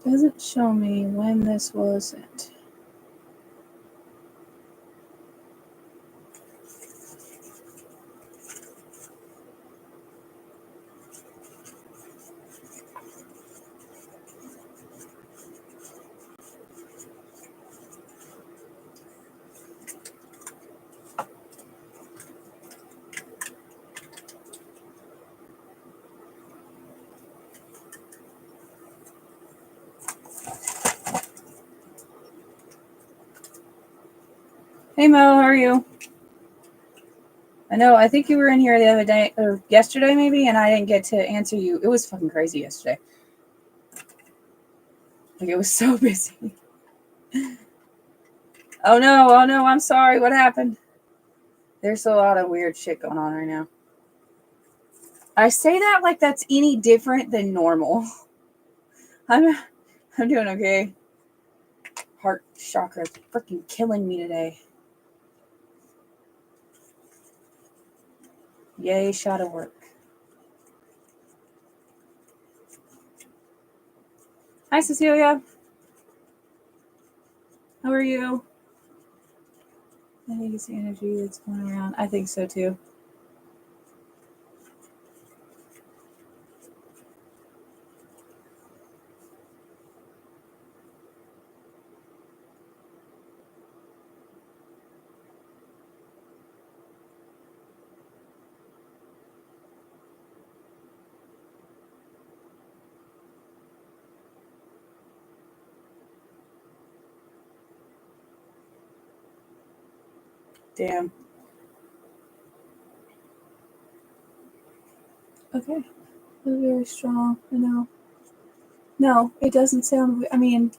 Doesn't show me when this was sent. Hey Mo, how are you? I know, I think you were in here the other day, or yesterday maybe, and I didn't get to answer you. It was fucking crazy yesterday. Like, it was so busy. Oh no, I'm sorry, what happened? There's a lot of weird shit going on right now. I say that like that's any different than normal. I'm doing okay. Heart chakra is freaking killing me today. Yay, shadow work. Hi, Cecilia. How are you? I think it's the energy that's going around. I think so too. Damn. Okay. That's very strong. I know. No, it doesn't sound. I mean,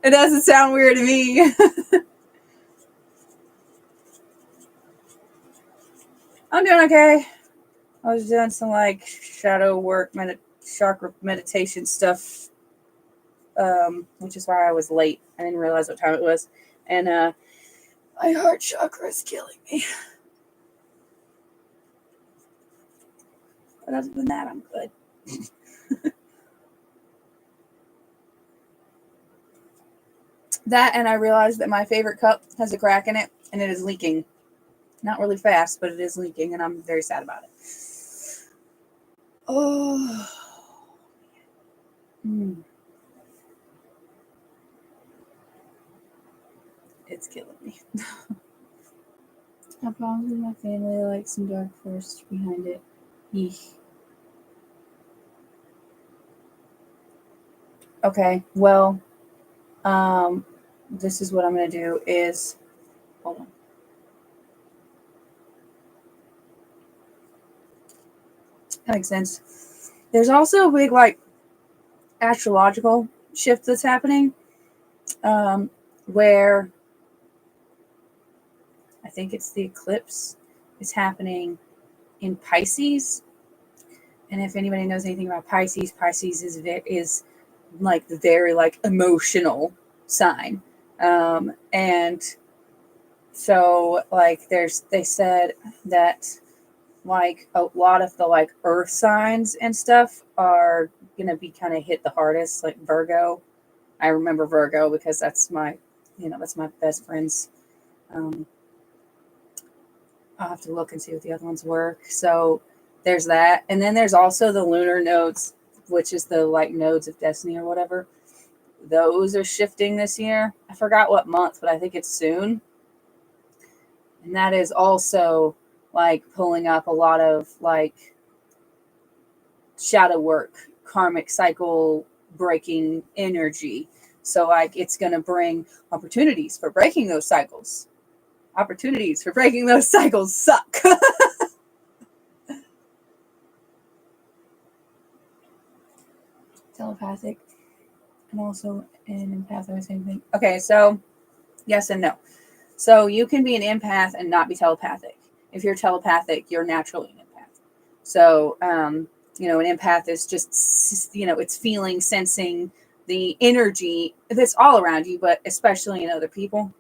it doesn't sound weird to me. I'm doing okay. I was doing some like shadow work, chakra meditation stuff, which is why I was late. I didn't realize what time it was, and my heart chakra is killing me. But other than that, I'm good. That, and I realized that my favorite cup has a crack in it, and it is leaking. Not really fast, but it is leaking, and I'm very sad about it. Oh. It's killing me. I problems with my family, like some dark force behind it. Eesh. Okay, well, this is what I'm gonna do is, hold on. That makes sense. There's also a big like astrological shift that's happening, where I think it's the eclipse is happening in Pisces. And if anybody knows anything about Pisces, Pisces is like the very like emotional sign, and so like they said that like a lot of the like earth signs and stuff are gonna be kind of hit the hardest, like Virgo. I remember Virgo because that's my best friend's. um, I'll have to look and see what the other ones were. So there's that, and then there's also the lunar nodes, which is the like nodes of destiny or whatever. Those are shifting this year. I forgot what month, but I think it's soon. And that is also like pulling up a lot of like shadow work, karmic cycle breaking energy. So like it's going to bring opportunities for breaking those cycles. Opportunities for breaking those cycles suck. Telepathic and also an empath are the same thing. Okay, so yes and no. So you can be an empath and not be telepathic. If you're telepathic, you're naturally an empath. So, an empath is just, it's feeling, sensing the energy that's all around you, but especially in other people.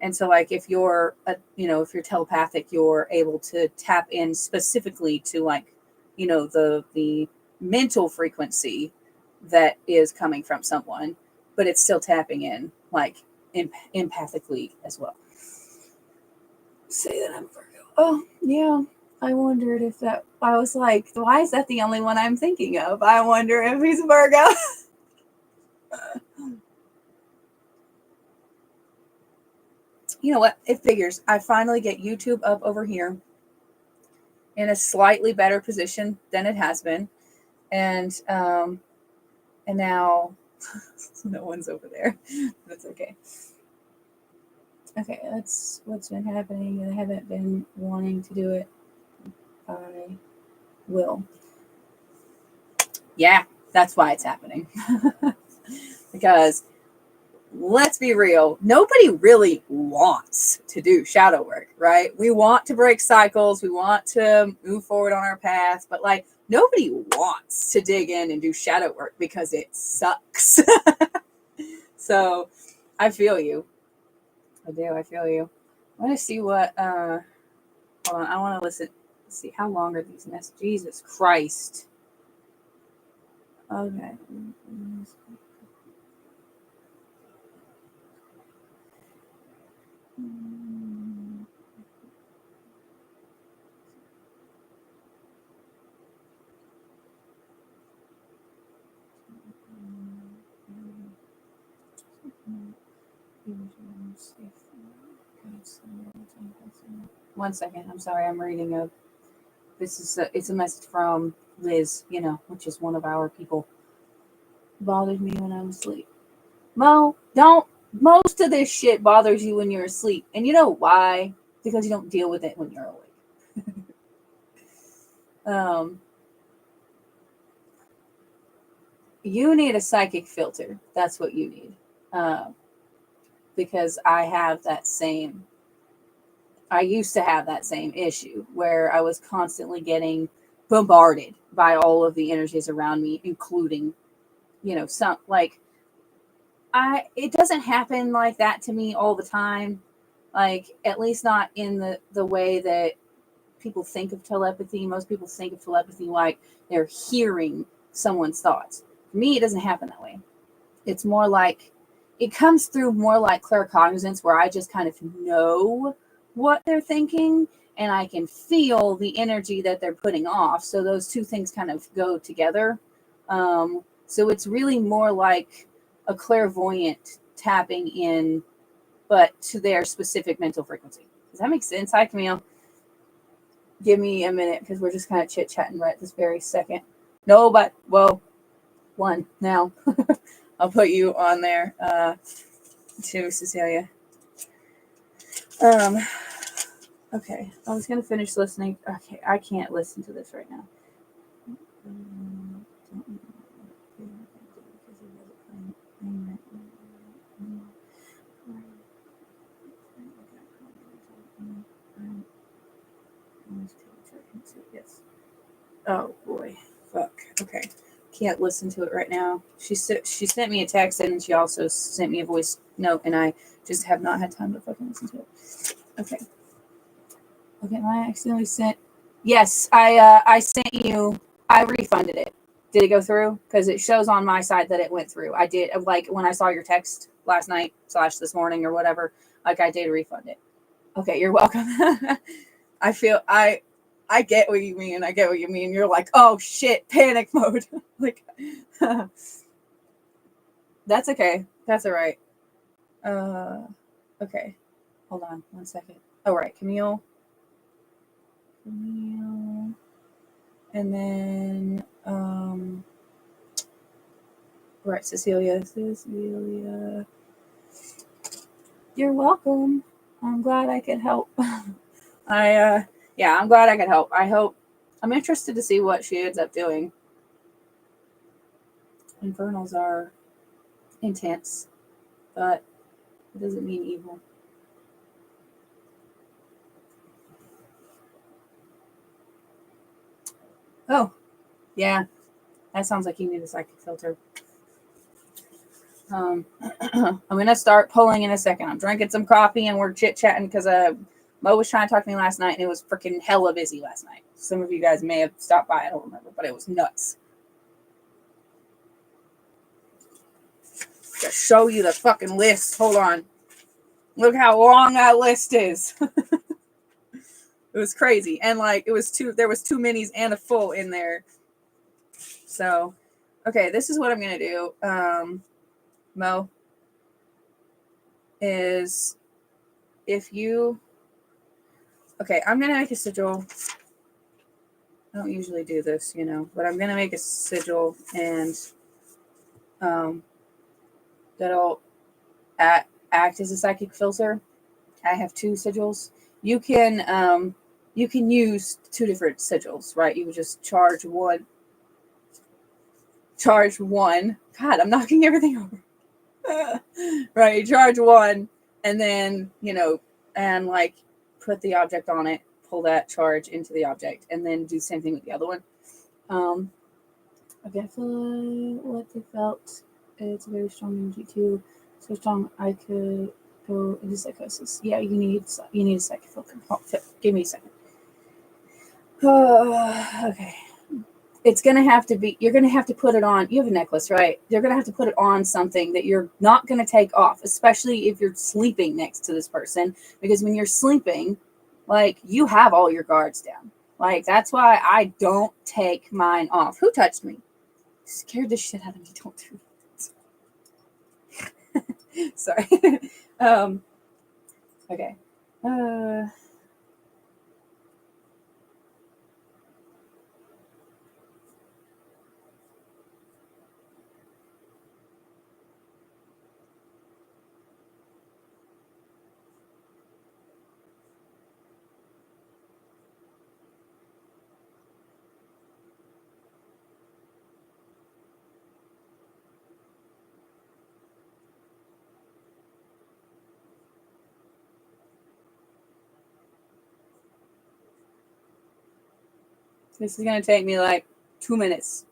And so like if you're if you're telepathic, you're able to tap in specifically to like the mental frequency that is coming from someone, but it's still tapping in like empathically as well. Say that I'm Virgo. Oh yeah, I wondered if that. I was like, why is that the only one I'm thinking of? I wonder if he's a Virgo. You know what? It figures. I finally get YouTube up over here in a slightly better position than it has been, and now no one's over there. That's okay. Okay, that's what's been happening. I haven't been wanting to do it. I will. Yeah, that's why it's happening. Because let's be real, nobody really wants to do shadow work, right? We want to break cycles, we want to move forward on our path, but like nobody wants to dig in and do shadow work because it sucks. So I feel you. I do, I feel you. I want to see what hold on, I want to listen. Let's see, how long are these messages? Jesus Christ. Okay. One second. I'm sorry. I'm reading a. It's a message from Liz. Which is one of our people. Bothered me when I'm asleep. Mo, don't. Most of this shit bothers you when you're asleep, and you know why? Because you don't deal with it when you're awake. You need a psychic filter. That's what you need. Because I have that same. I used to have that same issue where I was constantly getting bombarded by all of the energies around me, including, some like it doesn't happen like that to me all the time. Like at least not in the way that people think of telepathy. Most people think of telepathy like they're hearing someone's thoughts. For me, it doesn't happen that way. It's more like it comes through more like claircognizance, where I just kind of know what they're thinking and I can feel the energy that they're putting off. So those two things kind of go together. So it's really more like a clairvoyant tapping in, but to their specific mental frequency. Does that make sense? Hi, Camille. Give me a minute because we're just kind of chit chatting right this very second. No, but well, one now. I'll put you on there to Cecilia. Okay, I was gonna finish listening. Okay, I can't listen to this right now. Oh boy, fuck. Okay, can't listen to it right now. She sent me a text and she also sent me a voice note, and I just have not had time to fucking listen to it. Okay. Okay, I accidentally sent. Yes, I sent you. I refunded it. Did it go through? Because it shows on my side that it went through. I did. Like when I saw your text last night / this morning or whatever. Like I did refund it. Okay, you're welcome. I feel I get what you mean. I get what you mean. You're like, oh shit, panic mode. Like, that's okay. That's all right. Okay. Hold on 1 second. All right, Camille. And then, right, Cecilia. You're welcome. I'm glad I could help. Yeah, I'm glad I could help. I'm interested to see what she ends up doing. Infernals are intense, but it doesn't mean evil. Oh, yeah. That sounds like you need a psychic filter. I'm going to start pulling in a second. I'm drinking some coffee and we're chit-chatting because Mo was trying to talk to me last night and it was freaking hella busy last night. Some of you guys may have stopped by. I don't remember, but it was nuts. To show you the fucking list. Hold on. Look how long that list is. It was crazy. And like there was two minis and a full in there. So, okay, this is what I'm going to do. Mo, is if you, okay, I'm going to make a sigil. I don't usually do this, but I'm going to make a sigil and that'll act as a psychic filter. I have 2 sigils. You can use 2 different sigils, right? You would just charge one. God, I'm knocking everything over. Right, you charge one, and then and like put the object on it, pull that charge into the object, and then do the same thing with the other one. Okay, I feel what they felt. It's a very strong energy too. So strong I could go into psychosis. Yeah, you need a psychic filter. Give me a second. Okay. It's going to have to be, you're going to have to put it on. You have a necklace, right? You're going to have to put it on something that you're not going to take off, especially if you're sleeping next to this person. Because when you're sleeping, like, you have all your guards down. Like, that's why I don't take mine off. Who touched me? Scared the shit out of me. Don't do it. Sorry. Okay. 'This is going to take me like 2 minutes.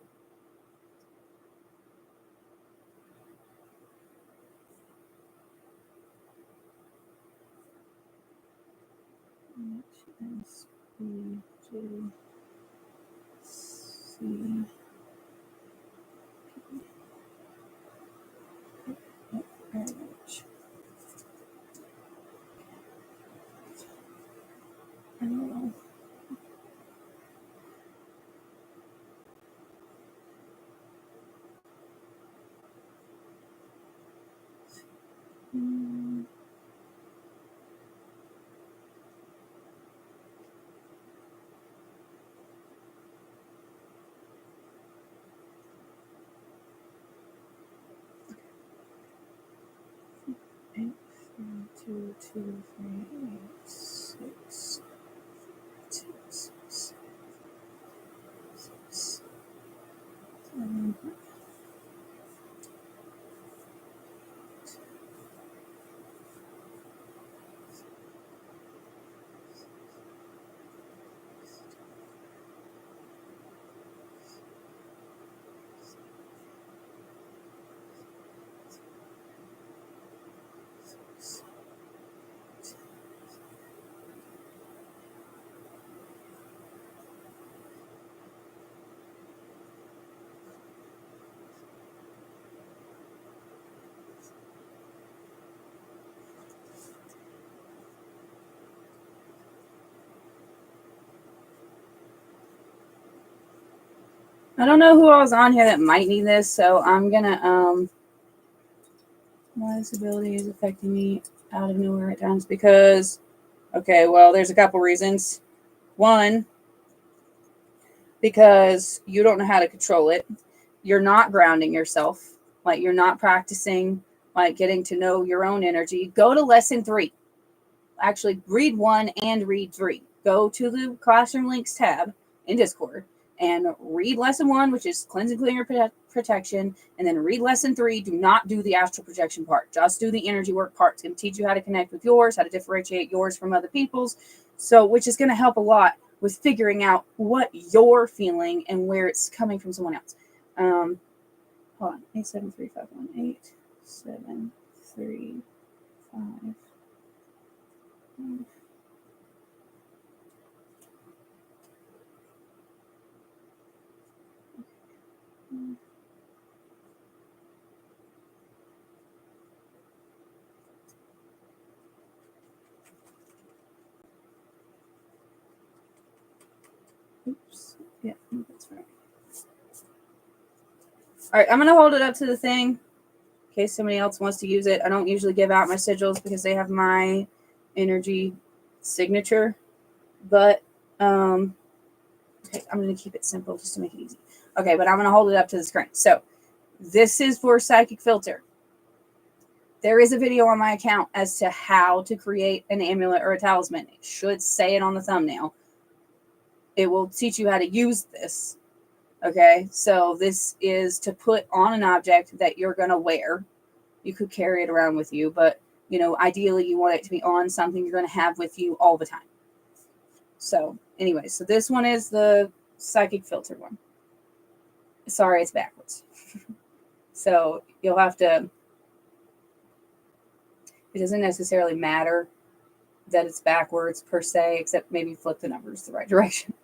Two, 2, 3, 8, 6, 2, 6, 6, 7, 6. I don't know who else on here that might need this, so I'm gonna why this ability is affecting me out of nowhere at times. Because, okay, well, there's a couple reasons. One, because you don't know how to control it. You're not grounding yourself. Like, you're not practicing, like, getting to know your own energy. Go to lesson 3. Actually, read 1 and read 3. Go to the Classroom Links tab in Discord and read lesson 1, which is cleanse and clear your protection, and then read lesson 3. Do not do the astral projection part. Just do the energy work part. It's going to teach you how to connect with yours, how to differentiate yours from other people's. So, which is going to help a lot with figuring out what you're feeling and where it's coming from someone else. Hold on, 873518. 7, 3, 5. Oops. Yeah, that's right. All right, I'm going to hold it up to the thing in case somebody else wants to use it. I don't usually give out my sigils because they have my energy signature. But, okay, I'm going to keep it simple just to make it easy. Okay, but I'm going to hold it up to the screen. So, this is for Psychic Filter. There is a video on my account as to how to create an amulet or a talisman. It should say it on the thumbnail. It will teach you how to use this. Okay, so this is to put on an object that you're going to wear. You could carry it around with you, but, you know, ideally you want it to be on something you're going to have with you all the time. So, anyway, so this one is the Psychic Filter one. Sorry, it's backwards. So, you'll have to... It doesn't necessarily matter that it's backwards per se, except maybe flip the numbers the right direction.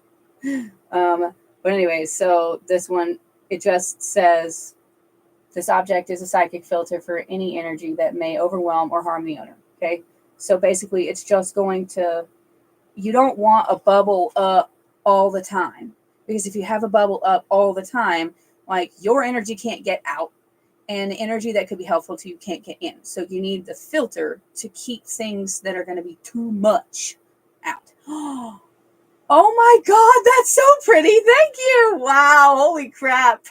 But anyway, so this one, it just says, this object is a psychic filter for any energy that may overwhelm or harm the owner. Okay, so basically it's just going to, you don't want a bubble up all the time, because if you have a bubble up all the time, like your energy can't get out, and energy that could be helpful to you can't get in. So you need the filter to keep things that are going to be too much out. Oh my God, that's so pretty. Thank you. Wow. Holy crap.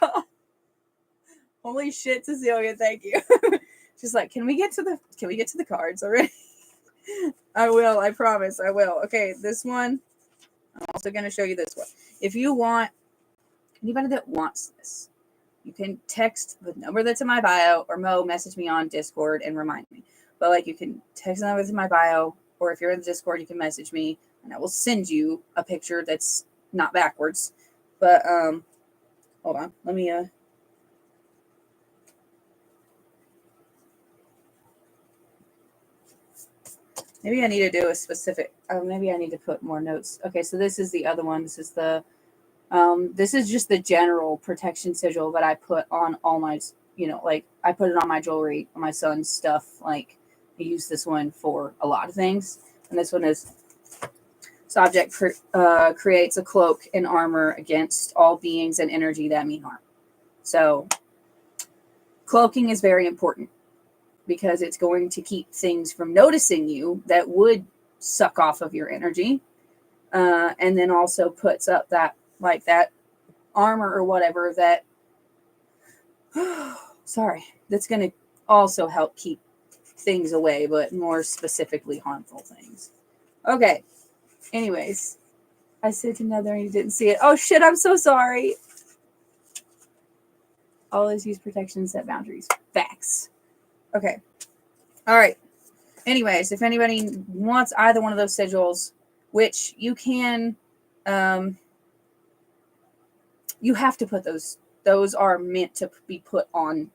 Holy shit, Cecilia. Thank you. She's like, can we get to the cards already? I will. I promise. I will. Okay. This one, I'm also going to show you this one. If you want, anybody that wants this, you can text the number that's in my bio, or Mo message me on Discord and remind me. But like, you can text the number that's in my bio, or if you're in the Discord, you can message me and I will send you a picture that's not backwards. But hold on, let me maybe I need to do a specific. Maybe I need to put more notes. Okay, so this is the other one. This is the this is just the general protection sigil that I put on all my, you know, like I put it on my jewelry, on my son's stuff. Like I use this one for a lot of things. And this one is, this object creates a cloak and armor against all beings and energy that mean harm. So cloaking is very important because it's going to keep things from noticing you that would suck off of your energy. And then also puts up that, like that armor or whatever that, sorry, that's going to also help keep things away, but more specifically harmful things. Okay. Anyways, I said another and you didn't see it. Oh shit, I'm so sorry. Always use protection and set boundaries. Facts. Okay. All right. Anyways, if anybody wants either one of those sigils, which you can, you have to put those are meant to be put on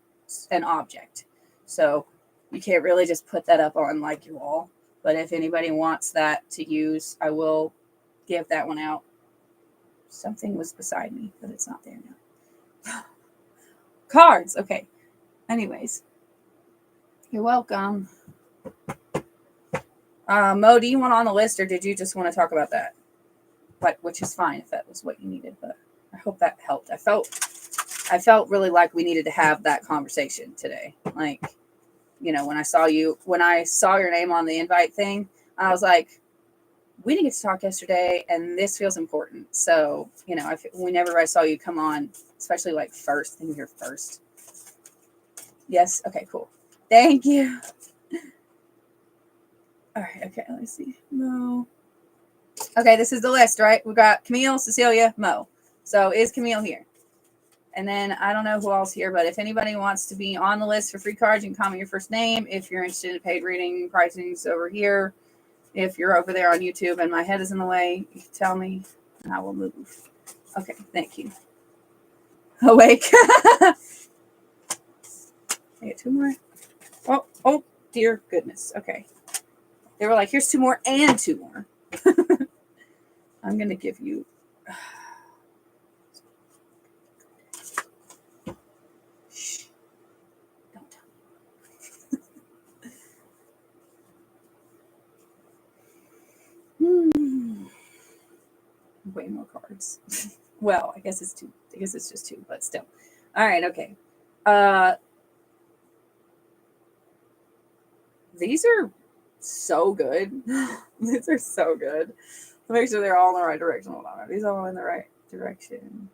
an object. So you can't really just put that up on like your wall. But if anybody wants that to use, I will give that one out. Something was beside me, but it's not there now. Cards. Okay. Anyways. You're welcome. Mo, do you want on the list, or did you just want to talk about that? Like, which is fine if that was what you needed, but I hope that helped. I felt really like we needed to have that conversation today. Like, you know, when I saw your name on the invite thing, I was like, we didn't get to talk yesterday, and this feels important. So, you know, whenever I saw you come on, especially like first, I think you're first. Yes. Okay, cool. Thank you. All right. Okay. Let me see. Mo. Okay. This is the list, right? We've got Camille, Cecilia, Mo. So is Camille here? And then I don't know who else here, but if anybody wants to be on the list for free cards, you can comment your first name. If you're interested in paid reading, pricing's over here. If you're over there on YouTube and my head is in the way, you can tell me and I will move. Okay, thank you. Awake. I get two more. Oh, dear goodness. Okay. They were like, here's 2 more and 2 more. I'm going to give you. Shh. Don't tell me. Way more cards. Well, I guess it's 2. I guess it's just 2, but still. All right. Okay. These are so good. These are so good. Make sure they're all in the right direction. Hold on. Are these all in the right direction?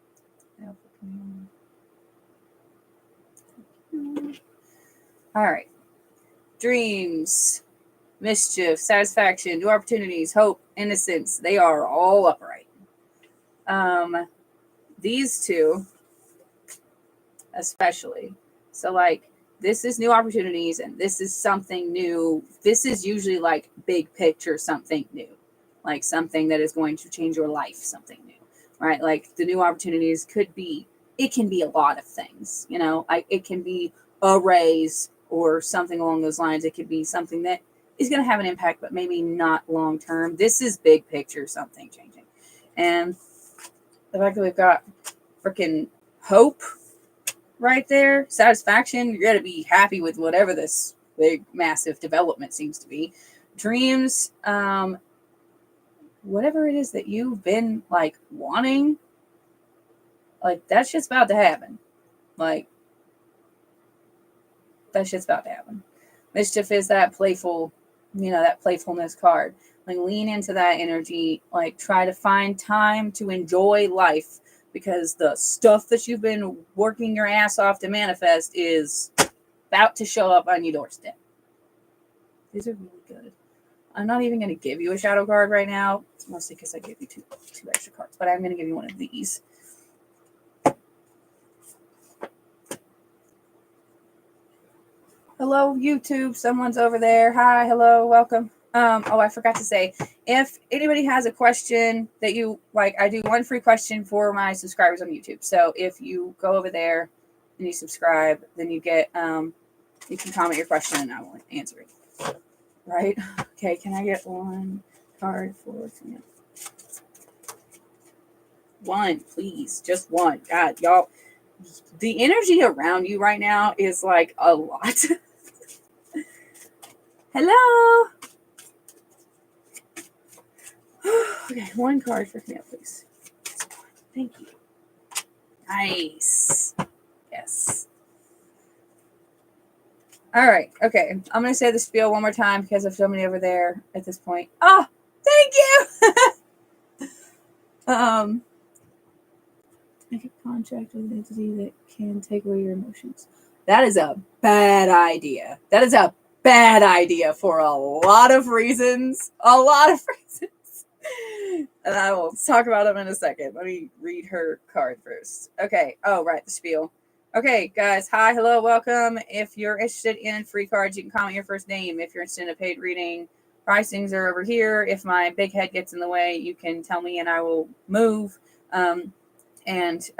All right. Dreams, mischief, satisfaction, new opportunities, hope, innocence. They are all upright. These 2, especially. So, like, this is new opportunities and this is something new. This is usually like big picture, something new, like something that is going to change your life, something new, right? Like the new opportunities it can be a lot of things, like it can be a raise or something along those lines. It could be something that is going to have an impact, but maybe not long term. This is big picture, something changing. And the fact that we've got freaking hope right there, satisfaction, you're going to be happy with whatever this big, massive development seems to be. Dreams, whatever it is that you've been like wanting, like that shit's about to happen. Like that shit's about to happen. Mischief is that playful, that playfulness card. Like lean into that energy, like try to find time to enjoy life, because the stuff that you've been working your ass off to manifest is about to show up on your doorstep. These are really good. I'm not even going to give you a shadow card right now, mostly because I gave you two extra cards, but I'm going to give you one of these. Hello, YouTube. Someone's over there. Hi, hello, welcome. I forgot to say, if anybody has a question that you like, I do one free question for my subscribers on YouTube. So if you go over there and you subscribe, then you get, you can comment your question and I will answer it. Right? Okay, can I get one card for you? One, please. Just one. God, y'all, the energy around you right now is like a lot. Hello. Okay, one card for Camille, please. Thank you. Nice. Yes. All right. Okay. I'm going to say the spiel one more time because I've so many over there at this point. Oh, thank you. Make a contract with an entity that can take away your emotions. That is a bad idea. That is a bad idea for a lot of reasons. A lot of reasons. And I will talk about them in a second. Let me read her card first. Okay. Oh, right. The spiel. Okay, guys. Hi, hello, welcome. If you're interested in free cards, you can comment your first name. If you're interested in a paid reading, pricings are over here. If my big head gets in the way, you can tell me and I will move. And if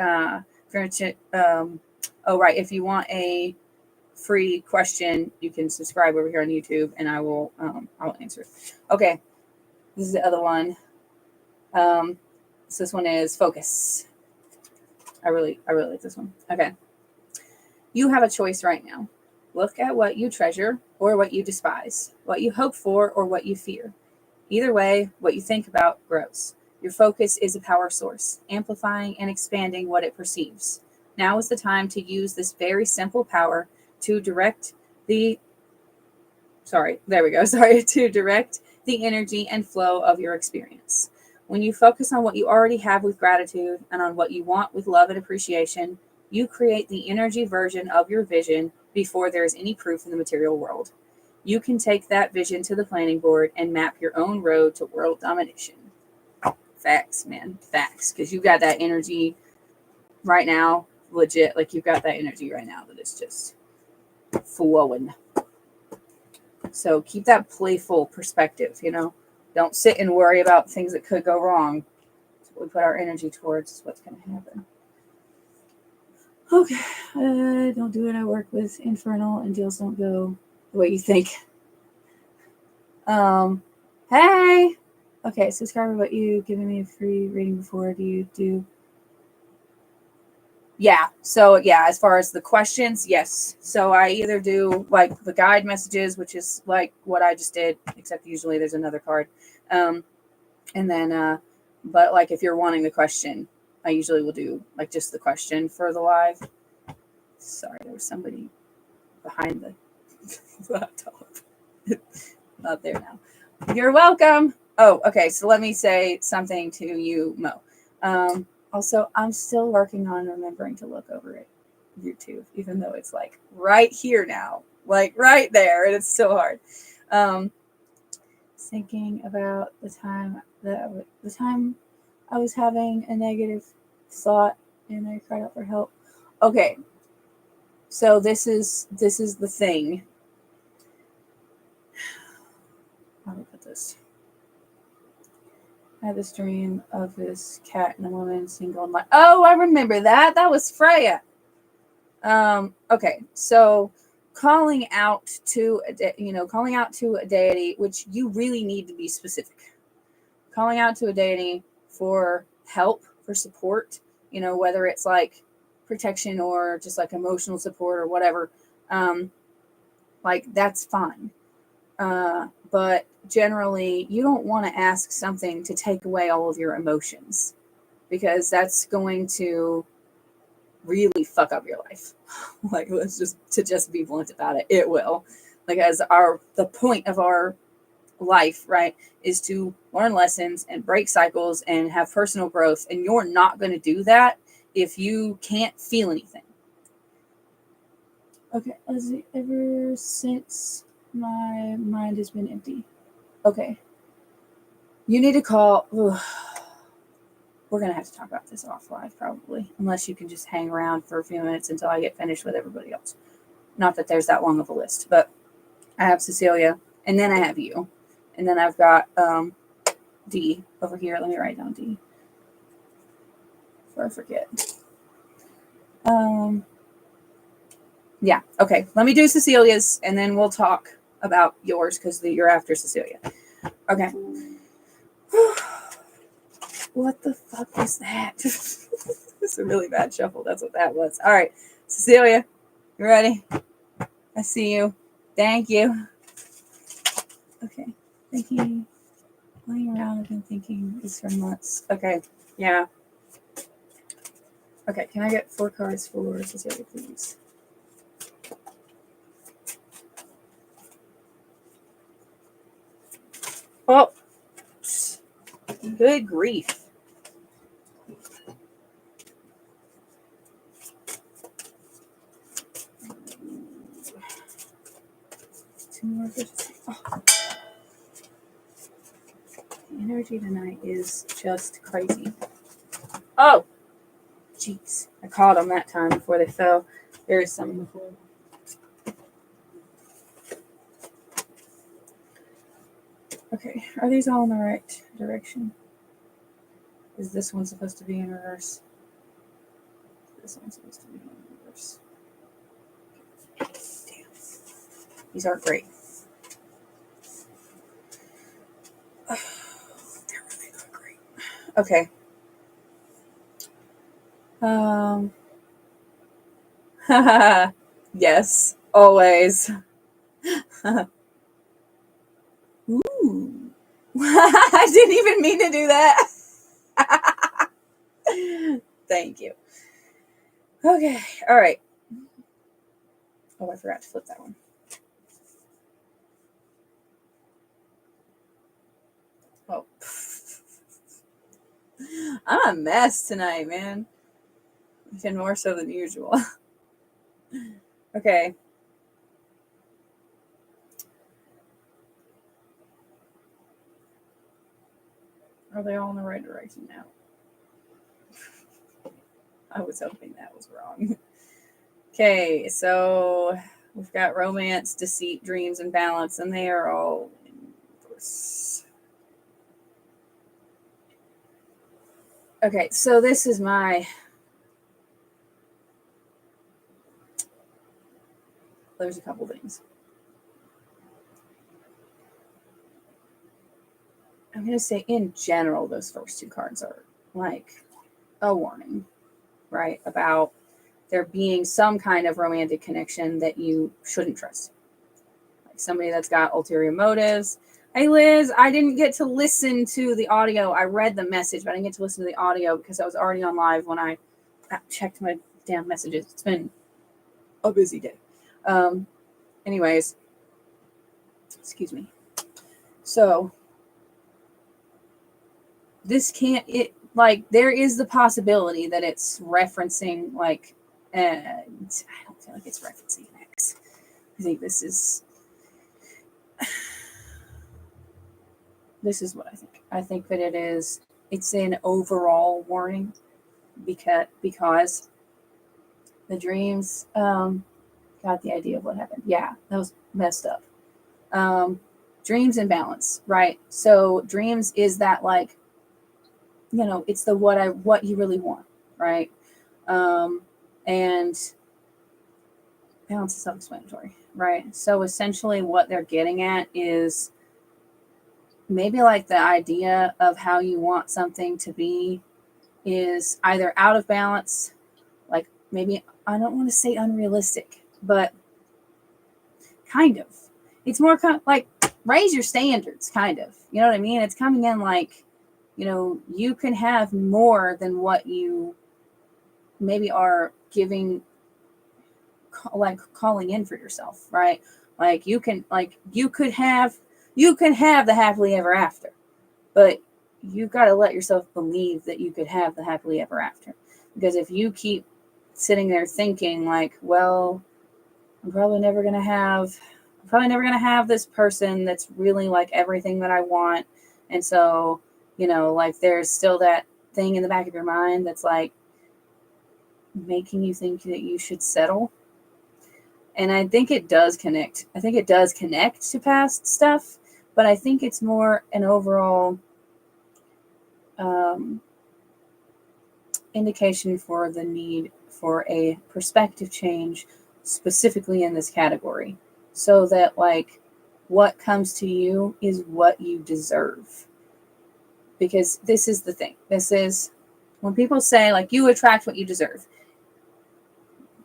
you're interested, if you want a free question, you can subscribe over here on YouTube and I will answer it. Okay, this is the other one. So this one is focus. I really like this one. Okay. You have a choice right now. Look at what you treasure or what you despise, what you hope for or what you fear. Either way, what you think about grows. Your focus is a power source, amplifying and expanding what it perceives. Now is the time to use this very simple power to direct to direct the energy and flow of your experience. When you focus on what you already have with gratitude and on what you want with love and appreciation, you create the energy version of your vision before there is any proof in the material world. You can take that vision to the planning board and map your own road to world domination. Facts, man. Facts. Because you've got that energy right now, legit. Like you've got that energy right now that is just flowing. So keep that playful perspective, Don't sit and worry about things that could go wrong. That's what we put our energy towards is what's going to happen. Okay. Don't do it. I work with Infernal and deals don't go what you think. Hey. Okay, subscriber, but you giving me a free reading before? Do you do? Yeah. So yeah, as far as the questions, yes. So I either do like the guide messages, which is like what I just did, except usually there's another card. And then but like if you're wanting the question, I usually will do like just the question for the live. Sorry, there was somebody behind the laptop. Not there now. You're welcome. Oh, okay. So let me say something to you, Mo. Also, I'm still working on remembering to look over at YouTube, even though it's like right here now, like right there, and it's so hard. Thinking about the time I was having a negative thought and I cried out for help. Okay, so this is the thing. How do I put this? I had this dream of this cat and a woman single and like, oh, I remember that. That was Freya. Okay, so calling out to calling out to a deity, which you really need to be specific. Calling out to a deity for help, for support, whether it's like protection or just like emotional support or whatever. Like that's fine. But generally, you don't want to ask something to take away all of your emotions because that's going to really fuck up your life. Like, let's just be blunt about it. It will. Like, as the point of our life, right, is to learn lessons and break cycles and have personal growth. And you're not going to do that if you can't feel anything. Okay, ever since my mind has been empty. Okay. You need to call. Ugh, we're going to have to talk about this off live probably, unless you can just hang around for a few minutes until I get finished with everybody else. Not that there's that long of a list, but I have Cecilia, and then I have you, and then I've got D over here. Let me write down D before I forget. Yeah, okay. Let me do Cecilia's, and then we'll talk about yours because you're after Cecilia. Okay. What the fuck was that? It's a really bad shuffle. That's what that was. All right, Cecilia, you ready? I see you. Thank you. Okay. Thinking, laying around, I've been thinking this for months. Okay. Yeah. Okay. Can I get 4 cards for Cecilia, please? Oh, good grief. Two more. Oh. The energy tonight is just crazy. Oh, jeez. I caught them that time before they fell. There is something before. Okay, are these all in the right direction? Is this one supposed to be in reverse? This one's supposed to be in reverse. Damn. These aren't great. Oh, they're really not great. Okay. Yes, always. Ooh. I didn't even mean to do that. Thank you. Okay, all right. Oh, I forgot to flip that one. Oh. I'm a mess tonight, man. Even more so than usual. Okay. Are they all in the right direction now? I was hoping that was wrong. Okay, so we've got romance, deceit, dreams, and balance, and they are all in reverse. Okay, so this is there's a couple things. I'm going to say in general, those first two cards are like a warning, right? About there being some kind of romantic connection that you shouldn't trust. Like somebody that's got ulterior motives. Hey, Liz, I didn't get to listen to the audio. I read the message, but I didn't get to listen to the audio because I was already on live when I checked my damn messages. It's been a busy day. Anyways, excuse me. So this can't, it like, there is the possibility that it's referencing like, I don't feel like it's referencing an ex. I think this is what I think. I think that it's an overall warning because the dreams, got the idea of what happened. Yeah, that was messed up. Dreams and balance, right? So dreams is that like, it's the what you really want, right? And balance is self-explanatory, right? So essentially what they're getting at is maybe like the idea of how you want something to be is either out of balance, like maybe, I don't want to say unrealistic, but kind of. It's more like raise your standards, kind of. You know what I mean? It's coming in like, you can have more than what you maybe are giving, like calling in for yourself, right? Like you could have the happily ever after, but you've got to let yourself believe that you could have the happily ever after. Because if you keep sitting there thinking like, well, I'm probably never going to have this person that's really like everything that I want. And so, like there's still that thing in the back of your mind that's like making you think that you should settle. And I think it does connect. I think it does connect to past stuff, but I think it's more an overall indication for the need for a perspective change, specifically in this category, so that like what comes to you is what you deserve. Because this is the thing. This is when people say like you attract what you deserve.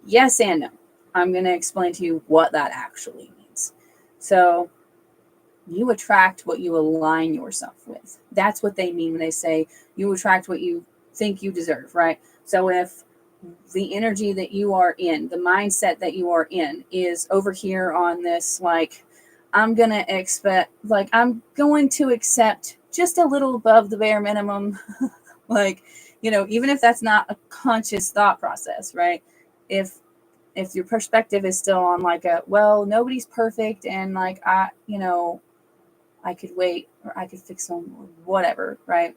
Yes and no. I'm going to explain to you what that actually means. So you attract what you align yourself with. That's what they mean when they say you attract what you think you deserve, right? So if the energy that you are in, the mindset that you are in is over here on this, like, I'm going to accept just a little above the bare minimum. Like, even if that's not a conscious thought process, right? If your perspective is still on like well, nobody's perfect and like, I could wait or I could fix them or whatever, right?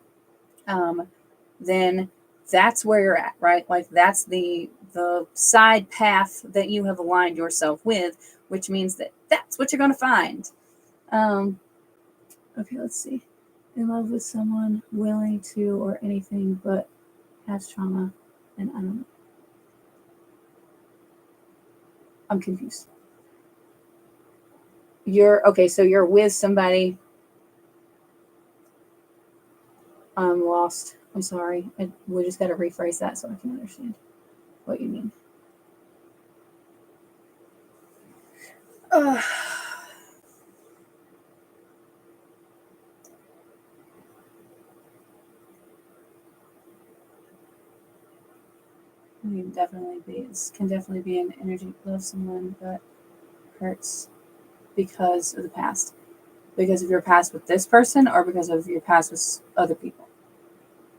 Then that's where you're at, right? Like that's the side path that you have aligned yourself with, which means that that's what you're going to find. Okay, let's see. In love with someone willing to or anything but has trauma, and I don't know. I'm confused. So you're with somebody. I'm lost. I'm sorry. We just got to rephrase that so I can understand what you mean. Can definitely be an energy of someone that hurts because of the past. Because of your past with this person or because of your past with other people.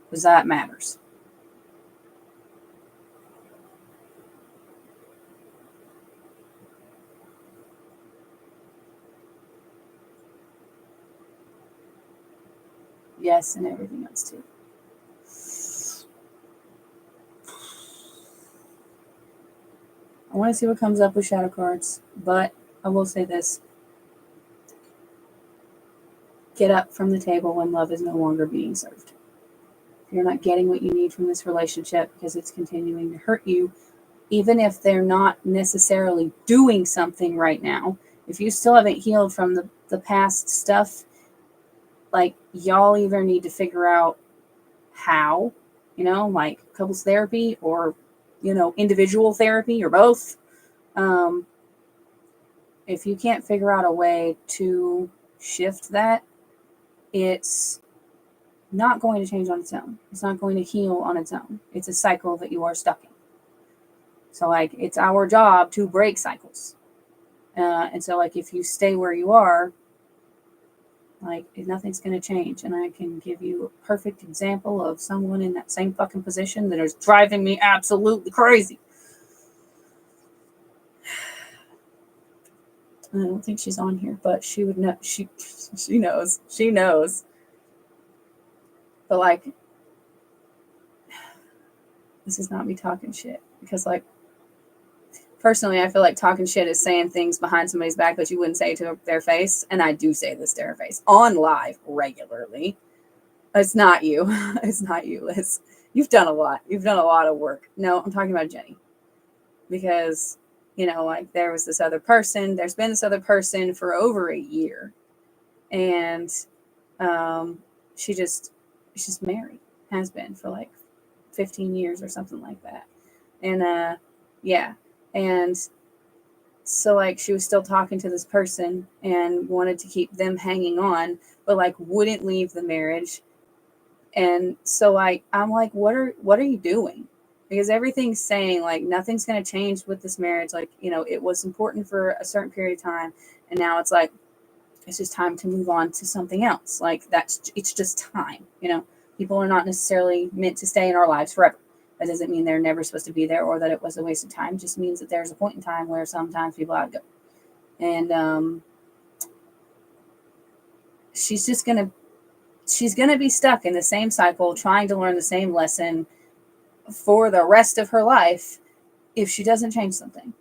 Because that matters. Yes, and everything else too. I want to see what comes up with shadow cards, but I will say this. Get up from the table when love is no longer being served. If you're not getting what you need from this relationship because it's continuing to hurt you, even if they're not necessarily doing something right now, if you still haven't healed from the past stuff, like y'all either need to figure out how, like couples therapy or, individual therapy or both. If you can't figure out a way to shift that, it's not going to change on its own. It's not going to heal on its own. It's a cycle that you are stuck in. So, like, it's our job to break cycles. And so, like, if you stay where you are, like, nothing's going to change. And I can give you a perfect example of someone in that same fucking position that is driving me absolutely crazy. I don't think she's on here, but she would know. She knows. She knows. But, like, this is not me talking shit. Because, like, personally, I feel like talking shit is saying things behind somebody's back that you wouldn't say to their face. And I do say this to her face on live regularly. It's not you. It's not you, Liz. You've done a lot. You've done a lot of work. No, I'm talking about Jenny. Because, like, there's been this other person for over a year. And she's married. Has been for like 15 years or something like that. And yeah. And so, like, she was still talking to this person and wanted to keep them hanging on, but, like, wouldn't leave the marriage. And so, like, I'm like, what are you doing? Because everything's saying, like, nothing's going to change with this marriage. Like, it was important for a certain period of time. And now it's like, it's just time to move on to something else. Like, it's just time. People are not necessarily meant to stay in our lives forever. That doesn't mean they're never supposed to be there or that it was a waste of time. It just means that there's a point in time where sometimes people have to go. And she's going to be stuck in the same cycle, trying to learn the same lesson for the rest of her life if she doesn't change something.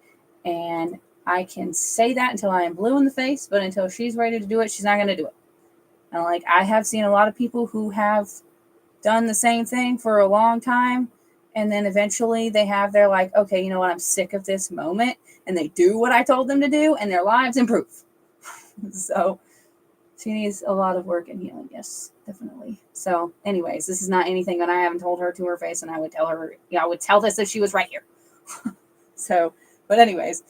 And I can say that until I am blue in the face, but until she's ready to do it, she's not going to do it. And, like, I have seen a lot of people who have done the same thing for a long time. And then eventually they have their, like, okay, you know what? I'm sick of this moment. And they do what I told them to do and their lives improve. So she needs a lot of work and healing. Yes, definitely. So anyways, this is not anything that I haven't told her to her face. And I would tell her, I would tell this if she was right here. So, but anyways,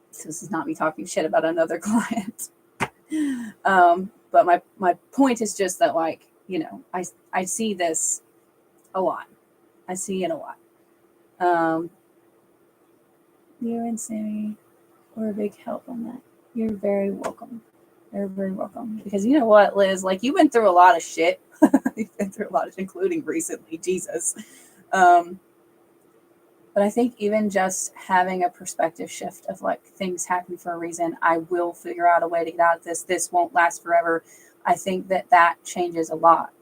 so this is not me talking shit about another client. But my point is just that, like, I see this a lot. I see it a lot. You and Sammy were a big help on that. You're very welcome. You're very welcome. Because you know what, Liz? Like, you've been through a lot of shit. You've been through a lot of, including recently, Jesus. But I think even just having a perspective shift of, like, things happen for a reason. I will figure out a way to get out of this. This won't last forever. I think that changes a lot.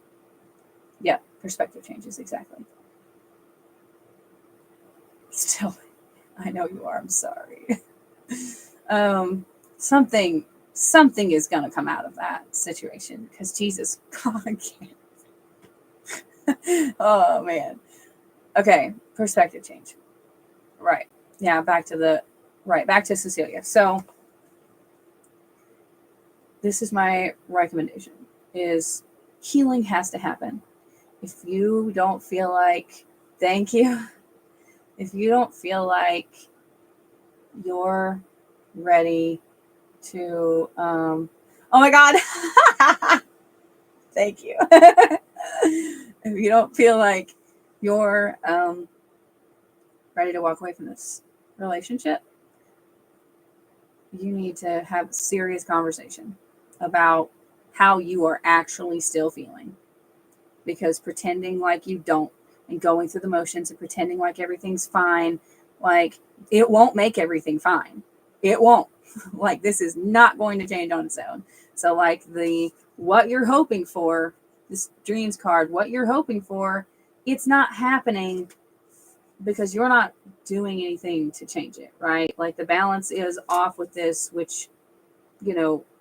Yeah, perspective changes, exactly. Still, I know you are. I'm sorry. Something is going to come out of that situation because Jesus, God, I can't. Oh, man. Okay, perspective change. Right. Yeah, back to Cecilia. So this is my recommendation, is healing has to happen. If you don't feel like, thank you. If you don't feel like you're ready to, oh my God. Thank you. If you don't feel like you're ready to walk away from this relationship, you need to have a serious conversation about how you are actually still feeling. Because pretending like you don't and going through the motions and pretending like everything's fine, like, it won't make everything fine. It won't. Like, this is not going to change on its own. So, like, what you're hoping for, this dreams card, what you're hoping for, it's not happening because you're not doing anything to change it, right? Like, the balance is off with this, which,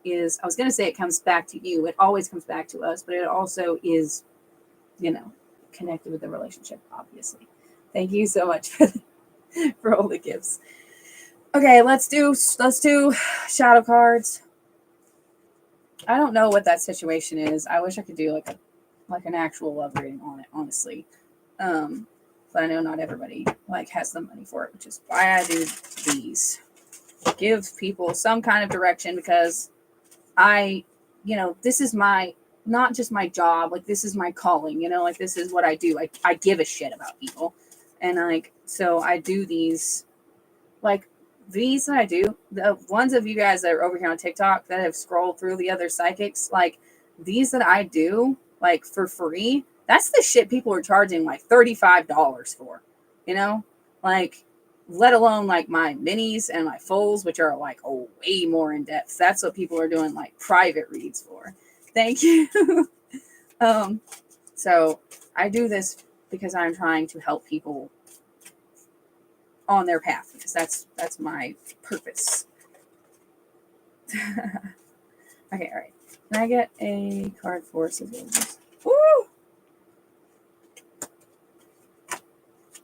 is, I was going to say it comes back to you. It always comes back to us, but it also is, connected with the relationship, obviously. Thank you so much for all the gifts. Okay, let's do shadow cards. I don't know what that situation is. I wish I could do like an actual love reading on it, honestly. But I know not everybody like has the money for it, which is why I do these. Give people some kind of direction because I, this is my not just my job, like this is my calling, like this is what I do. I give a shit about people. And like so I do like these that I do, the ones of you guys that are over here on TikTok that have scrolled through the other psychics, like these that I do, like for free, that's the shit people are charging like $35 for, you know? Like, let alone like my minis and my fulls, which are like way more in depth. That's what people are doing like private reads for. Thank you. um, so I do this because I'm trying to help people on their path because that's my purpose. Okay, all right. Can I get a card for scissors? Woo!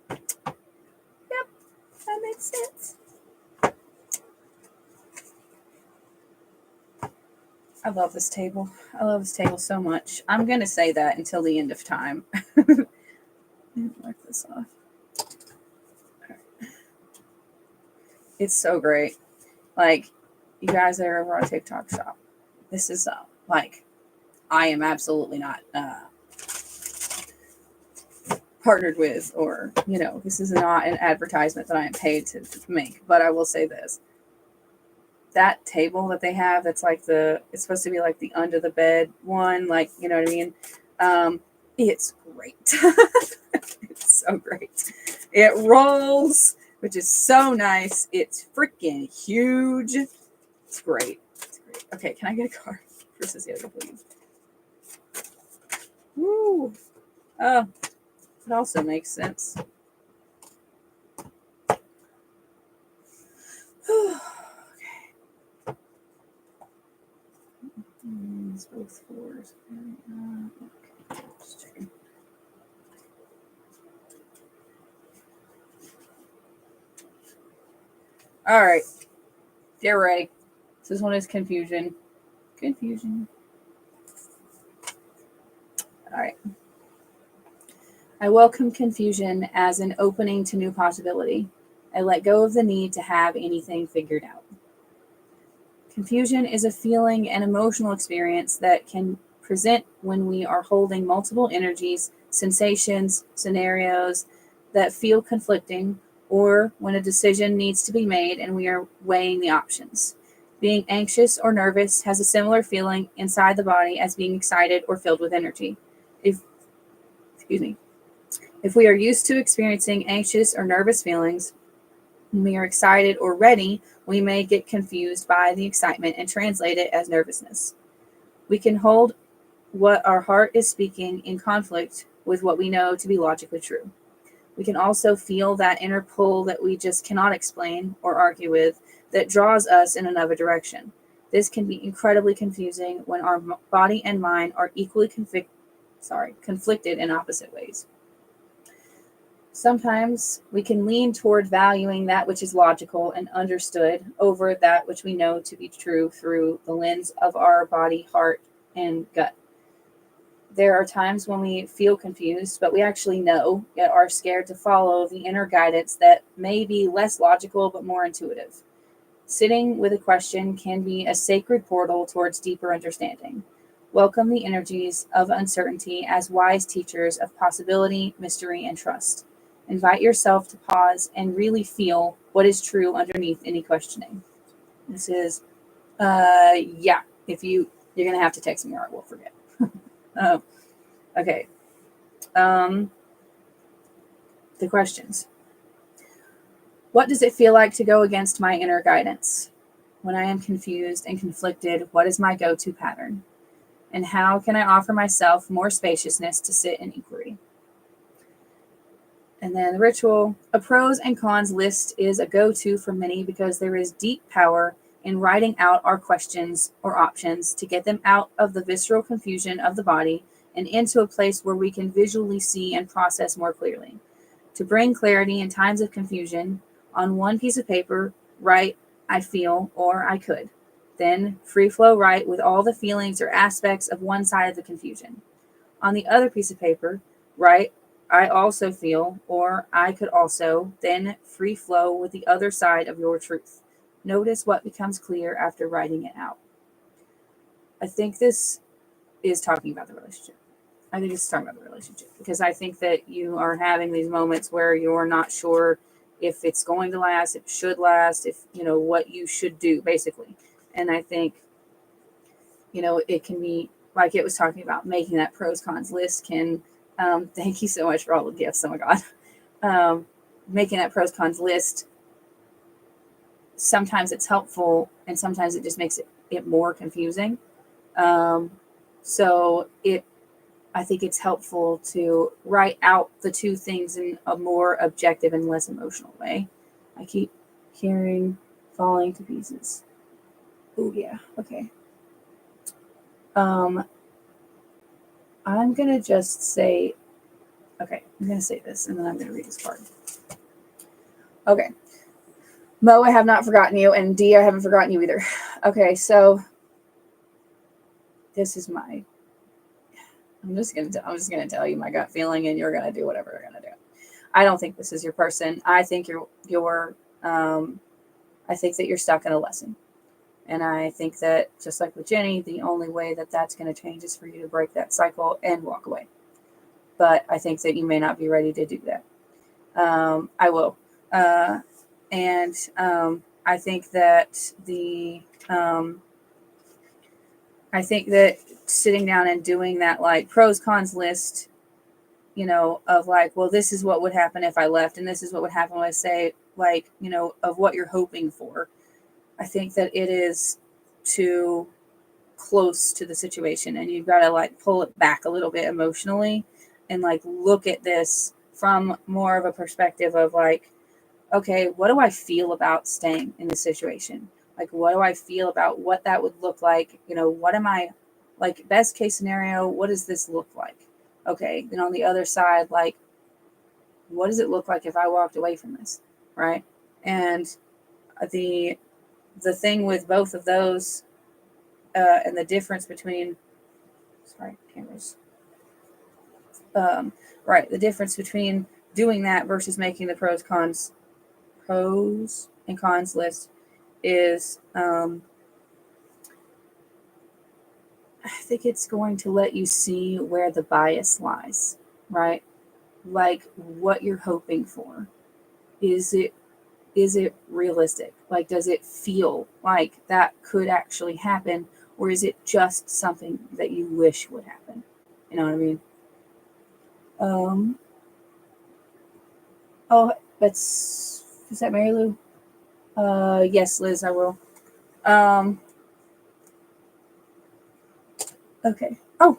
Yep, that makes sense. I love this table. I love this table so much. I'm gonna say that until the end of time. Mark this off. It's so great. Like, you guys that are over on TikTok shop. This is like, I am absolutely not partnered with, or this is not an advertisement that I am paid to make. But I will say this: that table that they have, that's like it's supposed to be like the under the bed one, like you know what I mean. It's great. It's so great. It rolls, which is so nice. It's freaking huge. It's great. It's great. Okay, can I get a card for Cecilia, please? Woo. Oh, it also makes sense. Okay. It's both fours. Okay. Just checking. All right. Get ready. This one is confusion. Confusion. All right. I welcome confusion as an opening to new possibility. I let go of the need to have anything figured out. Confusion is a feeling and emotional experience that can present when we are holding multiple energies, sensations, scenarios that feel conflicting, or when a decision needs to be made and we are weighing the options. Being anxious or nervous has a similar feeling inside the body as being excited or filled with energy. If we are used to experiencing anxious or nervous feelings, when we are excited or ready, we may get confused by the excitement and translate it as nervousness. We can hold what our heart is speaking in conflict with what we know to be logically true. We can also feel that inner pull that we just cannot explain or argue with that draws us in another direction. This can be incredibly confusing when our body and mind are equally conflicted in opposite ways. Sometimes we can lean toward valuing that which is logical and understood over that which we know to be true through the lens of our body, heart, and gut. There are times when we feel confused, but we actually know, yet are scared to follow the inner guidance that may be less logical but more intuitive. Sitting with a question can be a sacred portal towards deeper understanding. Welcome the energies of uncertainty as wise teachers of possibility, mystery, and trust. Invite yourself to pause and really feel what is true underneath any questioning. This is, yeah. If you're gonna have to text me or I will forget. Okay. The questions. What does it feel like to go against my inner guidance? When I am confused and conflicted, what is my go-to pattern? And how can I offer myself more spaciousness to sit in inquiry? And then the ritual. A pros and cons list is a go-to for many because there is deep power in writing out our questions or options to get them out of the visceral confusion of the body and into a place where we can visually see and process more clearly. To bring clarity in times of confusion, on one piece of paper, write, I feel, or I could. Then free flow write with all the feelings or aspects of one side of the confusion. On the other piece of paper, write I also feel, or I could also, then free flow with the other side of your truth. Notice what becomes clear after writing it out. I think this is talking about the relationship. I think it's talking about the relationship because I think that you are having these moments where you're not sure if it's going to last, if it should last, if, what you should do, basically. And I think, it can be like it was talking about making that pros cons list can, thank you so much for all the gifts. Oh my God. Making that pros cons list, sometimes it's helpful and sometimes it just makes it more confusing. So I think it's helpful to write out the two things in a more objective and less emotional way. I keep hearing falling to pieces. Oh yeah. Okay. I'm going to just say, okay, I'm going to say this and then I'm going to read this card. Okay. Mo, I have not forgotten you, and D, I haven't forgotten you either. Okay, so this is I'm just gonna tell you my gut feeling, and you're gonna do whatever you're gonna do. I don't think this is your person. I think I think that you're stuck in a lesson, and I think that just like with Jenny, the only way that that's gonna change is for you to break that cycle and walk away. But I think that you may not be ready to do that. I will. And I think that I think that sitting down and doing that like pros cons list, of like, well, this is what would happen if I left, and this is what would happen when I say, like, of what you're hoping for. I think that it is too close to the situation, and you've got to like pull it back a little bit emotionally and like look at this from more of a perspective of like, okay, what do I feel about staying in this situation? Like, what do I feel about what that would look like? What am I, like, best case scenario, what does this look like? Okay, then on the other side, like, what does it look like if I walked away from this, right? And the thing with both of those, and the difference between, sorry, cameras, right, the difference between doing that versus making the pros and cons list is, I think it's going to let you see where the bias lies, right? Like what you're hoping for. Is it realistic? Like, does it feel like that could actually happen? Or is it just something that you wish would happen? You know what I mean? Oh, is that Mary Lou? Yes, Liz, I will. Okay. Oh.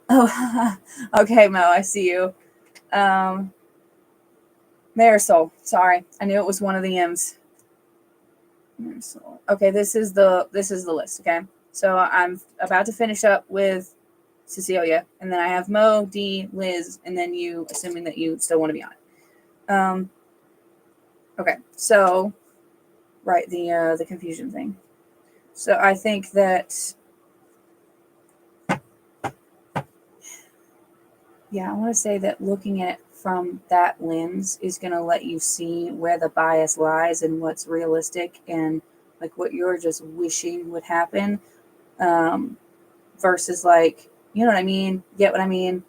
Oh, okay, Mo, I see you. Marisol, sorry. I knew it was one of the M's. Marisol. Okay, this is the list, okay? So I'm about to finish up with Cecilia, and then I have Mo, D, Liz, and then you, assuming that you still want to be on it. Okay, so right, the confusion thing. So I think that, yeah, I want to say that looking at it from that lens is going to let you see where the bias lies and what's realistic and like what you're just wishing would happen, versus like, you know what I mean? Get what I mean?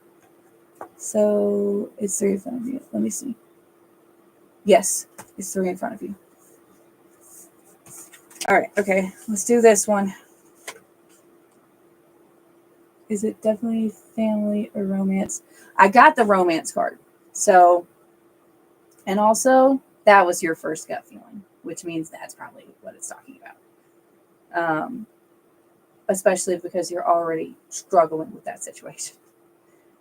So it's 3 in front of you. Let me see. Yes, it's 3 in front of you. All right, okay, let's do this one. Is it definitely family or romance? I got the romance card. So, and also that was your first gut feeling, which means that's probably what it's talking about. Especially because you're already struggling with that situation.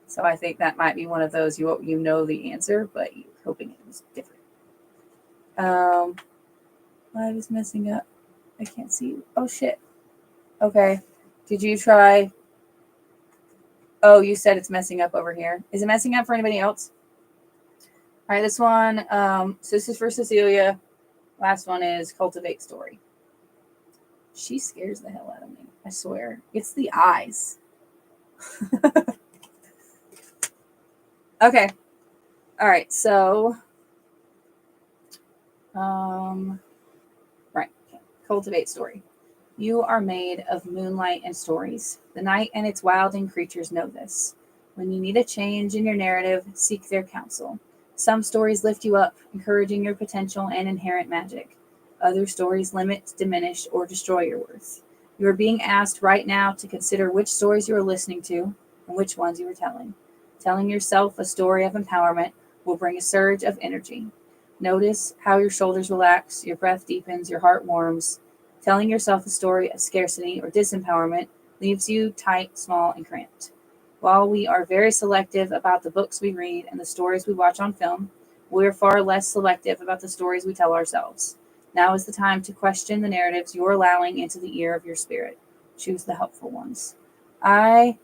So I think that might be one of those you know the answer, but you're hoping it was different. Live is messing up. I can't see you. Oh shit. Okay. Did you try? Oh, you said it's messing up over here. Is it messing up for anybody else? All right, this one. So this is for Cecilia. Last one is Cultivate Story. She scares the hell out of me. I swear. It's the eyes. Okay. All right. So, right. Cultivate Story. You are made of moonlight and stories. The night and its wilding creatures know this. When you need a change in your narrative, seek their counsel. Some stories lift you up, encouraging your potential and inherent magic. Other stories limit, diminish, or destroy your worth. You are being asked right now to consider which stories you are listening to and which ones you are telling. Telling yourself a story of empowerment will bring a surge of energy. Notice how your shoulders relax, your breath deepens, your heart warms. Telling yourself a story of scarcity or disempowerment leaves you tight, small, and cramped. While we are very selective about the books we read and the stories we watch on film, we are far less selective about the stories we tell ourselves. Now is the time to question the narratives you're allowing into the ear of your spirit. Choose the helpful ones. I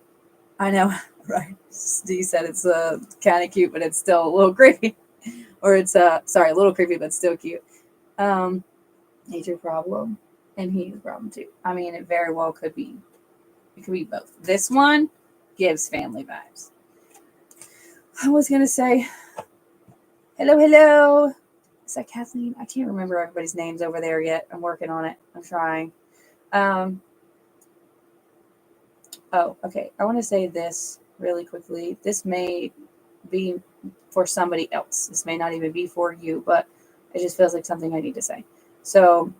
know, right? Steve said it's kind of cute, but it's still a little creepy. Or it's a little creepy, but still cute. He's your problem, and he's a problem too. I mean, it very well could be. It could be both. This one gives family vibes. I was gonna say, hello. Is that Kathleen? I can't remember everybody's names over there yet. I'm working on it. I'm trying. Oh, okay. I want to say this really quickly. This may be for somebody else. This may not even be for you, but it just feels like something I need to say. So,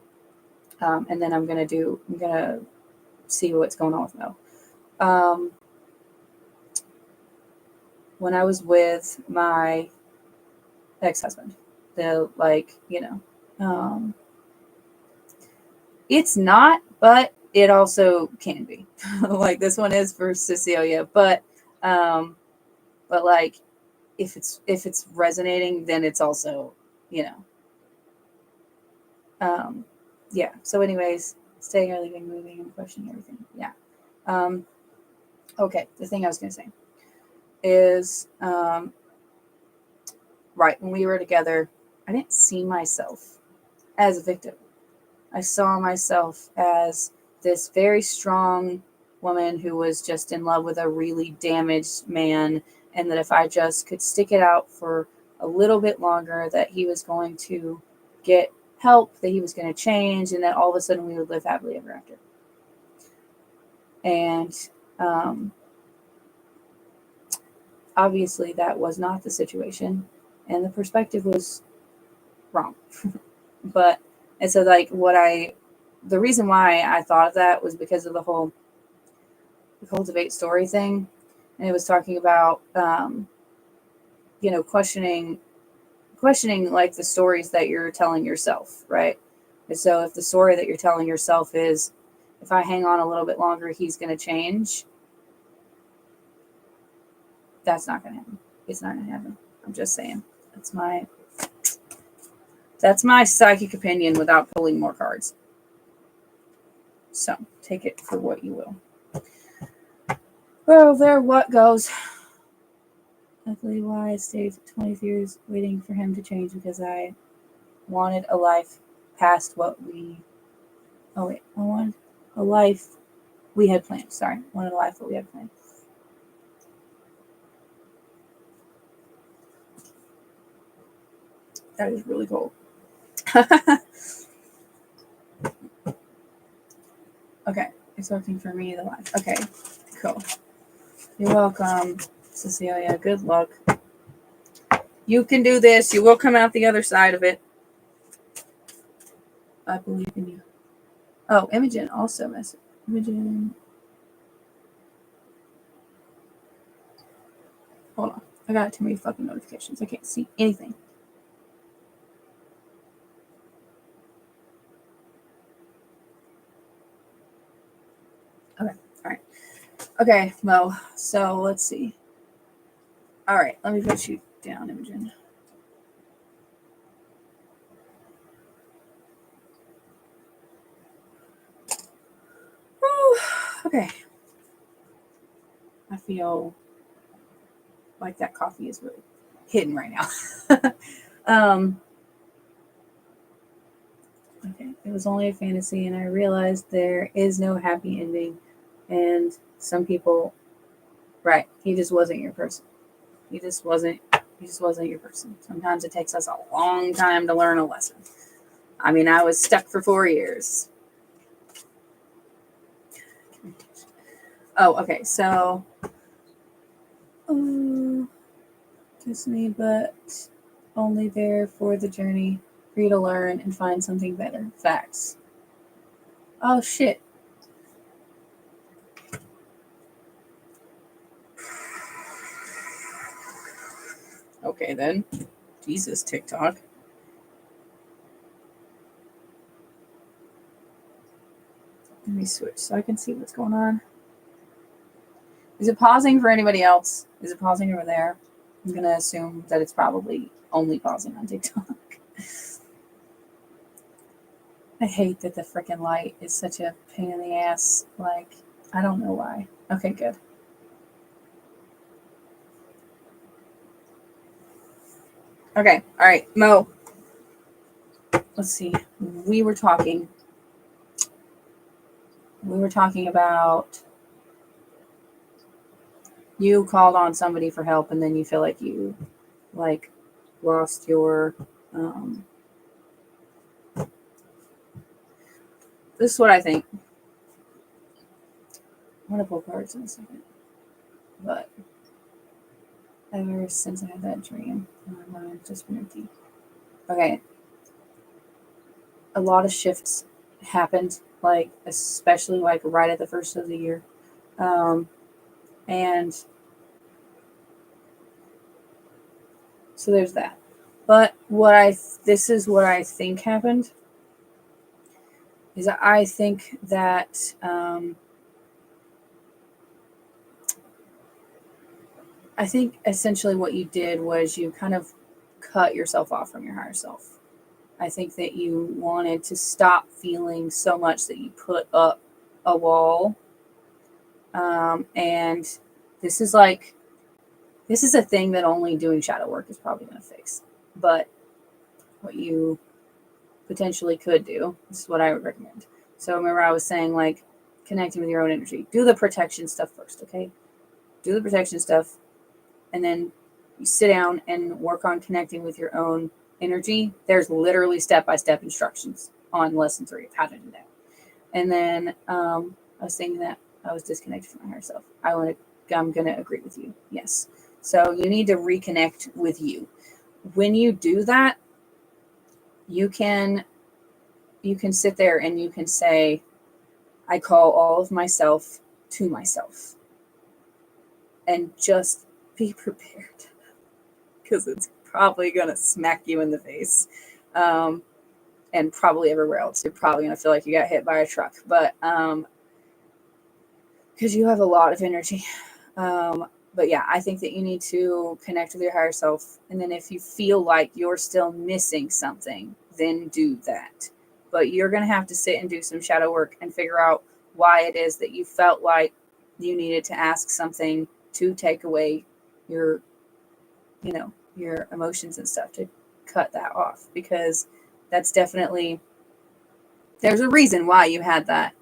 and then I'm gonna see what's going on with Mo. When I was with my ex-husband, it's not, but it also can be. Like this one is for Cecilia, but like if it's resonating, then it's also, yeah. So anyways, staying or leaving, moving, and questioning everything. Yeah. Okay. The thing I was going to say is, right, when we were together, I didn't see myself as a victim. I saw myself as this very strong woman who was just in love with a really damaged man, and that if I just could stick it out for a little bit longer, that he was going to get help, that he was going to change, and that all of a sudden we would live happily ever after. And obviously that was not the situation, and the perspective was wrong. But, and so like the reason why I thought of that was because of the Cultivate Story thing. And it was talking about, questioning like the stories that you're telling yourself, right? And so if the story that you're telling yourself is, if I hang on a little bit longer, he's going to change, that's not going to happen. It's not going to happen. I'm just saying. That's my psychic opinion without pulling more cards. So take it for what you will. Well, there what goes. Luckily, why I stayed 20 years waiting for him to change, because I wanted a life past what we. Oh wait, I wanted a life we had planned. Sorry, I wanted a life that we had planned. That is really cool. Okay, it's working for me, the life. Okay, cool. You're welcome, Cecilia. Good luck. You can do this. You will come out the other side of it. I believe in you. Oh, Imogen also messaged. Imogen. Hold on. I got too many fucking notifications. I can't see anything. Okay. All right. Okay, Mo. So let's see. All right. Let me put you down, Imogen. Whew. Okay. I feel like that coffee is really hitting right now. um, okay, it was only a fantasy, and I realized there is no happy ending. And some people, right? He just wasn't your person. He just wasn't. He just wasn't your person. Sometimes it takes us a long time to learn a lesson. I mean, I was stuck for 4 years. Oh, okay. So, Disney, but only there for the journey, for you to learn and find something better. Facts. Oh shit. Okay then. Jesus, TikTok. Let me switch so I can see what's going on. Is it pausing for anybody else? Is it pausing over there? I'm gonna assume that it's probably only pausing on TikTok. I hate that the freaking light is such a pain in the ass. Like, I don't know why. Okay, good. Okay, all right, Mo. Let's see. We were talking about you called on somebody for help and then you feel like you like lost your this is what I think. I'm gonna pull cards in a second. But ever since I had that dream, my mind's just been empty. Okay. A lot of shifts happened, like especially like right at the first of the year. And so there's that. But this is what I think happened is I think that I think essentially what you did was you kind of cut yourself off from your higher self. I think that you wanted to stop feeling so much that you put up a wall. And this is a thing that only doing shadow work is probably going to fix. But what you potentially could do, this is what I would recommend. So remember I was saying like connecting with your own energy. Do the protection stuff first, okay? Do the protection stuff and then you sit down and work on connecting with your own energy. There's literally step-by-step instructions on lesson 3 of how to do that. And then I was saying that I was disconnected from my higher self. I'm going to agree with you. Yes. So you need to reconnect with you. When you do that, you can sit there and you can say, I call all of myself to myself. And just be prepared because it's probably going to smack you in the face. And probably everywhere else. You're probably going to feel like you got hit by a truck. But because you have a lot of energy. But yeah, I think that you need to connect with your higher self. And then if you feel like you're still missing something, then do that. But you're going to have to sit and do some shadow work and figure out why it is that you felt like you needed to ask something to take away your, your emotions and stuff, to cut that off. Because that's definitely, there's a reason why you had that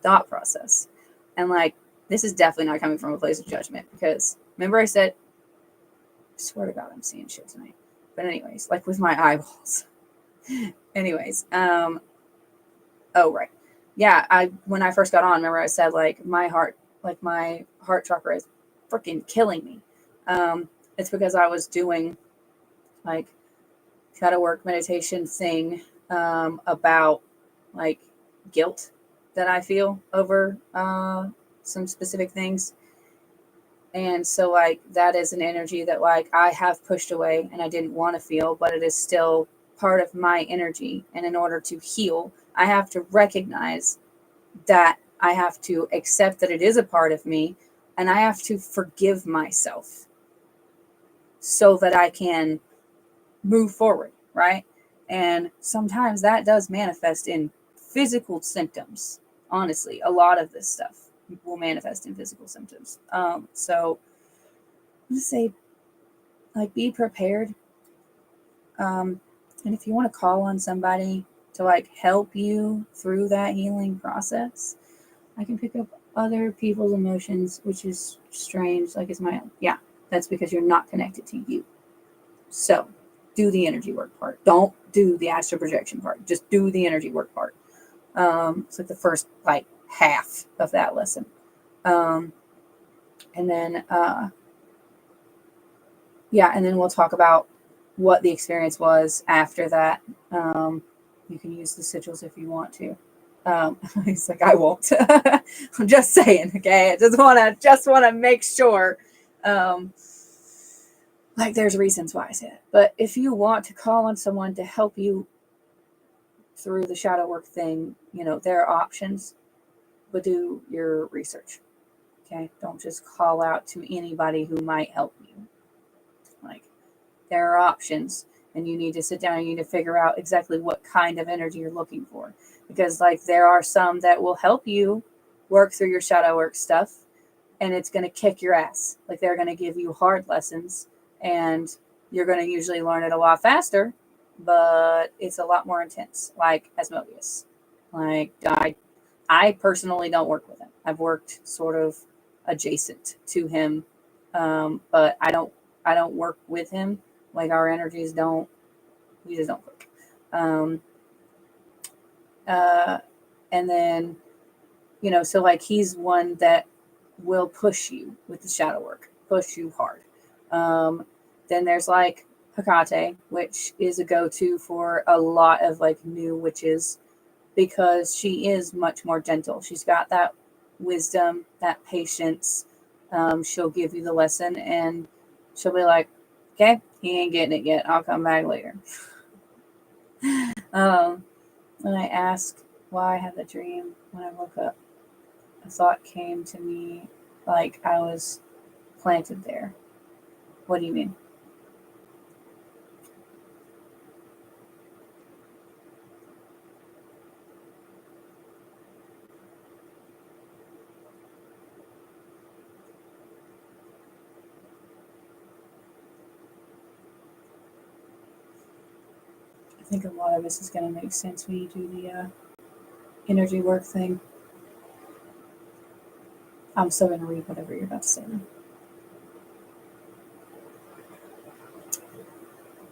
thought process. And like, this is definitely not coming from a place of judgment because remember I said, I swear to God, I'm seeing shit tonight. But anyways, like with my eyeballs. Anyways, oh right. Yeah, when I first got on, remember I said like my heart chakra is freaking killing me. It's because I was doing like shadow work meditation thing about like guilt that I feel over some specific things. And so like that is an energy that like I have pushed away and I didn't want to feel, but it is still part of my energy. And in order to heal, I have to recognize that I have to accept that it is a part of me and I have to forgive myself so that I can move forward, right? And sometimes that does manifest in physical symptoms. Honestly, a lot of this stuff will manifest in physical symptoms. So let's say, like, be prepared And if you want to call on somebody to like help you through that healing process, I can pick up other people's emotions, which is strange. Like it's my own. Yeah, that's because you're not connected to you. So do the energy work part. Don't do the astral projection part. Just do the energy work part. It's like the first like half of that lesson. And then and then we'll talk about what the experience was after that. You can use the sigils if you want to. He's like, I won't. I'm just saying, okay. I just want to make sure. Like there's reasons why I say it. But if you want to call on someone to help you through the shadow work thing, there are options, but do your research. Okay. Don't just call out to anybody who might help you. Like there are options, and you need to sit down and you need to figure out exactly what kind of energy you're looking for. Because like there are some that will help you work through your shadow work stuff, and it's going to kick your ass. Like they're going to give you hard lessons, and you're going to usually learn it a lot faster, but it's a lot more intense, like Asmodeus. Like I personally don't work with him. I've worked sort of adjacent to him, but I don't work with him. Like our energies we just don't click. And then, so like he's one that will push you with the shadow work, push you hard. Then there's like Hecate, which is a go-to for a lot of like new witches, because she is much more gentle. She's got that wisdom, that patience. She'll give you the lesson, and she'll be like, okay, he ain't getting it yet. I'll come back later. When I asked why I had the dream, when I woke up, a thought came to me like I was planted there. What do you mean? I think a lot of this is going to make sense when you do the energy work thing. I'm still going to read whatever you're about to say.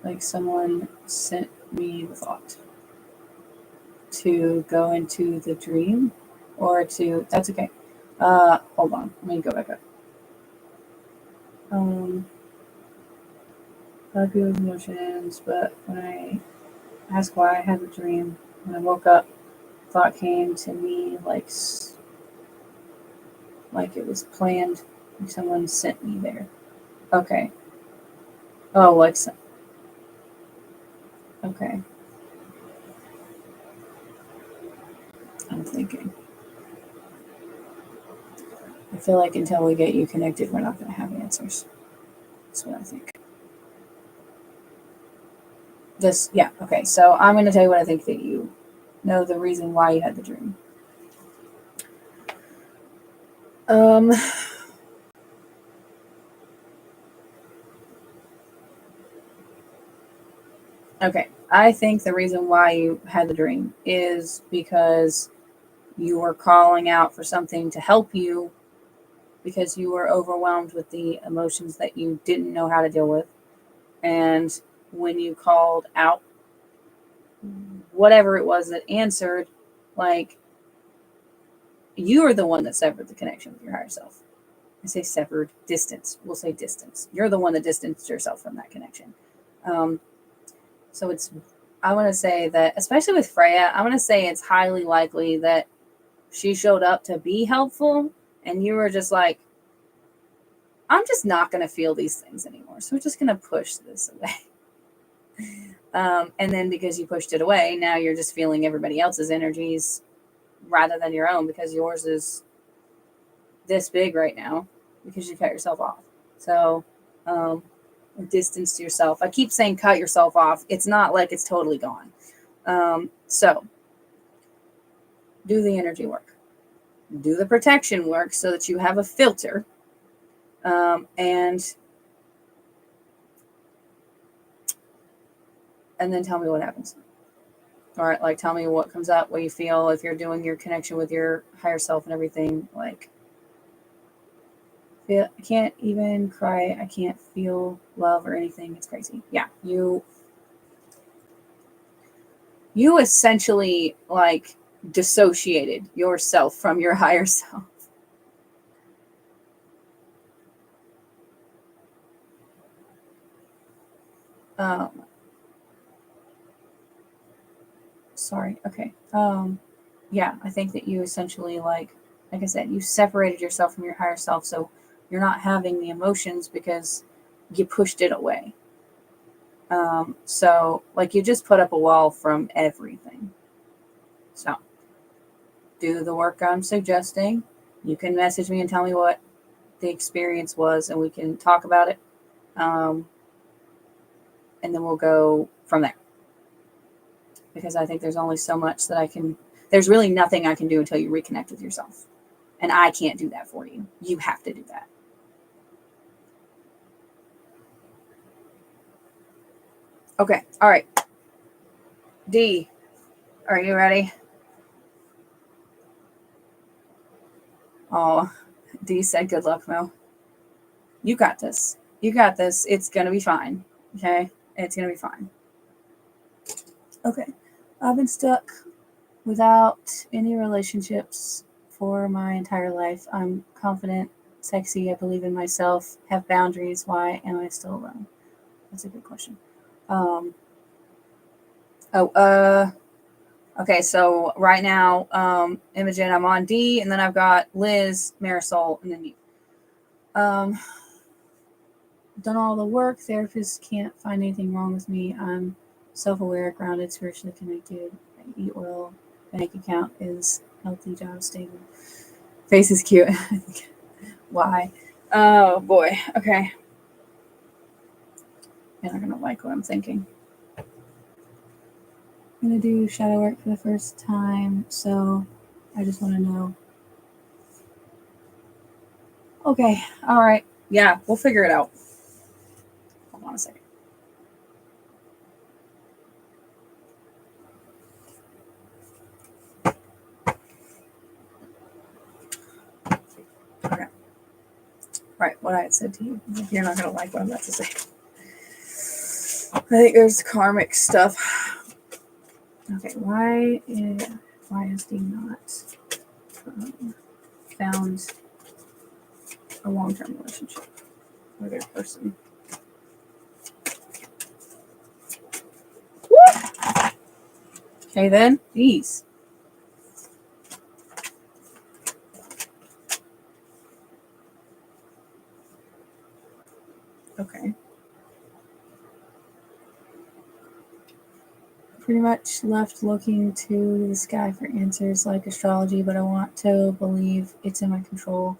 Like someone sent me the thought to go into the dream, or to, that's okay. Hold on, let me go back up. A lot of people's emotions, but when I asked why I had the dream, when I woke up, thought came to me like it was planned, like someone sent me there. Okay. Oh, okay. I'm thinking. I feel like until we get you connected, we're not going to have answers. That's what I think. Okay. So I'm going to tell you what I think that you know the reason why you had the dream. Okay. I think the reason why you had the dream is because you were calling out for something to help you, because you were overwhelmed with the emotions that you didn't know how to deal with. And when you called out whatever it was that answered, like you are the one that severed the connection with your higher self. I say severed, distance. We'll say distance. You're the one that distanced yourself from that connection. So I want to say that, especially with Freya, I want to say it's highly likely that she showed up to be helpful, and you were just like, I'm just not going to feel these things anymore. So we're just going to push this away. And then because you pushed it away, now you're just feeling everybody else's energies rather than your own, because yours is this big right now because you cut yourself off. So, distance yourself. I keep saying cut yourself off. It's not like it's totally gone. So do the energy work, do the protection work so that you have a filter. And and then tell me what happens. All right, like tell me what comes up, what you feel, if you're doing your connection with your higher self and everything. Like, I can't even cry. I can't feel love or anything. It's crazy. Yeah, you essentially like dissociated yourself from your higher self. Um, sorry. Okay. Yeah, I think that you essentially like I said, you separated yourself from your higher self, so you're not having the emotions because you pushed it away. So like you just put up a wall from everything. So do the work I'm suggesting. You can message me and tell me what the experience was, and we can talk about it. Um, and then we'll go from there. Because I think there's only so much that I can, there's really nothing I can do until you reconnect with yourself. And I can't do that for you. You have to do that. Okay. All right. D, are you ready? Oh, D said, good luck, Mo. You got this. You got this. It's going to be fine. Okay. It's going to be fine. Okay. I've been stuck without any relationships for my entire life. I'm confident, sexy, I believe in myself, have boundaries. Why am I still alone? That's a good question. Um, okay, so right now, Imogen, I'm on D, and then I've got Liz, Marisol, and then you. Done all the work. Therapists can't find anything wrong with me. I'm self-aware, grounded, spiritually connected. I eat well. Bank account is healthy, job stable. Face is cute. Why? Oh boy. Okay. You're not gonna like what I'm thinking. I'm gonna do shadow work for the first time, so I just want to know. Okay. All right. Yeah, we'll figure it out. Hold on a second. Okay. Right, what I had said to you. You're not gonna like what I'm about to say. I think there's karmic stuff. Okay, why is D not found a long-term relationship with their person? Okay, then, geez. Okay. Pretty much left looking to the sky for answers like astrology, but I want to believe it's in my control.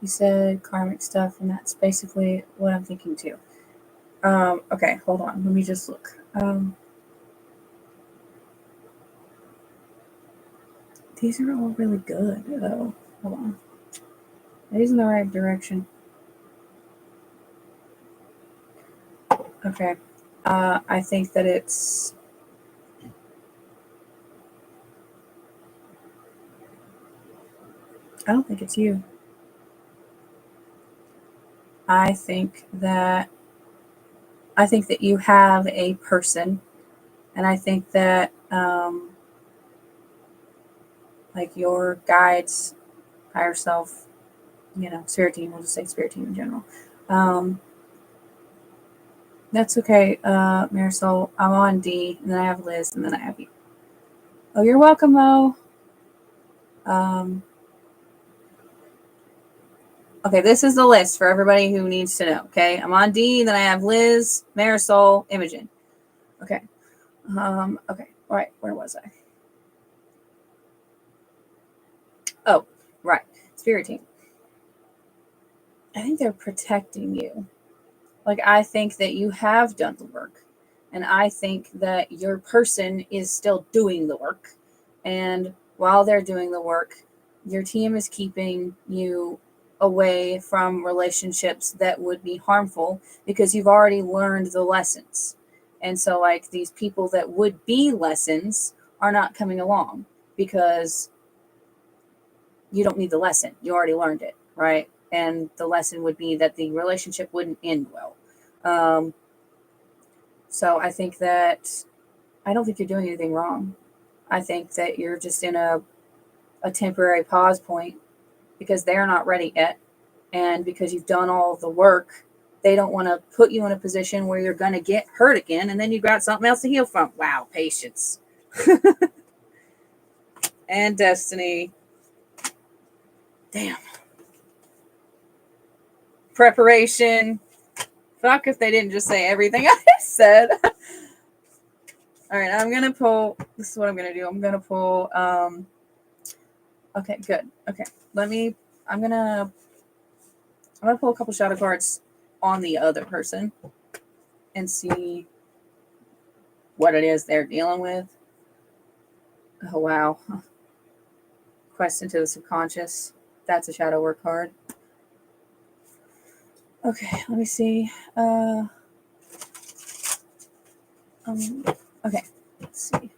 You said karmic stuff, and that's basically what I'm thinking too. Okay, hold on. Let me just look. These are all really good, though. Hold on. It is in the right direction. Okay. I think that it's. I don't think it's you. I think that you have a person, and I think that like your guides, higher self, spirit team. We'll just say spirit team in general. That's okay, Marisol. I'm on D, and then I have Liz, and then I have you. Oh, you're welcome, Mo. Okay, this is the list for everybody who needs to know. Okay, I'm on D, then I have Liz, Marisol, Imogen. Okay. Okay. All right. Where was I? Oh, right. Spirit team. I think they're protecting you. Like, I think that you have done the work, and I think that your person is still doing the work. And while they're doing the work, your team is keeping you away from relationships that would be harmful because you've already learned the lessons. And so like these people that would be lessons are not coming along because you don't need the lesson. You already learned it, right? And the lesson would be that the relationship wouldn't end well. So I think that I don't think you're doing anything wrong. I think that you're just in a temporary pause point because they're not ready yet. And because you've done all the work, they don't want to put you in a position where you're going to get hurt again and then you got something else to heal from. Wow, patience. And destiny. Damn. Preparation. Fuck if they didn't just say everything I said. All right, I'm going to pull. This is what I'm going to do. I'm going to pull. Okay, good. Okay, I'm going to pull a couple shadow cards on the other person and see what it is they're dealing with. Oh, wow. Quest into the subconscious. That's a shadow work card. Okay, let me see. Okay, let's see.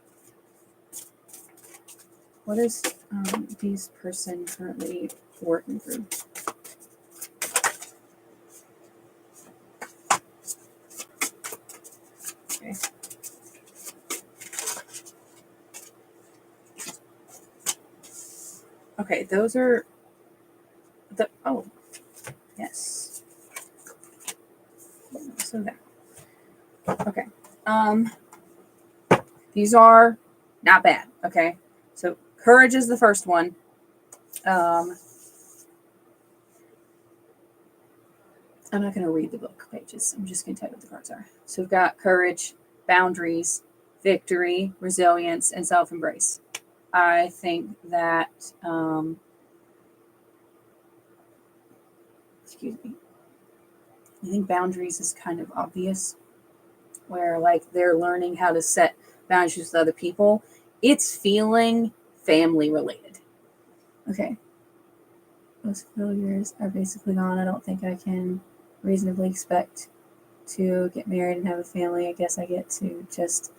What is this person currently working through? Okay. Okay, those are the, oh, yes. So that. Okay. These are not bad. Okay. So courage is the first one. I'm not going to read the book pages. I'm just going to tell you what the cards are. So we've got courage, boundaries, victory, resilience, and self-embrace. I think that, excuse me. I think boundaries is kind of obvious, where like they're learning how to set boundaries with other people. It's feeling family related. Okay. Most failures are basically gone. I don't think I can reasonably expect to get married and have a family. I guess I get to just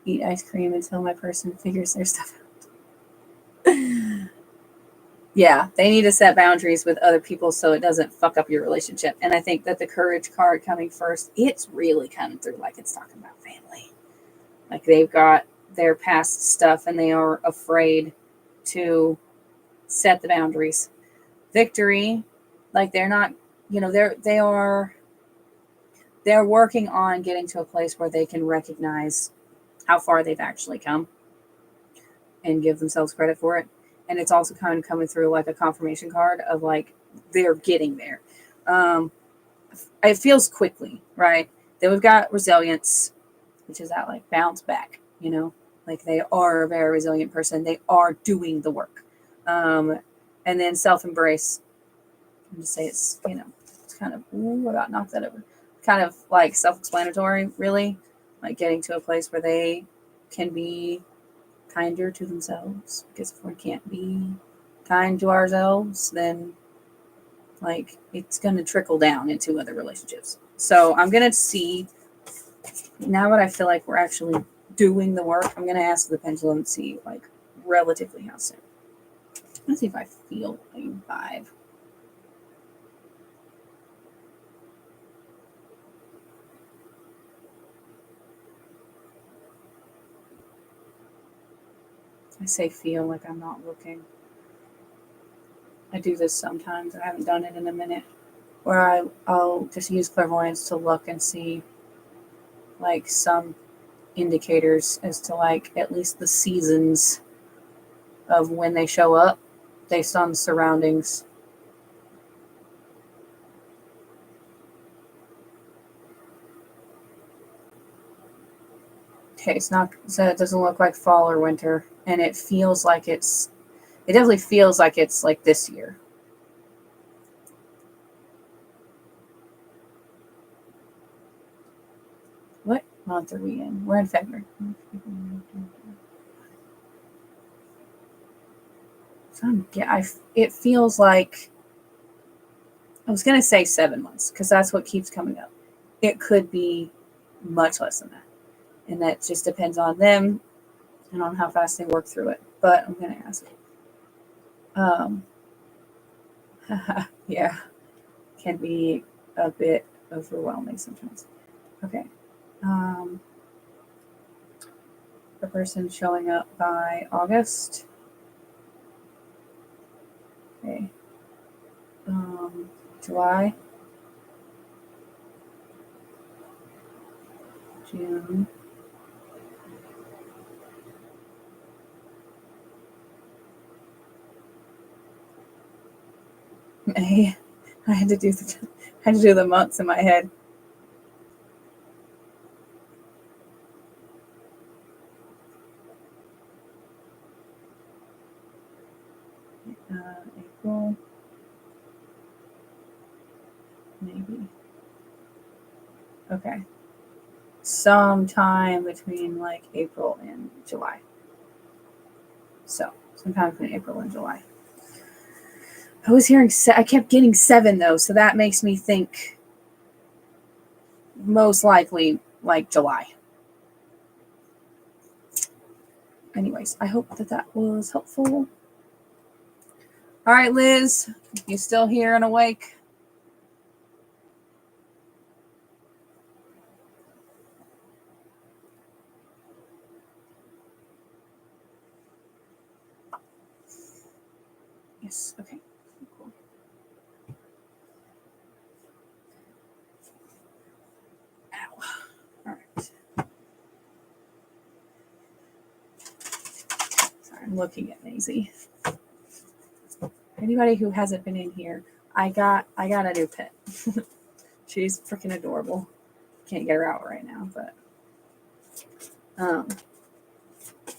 eat ice cream until my person figures their stuff out. Yeah, they need to set boundaries with other people so it doesn't fuck up your relationship. And I think that the courage card coming first, it's really coming through like it's talking about family. Like they've got their past stuff and they are afraid to set the boundaries. Victory, like they're not, they're working on getting to a place where they can recognize how far they've actually come and give themselves credit for it. And it's also kind of coming through like a confirmation card of like they're getting there. It feels quickly, right? Then we've got resilience, which is that like bounce back, like they are a very resilient person. They are doing the work. And then self-embrace. I'm just say it's, it's kind of, ooh, about knock that over. Kind of like self-explanatory, really, like getting to a place where they can be kinder to themselves, because if we can't be kind to ourselves, then like it's going to trickle down into other relationships. So I'm going to see, now that I feel like we're actually doing the work, I'm going to ask the pendulum and see like relatively how soon. Let's see if I feel a vibe. I say feel like I'm not looking. I do this sometimes. I haven't done it in a minute. Where I'll just use clairvoyance to look and see like some indicators as to like at least the seasons of when they show up based on surroundings. Okay, so it doesn't look like fall or winter, and it definitely feels like it's like this year. What month are we in? We're in February. It feels like, I was going to say 7 months because that's what keeps coming up. It could be much less than that. And that just depends on them and on how fast they work through it. But I'm going to ask. Yeah, can be a bit overwhelming sometimes. Okay. The person showing up by August. Okay. July. June. May. I had to do the months in my head. April. Maybe. Okay. Sometime between like April and July. So, sometime between April and July. I was hearing, I kept getting 7 though, so that makes me think most likely like July. Anyways, I hope that was helpful. All right, Liz, you still here and awake? Yes, okay. Cool. Ow. All right. Sorry, I'm looking at Maisie. Anybody who hasn't been in here, I got a new pet. She's freaking adorable. Can't get her out right now, but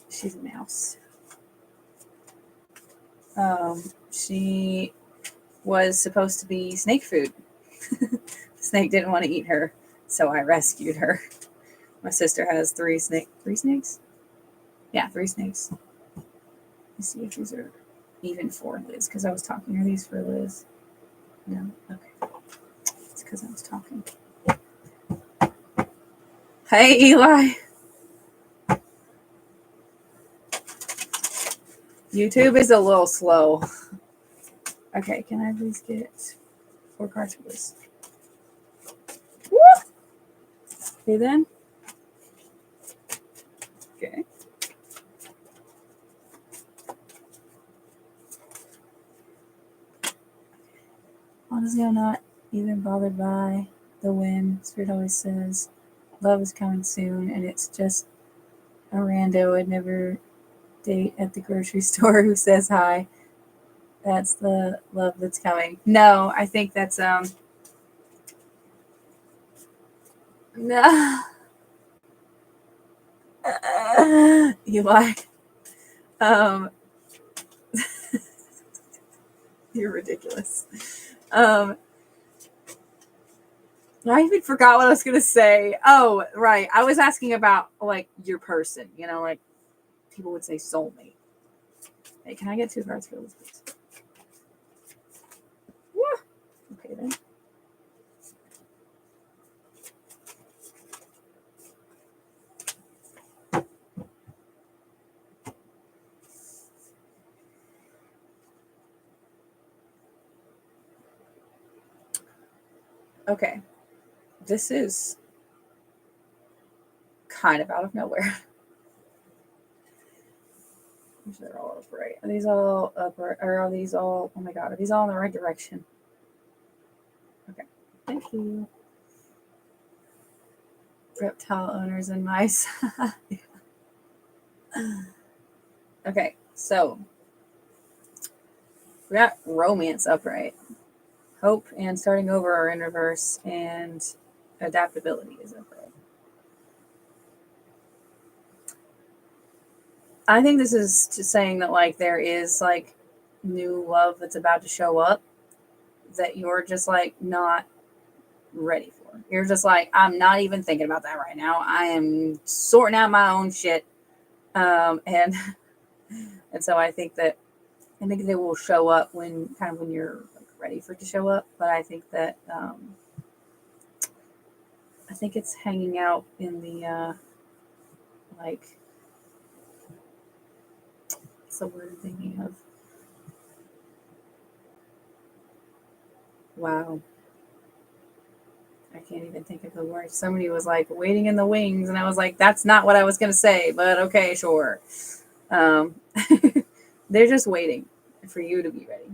she's a mouse. She was supposed to be snake food. The snake didn't want to eat her, so I rescued her. My sister has 3 snakes? Yeah, 3 snakes. Let's see if these are even for Liz, because I was talking. Are these for Liz? No? Okay. It's because I was talking. Hey, Eli. YouTube is a little slow. Okay, can I please get 4 cards for this? Woo! Okay, then. Okay. Honestly, I'm not even bothered by the win. Spirit always says love is coming soon, and it's just a rando I'd never date at the grocery store who says hi. That's the love that's coming. No, I think that's no. Eli. You're ridiculous. I even forgot what I was gonna say. Oh, right. I was asking about like your person. You know, like people would say soulmate. Hey, can I get 2 cards for this, please? Yeah. Okay then. Okay. This is kind of out of nowhere. They're all upright. Are these all upright? Or are these all, oh my god, are these all in the right direction? Okay. Thank you. Reptile owners and mice. Okay, so we got romance upright. Hope and starting over are in reverse, and adaptability is upright. I think this is just saying that like there is like new love that's about to show up that you're just like not ready for. You're just like, I'm not even thinking about that right now. I am sorting out my own shit. And so I think that they will show up when you're like ready for it to show up. But I think that I think it's hanging out in the like, what's the word I'm thinking of? Wow. I can't even think of the word. Somebody was like waiting in the wings, and I was like, that's not what I was going to say, but okay, sure. Um, they're just waiting for you to be ready.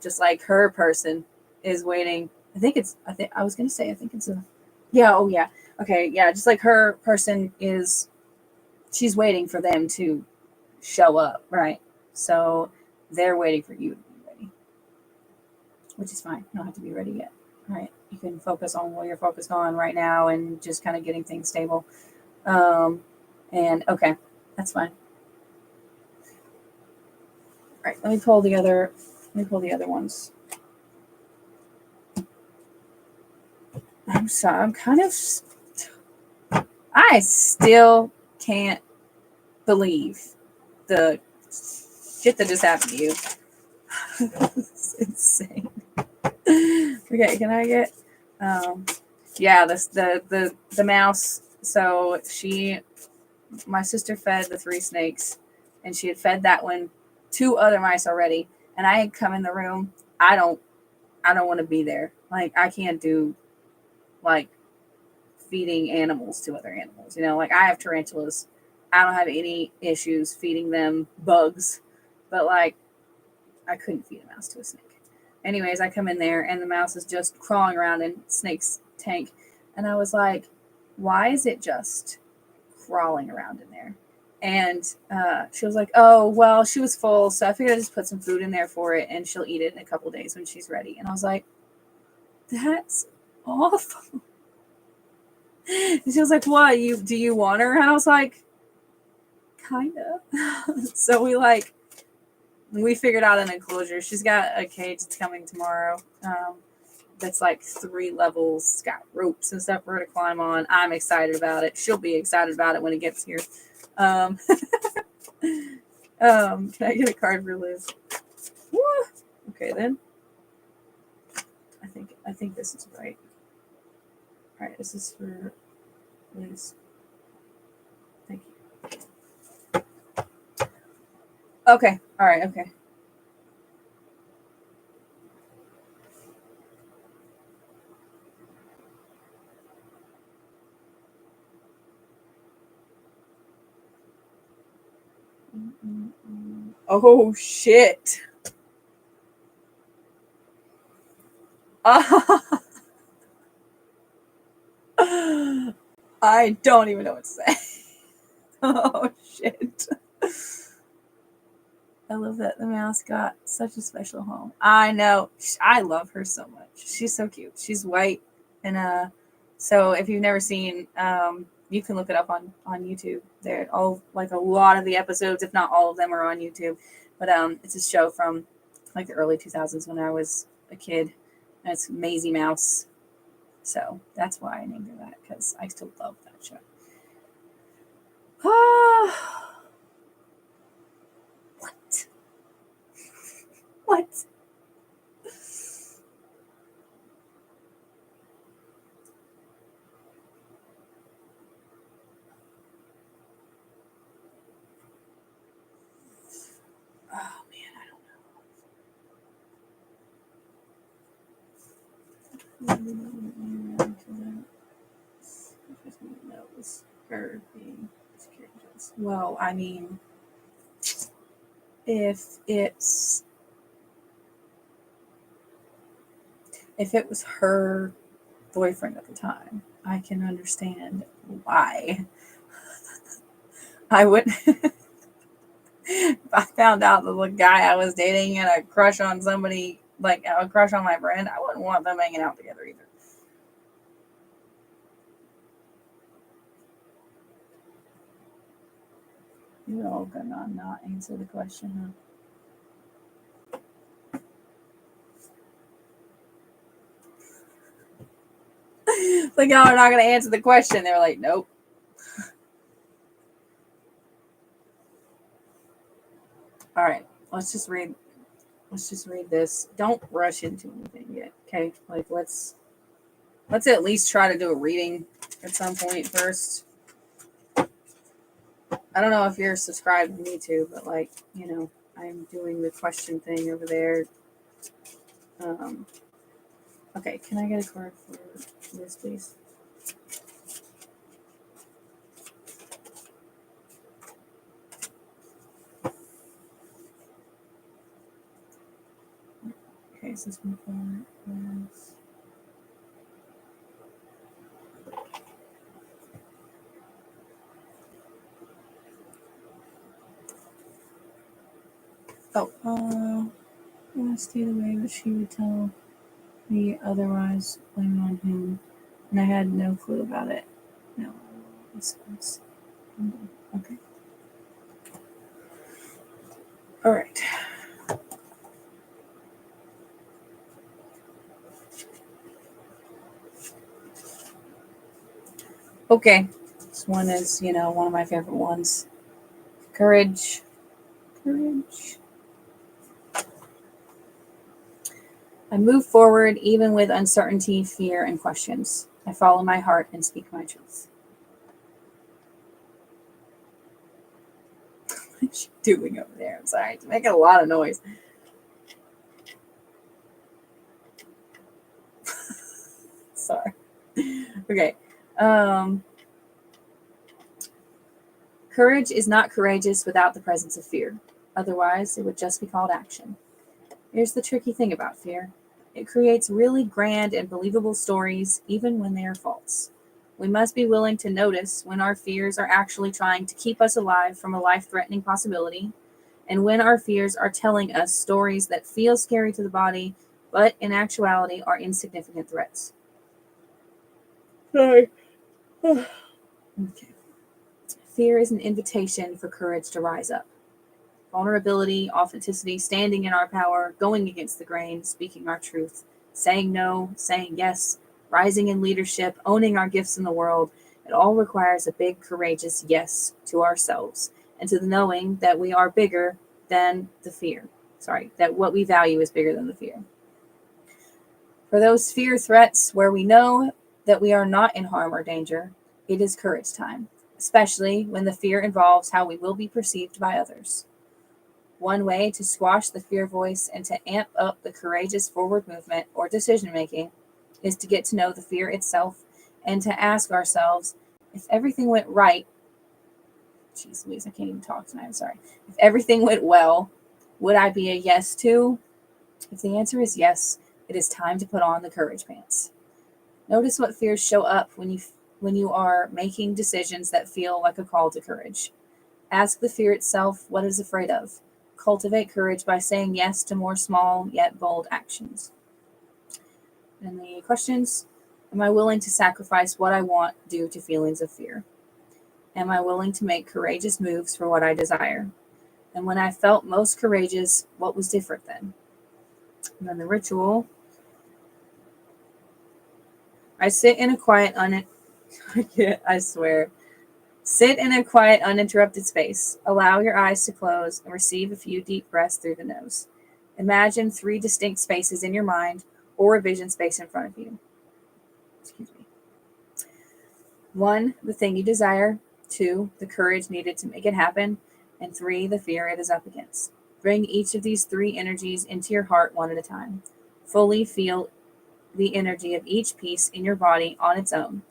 Just like her person is waiting. I was going to say, I think it's a, yeah, oh yeah. Okay, yeah, just like her person is, she's waiting for them to show up, right? So they're waiting for you to be ready, which is fine. You don't have to be ready yet, right? You can focus on what you're focused on right now and just kind of getting things stable. And okay, that's fine. All right, let me pull the other ones. I'm sorry. I still can't believe the shit that just happened to you. It's insane. Okay, can I get yeah, the mouse. So my sister fed the 3 snakes, and she had fed that one 2 other mice already, and I had come in the room. I don't want to be there. Like, I can't do like feeding animals to other animals. Like, I have tarantulas. I don't have any issues feeding them bugs, but like, I couldn't feed a mouse to a snake. Anyways, I come in there and the mouse is just crawling around in Snake's tank. And I was like, why is it just crawling around in there? And she was like, oh, well, she was full. So I figured I'd just put some food in there for it and she'll eat it in a couple days when she's ready. And I was like, that's awful. And she was like, what? Do you want her? And I was like, kind of. So we figured out an enclosure. She's got a cage that's coming tomorrow. That's like 3 levels. It's got ropes and stuff for her to climb on. I'm excited about it. She'll be excited about it when it gets here. Can I get a card for Liz? Woo! Okay, then. I think this is right. All right, this is for Liz. Thank you. Okay. All right. Okay. Oh shit. I don't even know what to say. Oh shit. I love that the mouse got such a special home. I know. I love her so much. She's so cute. She's white, and so if you've never seen, you can look it up on YouTube. They're all, like, a lot of the episodes, if not all of them, are on YouTube. But it's a show from like the early 2000s when I was a kid. And it's Maisie Mouse. So that's why I named her that, because I still love that show. What? What? Oh man, I don't know. That was her being security. Well, I mean, if it was her boyfriend at the time, I can understand why. I would if I found out that the guy I was dating had a crush on somebody, like a crush on my friend, I wouldn't want them hanging out together either. You're all gonna not answer the question, huh? Like, y'all are not gonna answer the question. They're like, nope. All right, let's just read this. Don't rush into anything yet, okay? Like, let's at least try to do a reading at some point first. I don't know if you're subscribed to me too, but like, I'm doing the question thing over there. Okay, can I get a card for this, please? Okay, so this one is. I stayed away, but she would tell me otherwise, blame it on him, and I had no clue about it. No, it's okay. All right. Okay, this one is, one of my favorite ones. Courage. Courage. I move forward even with uncertainty, fear, and questions. I follow my heart and speak my truth. What is she doing over there? I'm sorry. It's making a lot of noise. Sorry. Okay. Courage is not courageous without the presence of fear. Otherwise, it would just be called action. Here's the tricky thing about fear. It creates really grand and believable stories, even when they are false. We must be willing to notice when our fears are actually trying to keep us alive from a life-threatening possibility, and when our fears are telling us stories that feel scary to the body, but in actuality are insignificant threats. Sorry. Okay. Fear is an invitation for courage to rise up. Vulnerability, authenticity, standing in our power, going against the grain, speaking our truth, saying no, saying yes, rising in leadership, owning our gifts in the world. It all requires a big, courageous yes to ourselves and to the knowing that we are bigger than the fear. That what we value is bigger than the fear. For those fear threats where we know that we are not in harm or danger, it is courage time, especially when the fear involves how we will be perceived by others. One way to squash the fear voice and to amp up the courageous forward movement or decision making is to get to know the fear itself and to ask ourselves, if everything went right, geez Louise, I can't even talk tonight, I'm sorry. If everything went well, would I be a yes to? If the answer is yes, it is time to put on the courage pants. Notice what fears show up when you are making decisions that feel like a call to courage. Ask the fear itself what it is afraid of. Cultivate courage by saying yes to more small yet bold actions. And the questions: am I willing to sacrifice what I want due to feelings of fear? Am I willing to make courageous moves for what I desire? And when I felt most courageous, what was different then? And then the ritual: I sit in a quiet, I swear. Sit in a quiet, uninterrupted space. Allow your eyes to close and receive a few deep breaths through the nose. Imagine 3 distinct spaces in your mind or a vision space in front of you. Excuse me. 1, the thing you desire. 2, the courage needed to make it happen. And 3, the fear it is up against. Bring each of these 3 energies into your heart one at a time. Fully feel the energy of each piece in your body on its own.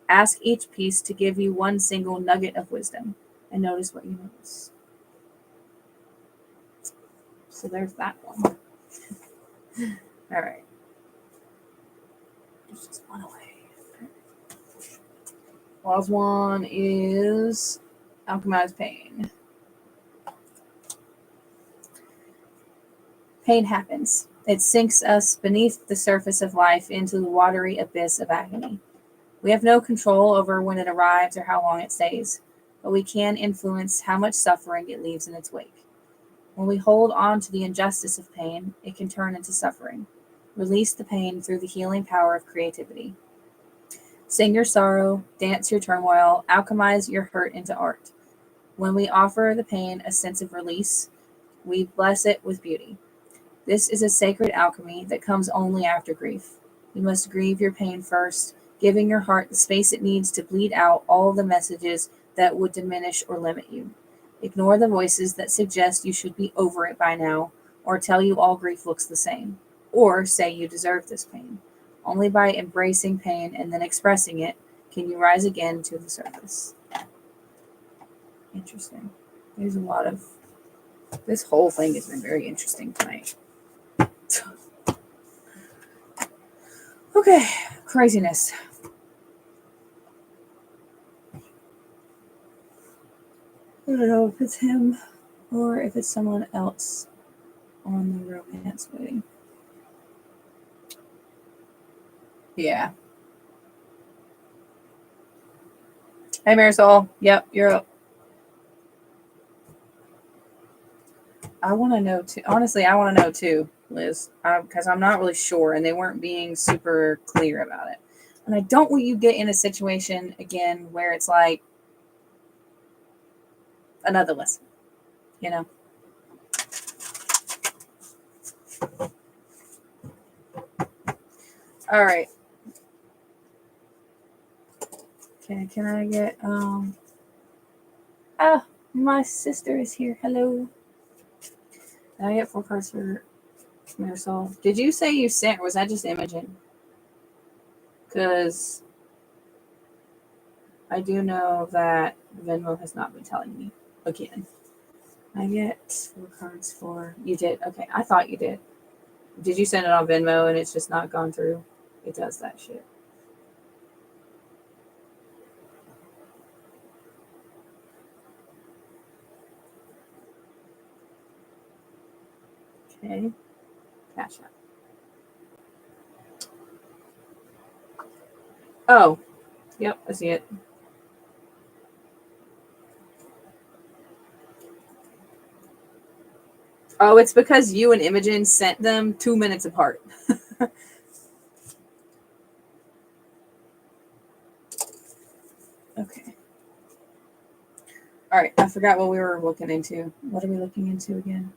Ask each piece to give you one single nugget of wisdom, and notice what you notice. So there's that one. All right. There's just one away. Last one is Alchemize Pain. Pain happens. It sinks us beneath the surface of life into the watery abyss of agony. We have no control over when it arrives or how long it stays, but we can influence how much suffering it leaves in its wake. When we hold on to the injustice of pain, it can turn into suffering. Release the pain through the healing power of creativity. Sing your sorrow, dance your turmoil, alchemize your hurt into art. When we offer the pain a sense of release, we bless it with beauty. This is a sacred alchemy that comes only after grief. You must grieve your pain first, giving your heart the space it needs to bleed out all the messages that would diminish or limit you. Ignore the voices that suggest you should be over it by now, or tell you all grief looks the same, or say you deserve this pain. Only by embracing pain and then expressing it can you rise again to the surface. Interesting. There's a lot of. This whole thing has been very interesting tonight. Okay, craziness. I don't know if it's him or if it's someone else on the romance wedding. Yeah. Hey, Marisol. Yep, you're up. I want to know too. Honestly, I want to know too, Liz, because I'm not really sure, and they weren't being super clear about it. And I don't want you to get in a situation again where it's like another lesson, you know? All right. Okay, can I get oh, my sister is here. Hello. Can I get 4 cards for Marisol? Did you say you sent, or was that just Imogen? Because I do know that Venmo has not been telling me again. I get 4 cards for you did. Okay, I thought you did. Did you send it on Venmo and it's just not gone through? It does that shit. Okay. Cash out. Oh, yep, I see it. Oh, it's because you and Imogen sent them 2 minutes apart. Okay. All right, I forgot what we were looking into. What are we looking into again?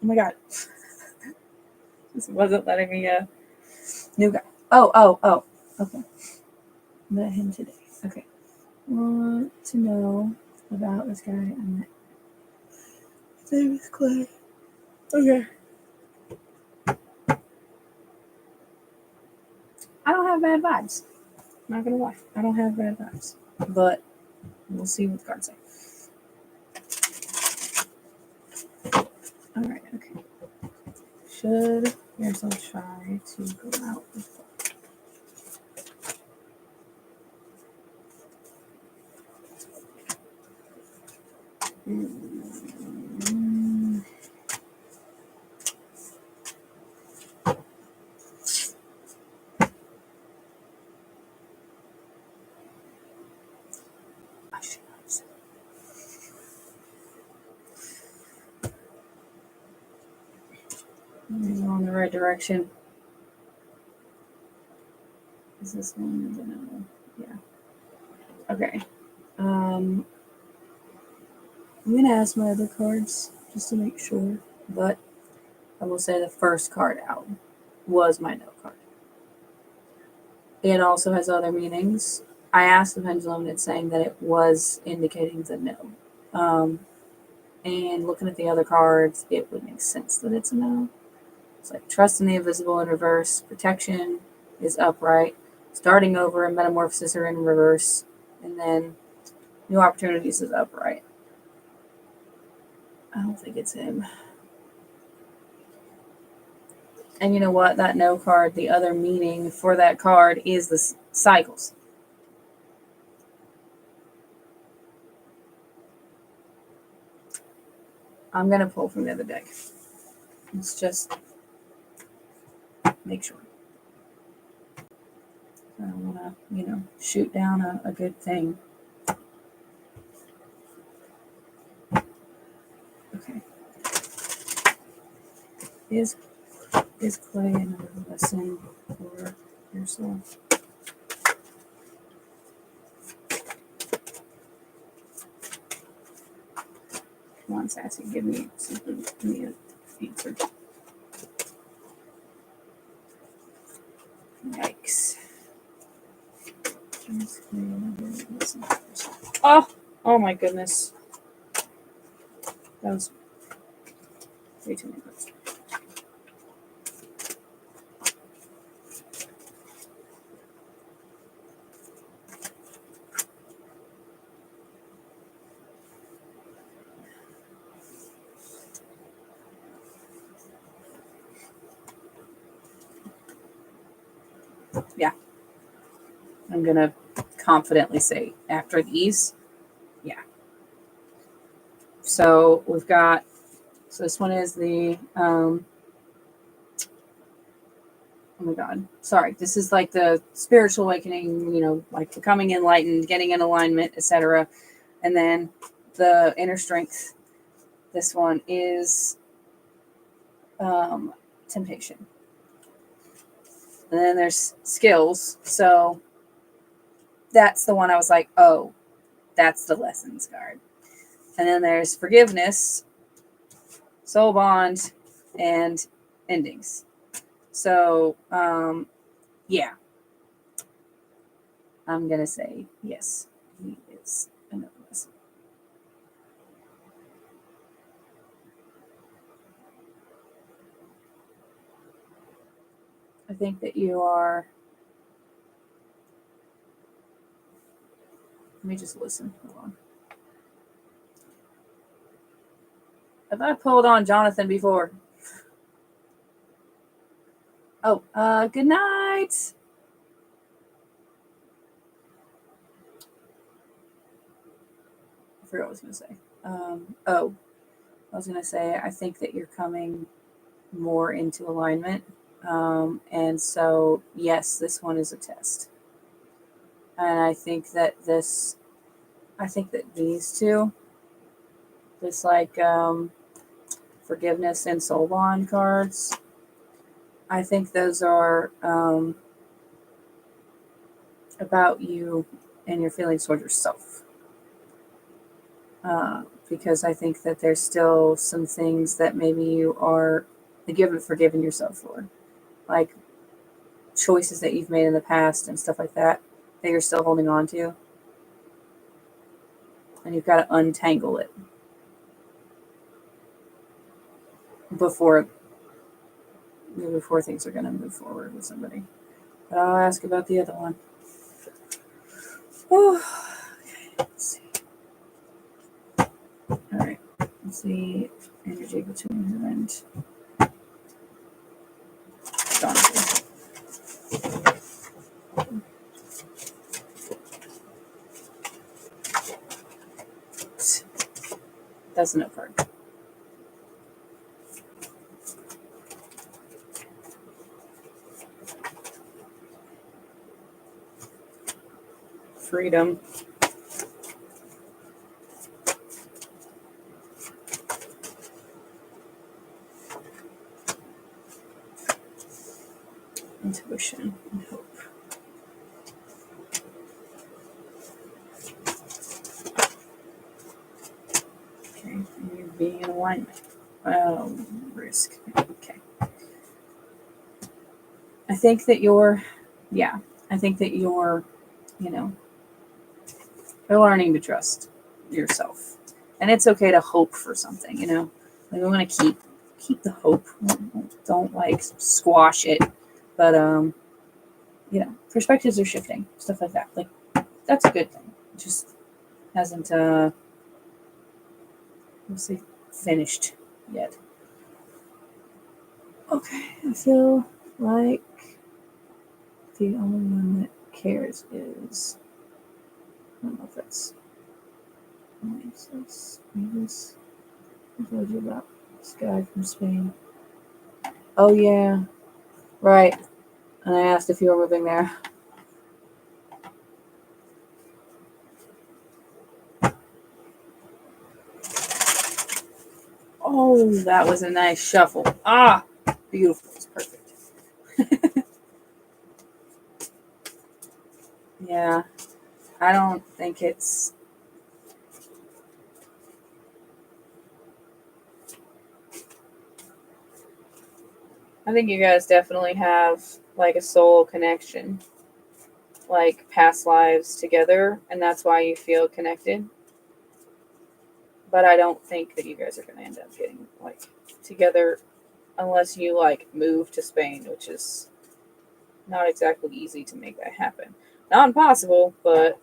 Oh my god. This wasn't letting me new guy. Oh. Okay. Met him today. Okay. Want to know about this guy I met. His name is Clay. Okay. I don't have bad vibes. Not gonna lie. I don't have bad vibes. But we'll see what the cards say. Alright, okay. Should Marisol try to go out with We're on the right direction. Is this one? Yeah. Okay. I'm gonna ask my other cards just to make sure, but I will say the first card out was my no card. It also has other meanings. I asked the pendulum, and it's saying that it was indicating the no. And looking at the other cards, it would make sense that it's a no. It's like trust in the invisible in reverse, protection is upright, starting over and metamorphosis are in reverse, and then new opportunities is upright. I don't think it's him. And you know what? That no card, the other meaning for that card is the cycles. I'm going to pull from the other deck. Let's just make sure. I don't want to, shoot down a good thing. Okay. Is Clay another lesson for yourself? Come on, Sassy, give me something. Give me an answer. Yikes. Oh my goodness. That was way too many buttons. Yeah. I'm going to confidently say after these, yeah. So we've got, so this one is the, oh my God, sorry. This is like the spiritual awakening, you know, like becoming enlightened, getting in alignment, etc. And then the inner strength. This one is temptation. And then there's skills. So that's the one I was like, oh, that's the lessons card. And then there's forgiveness, soul bond, and endings. So, yeah, I'm going to say yes, he is another lesson. I think that you are, let me just listen. Hold on. Have I pulled on Jonathan before? Oh, good night. I forgot what I was going to say. I was going to say, I think that you're coming more into alignment. And so, yes, this one is a test. And I think that these two, this like forgiveness and soul bond cards, I think those are about you and your feelings toward yourself. Because I think that there's still some things that maybe you haven't forgiven yourself for, like choices that you've made in the past and stuff like that you're still holding on to, and you've got to untangle it before things are going to move forward with somebody. But I'll ask about the other one. Oh, okay, let's see. All right, let's see energy between her and Jonathan. That's no card. Freedom. Intuition and hope. Okay, and you're being in alignment. Risk. Okay. I think that you're, you know, you're learning to trust yourself. And it's okay to hope for something, you know. Like we want to keep the hope. Don't like squash it. But you know, perspectives are shifting, stuff like that. Like that's a good thing. It just hasn't let's see, finished yet. Okay, I feel like the only one that cares is, I don't know if that's this. I told you about this guy from Spain. Oh yeah, right. And I asked if you were moving there. Oh, that was a nice shuffle. Ah, beautiful. It's perfect. Yeah, I don't think it's. I think you guys definitely have like a soul connection, like past lives together, and that's why you feel connected. But I don't think that you guys are going to end up getting like together unless you like move to Spain, which is not exactly easy to make that happen. Not impossible, but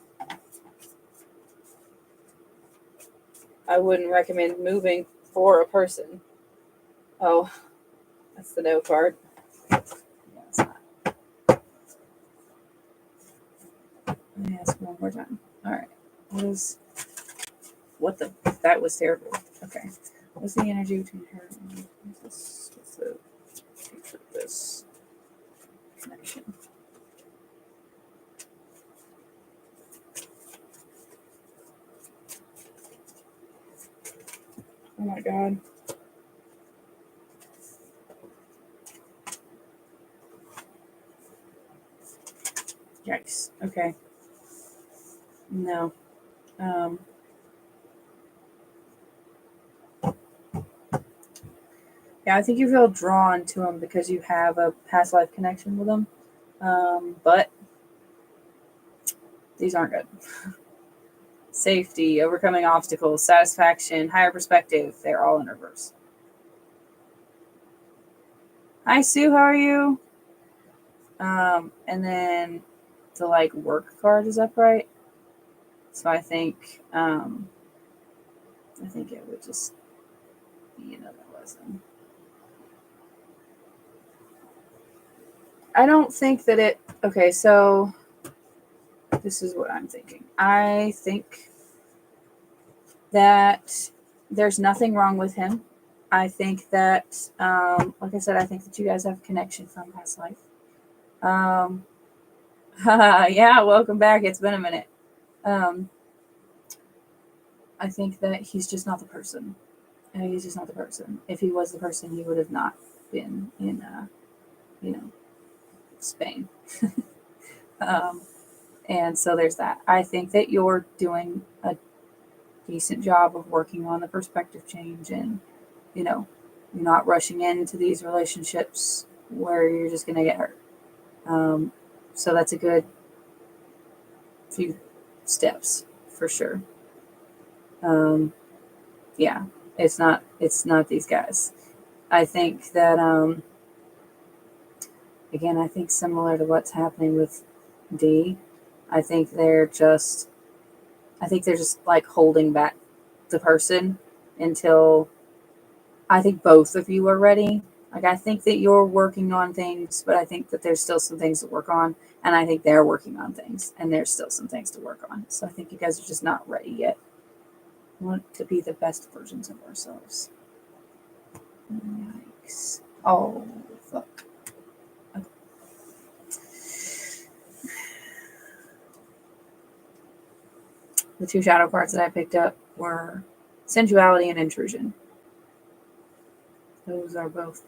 I wouldn't recommend moving for a person. Oh, that's the no part. Yeah, it's not. Let me ask one more time. All right. What the? That was terrible. Okay. What's the energy between her and this? What's the picture of this connection? Oh my god. Yikes. Okay. No. Um, yeah, I think you feel drawn to him because you have a past life connection with him. But these aren't good. Safety, overcoming obstacles, satisfaction, higher perspective, they're all in reverse. Hi, Sue, how are you? And then the like work card is upright. So I think it would just be another lesson. I don't think that it okay, so this is what I'm thinking. I think that there's nothing wrong with him. I think that like I said, I think that you guys have a connection from past life. Yeah, welcome back. It's been a minute. Um, I think that he's just not the person. He's just not the person. If he was the person, he would have not been in, you know, Spain. um, and so there's that. I think that you're doing a decent job of working on the perspective change, and you know, you're not rushing into these relationships where you're just going to get hurt. Um, so that's a good few steps for sure. Um, yeah, it's not these guys. I think that again, I think similar to what's happening with D, I think they're just like holding back the person until I think both of you are ready. Like I think that you're working on things, but I think that there's still some things to work on, and I think they're working on things, and there's still some things to work on. So I think you guys are just not ready yet. We want to be the best versions of ourselves. Yikes! Oh fuck! The two shadow cards that I picked up were sensuality and intrusion. Those are both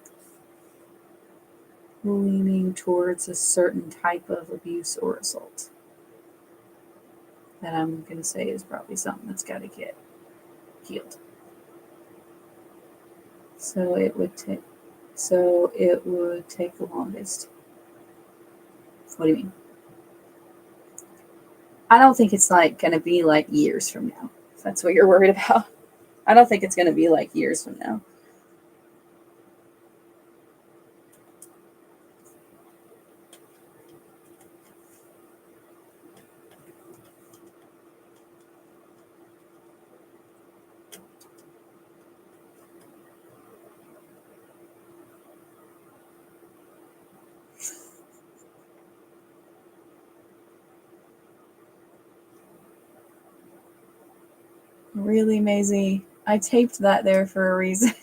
leaning towards a certain type of abuse or assault that I'm going to say is probably something that's got to get healed. So it would take. So it would take the longest. What do you mean? I don't think it's like going to be like years from now. If that's what you're worried about. I don't think it's going to be like years from now. Really, Maisie? I taped that there for a reason.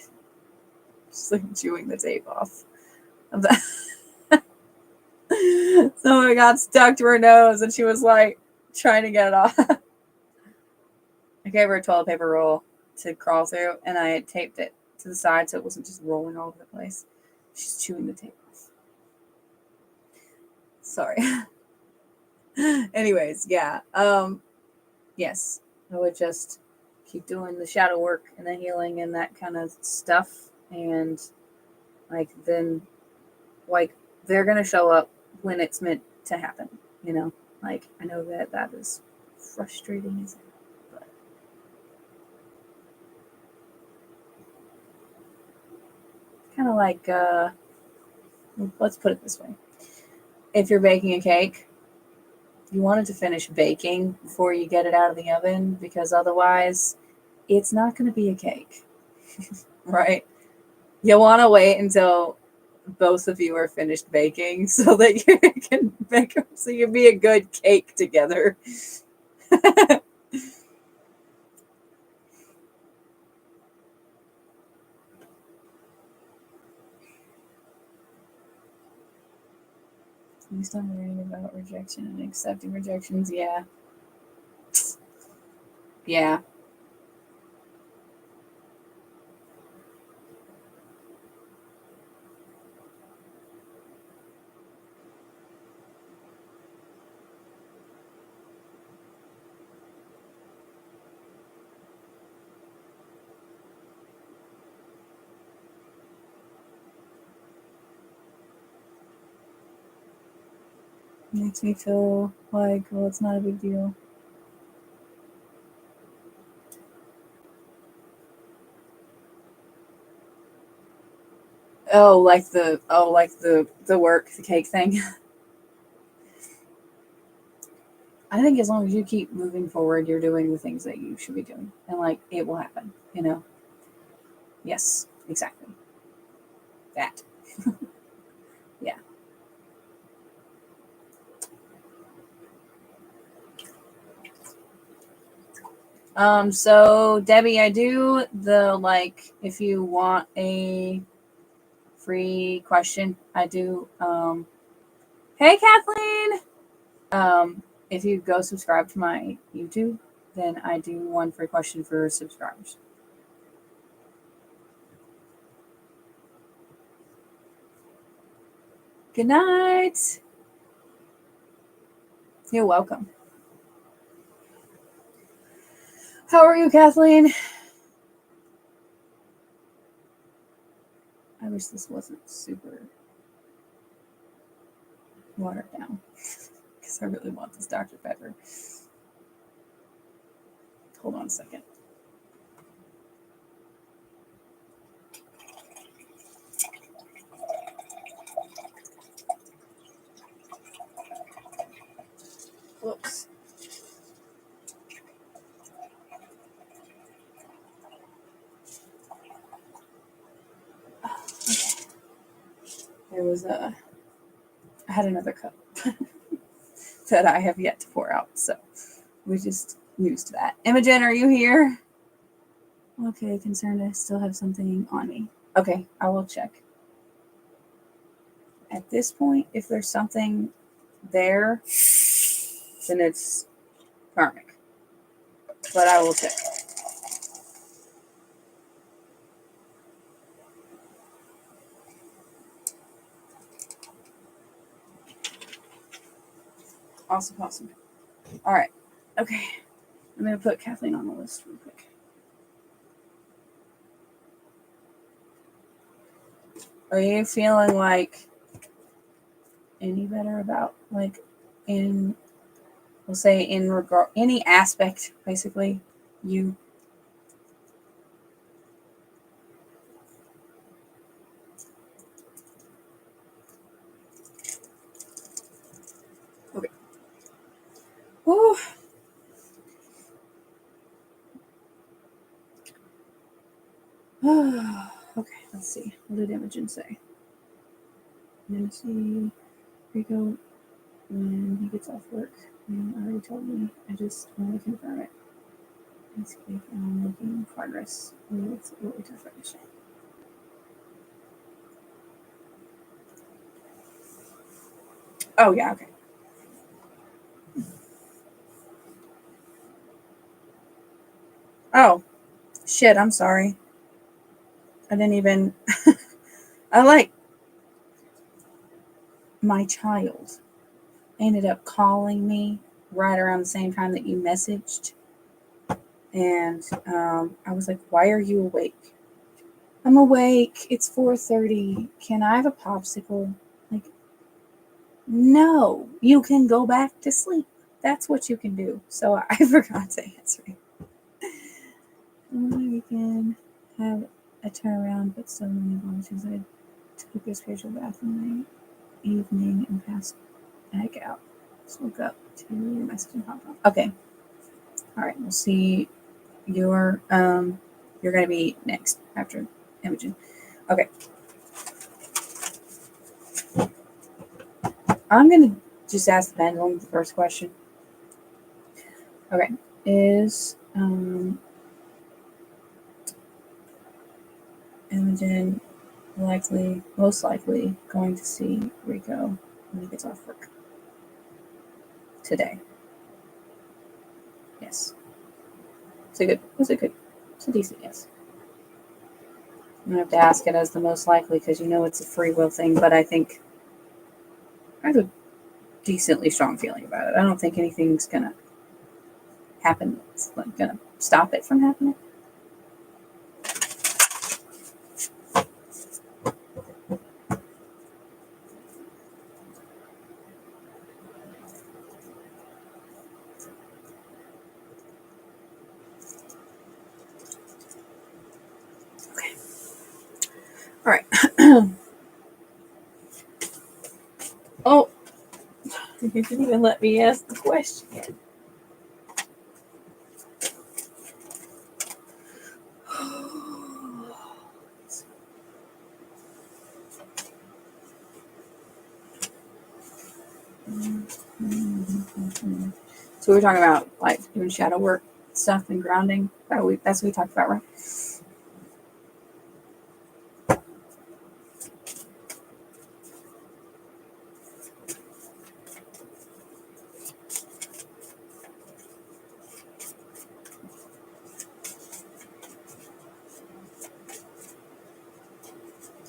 Just like chewing the tape off of that. So it got stuck to her nose and she was like trying to get it off. I gave her a toilet paper roll to crawl through and I taped it to the side so it wasn't just rolling all over the place. She's chewing the tape off. Sorry. Anyways, yeah. Yes. I would just keep doing the shadow work and the healing and that kind of stuff. And like then like they're going to show up when it's meant to happen, you know? Like, I know that that is frustrating as hell, but kind of like, let's put it this way. If you're baking a cake, you want it to finish baking before you get it out of the oven, because otherwise it's not going to be a cake, right? You want to wait until both of you are finished baking so that you can make so you be a good cake together. At least I'm learning about rejection and accepting rejections. Yeah. Yeah. Makes me feel like, well, it's not a big deal. Oh, like the work, the cake thing. I think as long as you keep moving forward, you're doing the things that you should be doing. And like it will happen, you know? Yes, exactly. That. Yeah. So Debbie, I do the like if you want a free question, I do hey Kathleen. If you go subscribe to my YouTube, then I do one free question for subscribers. Good night. You're welcome. How are you, Kathleen? I wish this wasn't super watered down because I really want this Dr. Pepper. Hold on a second. Whoops. Okay. There was I had another cup that I have yet to pour out, so we just used that. Imogen, are you here? Okay, concerned I still have something on me. Okay, I will check. At this point, if there's something there, then it's karmic. But I will check. Awesome, awesome. All right. Okay. I'm going to put Kathleen on the list real quick. Are you feeling like any better about like in we'll say in regard any aspect basically you okay. Whew. Okay, let's see. What did Imogen say? Nancy Rico when he gets off work. And already told me. I just want to confirm it. It's good. I'm making progress. It's really tough right now. Oh yeah, okay. Oh shit, I'm sorry. I didn't even I like my child ended up calling me right around the same time that you messaged. And I was like, why are you awake? I'm awake. It's 4:30. Can I have a popsicle? Like, no, you can go back to sleep. That's what you can do. So I forgot to answer it. We can have a turnaround, but so many volunteers. I took a spiritual bath in the evening and passed back out. Just woke up to your message and popped on. Okay. All right. We'll see. You're gonna be next after Imogen. Okay. I'm gonna just ask the pendulum the first question. Okay. Is Imogen most likely going to see Rico when he gets off work today? Yes. It's a decent yes. I'm gonna have to ask it as the most likely because it's a free will thing, but I think I have a decently strong feeling about it. I don't think anything's gonna happen. It's like gonna stop it from happening. Okay. All right. Oh, you didn't even let me ask the question yet. So we were talking about like doing shadow work stuff and grounding. That's what we talked about, right?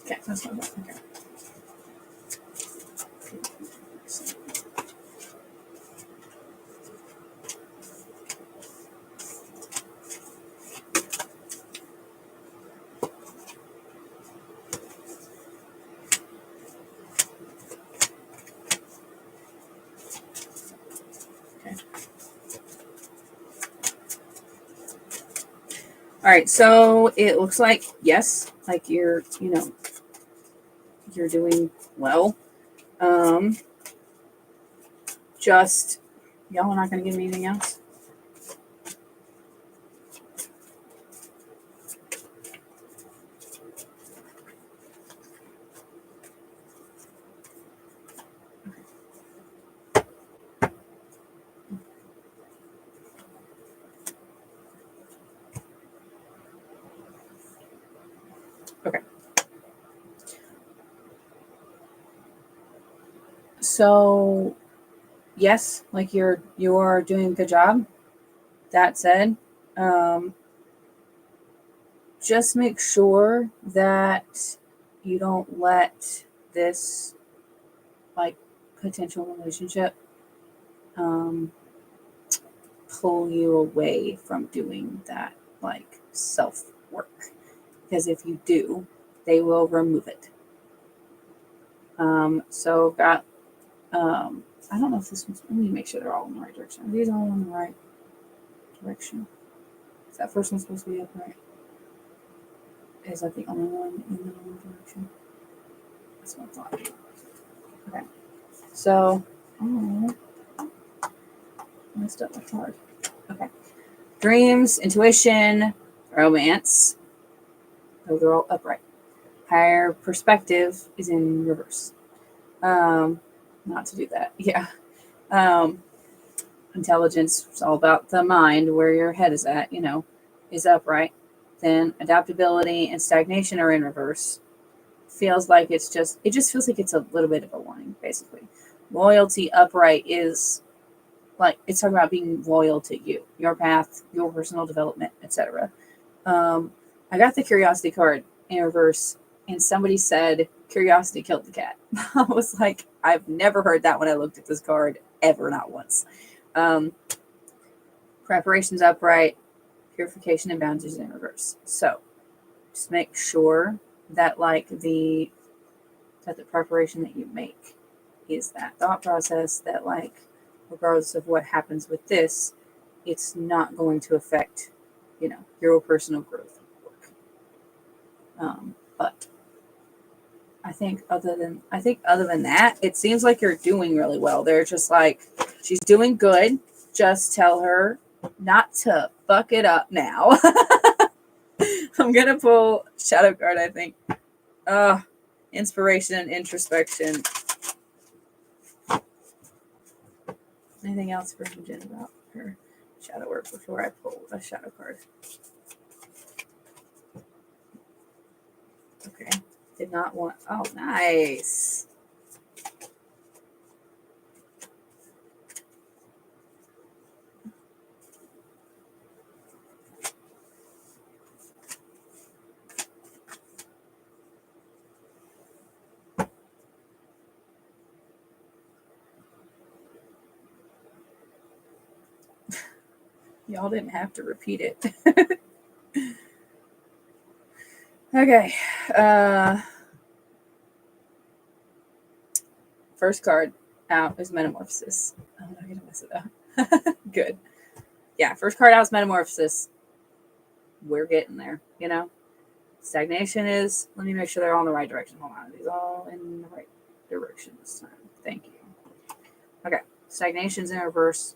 Okay, that's what I'm okay. All right, so it looks like yes, like you're doing well. Just y'all are not going to give me anything else. Okay. So yes, like you are doing a good job. That said, just make sure that you don't let this like potential relationship pull you away from doing that like self work, because if you do, they will remove it. So got I don't know if this one's, let me make sure they're all in the right direction. Are these all in the right direction? Is that first one supposed to be upright? Is that the only one in the wrong direction? That's what I thought. Okay. So, messed up my card. Okay. Dreams, intuition, romance. Those are all upright. Higher perspective is in reverse. Not to do that. Yeah. Intelligence is all about the mind, where your head is at, is upright. Then adaptability and stagnation are in reverse. It just feels like it's a little bit of a warning, basically. Loyalty upright is like, it's talking about being loyal to you, your path, your personal development, etc. I got the curiosity card in reverse, and somebody said curiosity killed the cat. I was like, I've never heard that when I looked at this card ever, not once. Preparation's upright, purification and boundaries in reverse. So just make sure that like the that the preparation that you make is that thought process that, like, regardless of what happens with this, it's not going to affect, your personal growth work. But I think other than that, it seems like you're doing really well. They're just like, she's doing good. Just tell her not to fuck it up now. I'm gonna pull shadow card, I think. Inspiration and introspection. Anything else for Jen about her shadow work before I pull a shadow card? Okay. Did not want. Oh, nice. Y'all didn't have to repeat it. Okay. First card out is Metamorphosis. I'm not going to mess it up. Good. Yeah, first card out is Metamorphosis. We're getting there, Stagnation is, let me make sure they're all in the right direction. Hold on. These all in the right direction this time. Thank you. Okay. Stagnation's in reverse.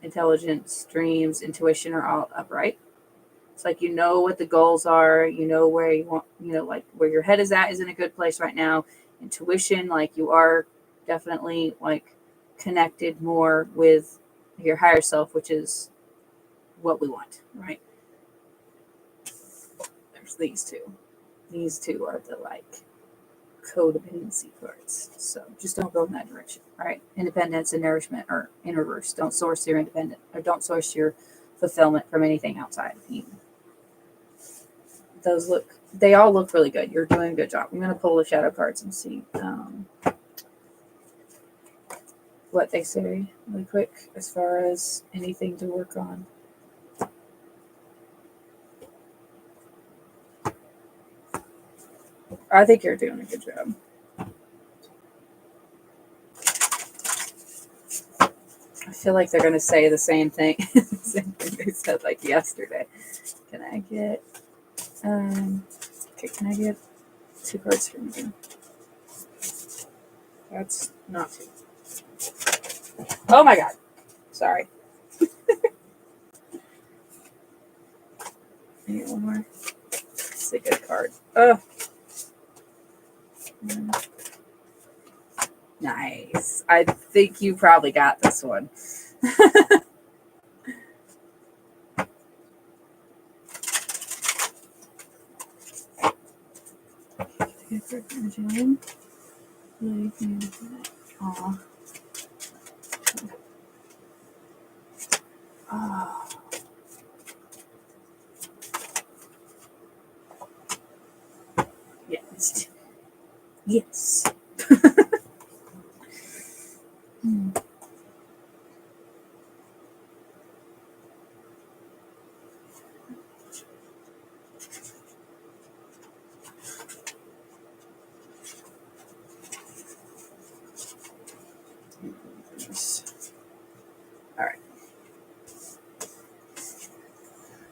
Intelligence, dreams, intuition are all upright. It's like what the goals are, where you want, like where your head is at is in a good place right now. Intuition, like you are definitely like connected more with your higher self, which is what we want, right? There's these two. These two are the like codependency cards. So just don't go in that direction, right? Independence and nourishment are in reverse. Don't source your independent or don't source your fulfillment from anything outside of you. They all look really good. You're doing a good job. I'm going to pull the shadow cards and see what they say really quick as far as anything to work on. I think you're doing a good job. I feel like they're going to say the same thing. Same thing they said like yesterday. Can I get can I get 2 cards from you? That's not 2. Oh my god. Sorry. I get one more. It's a good card. Oh. Nice. I think you probably got this one. Aw. Oh. Yes. Yes. All right.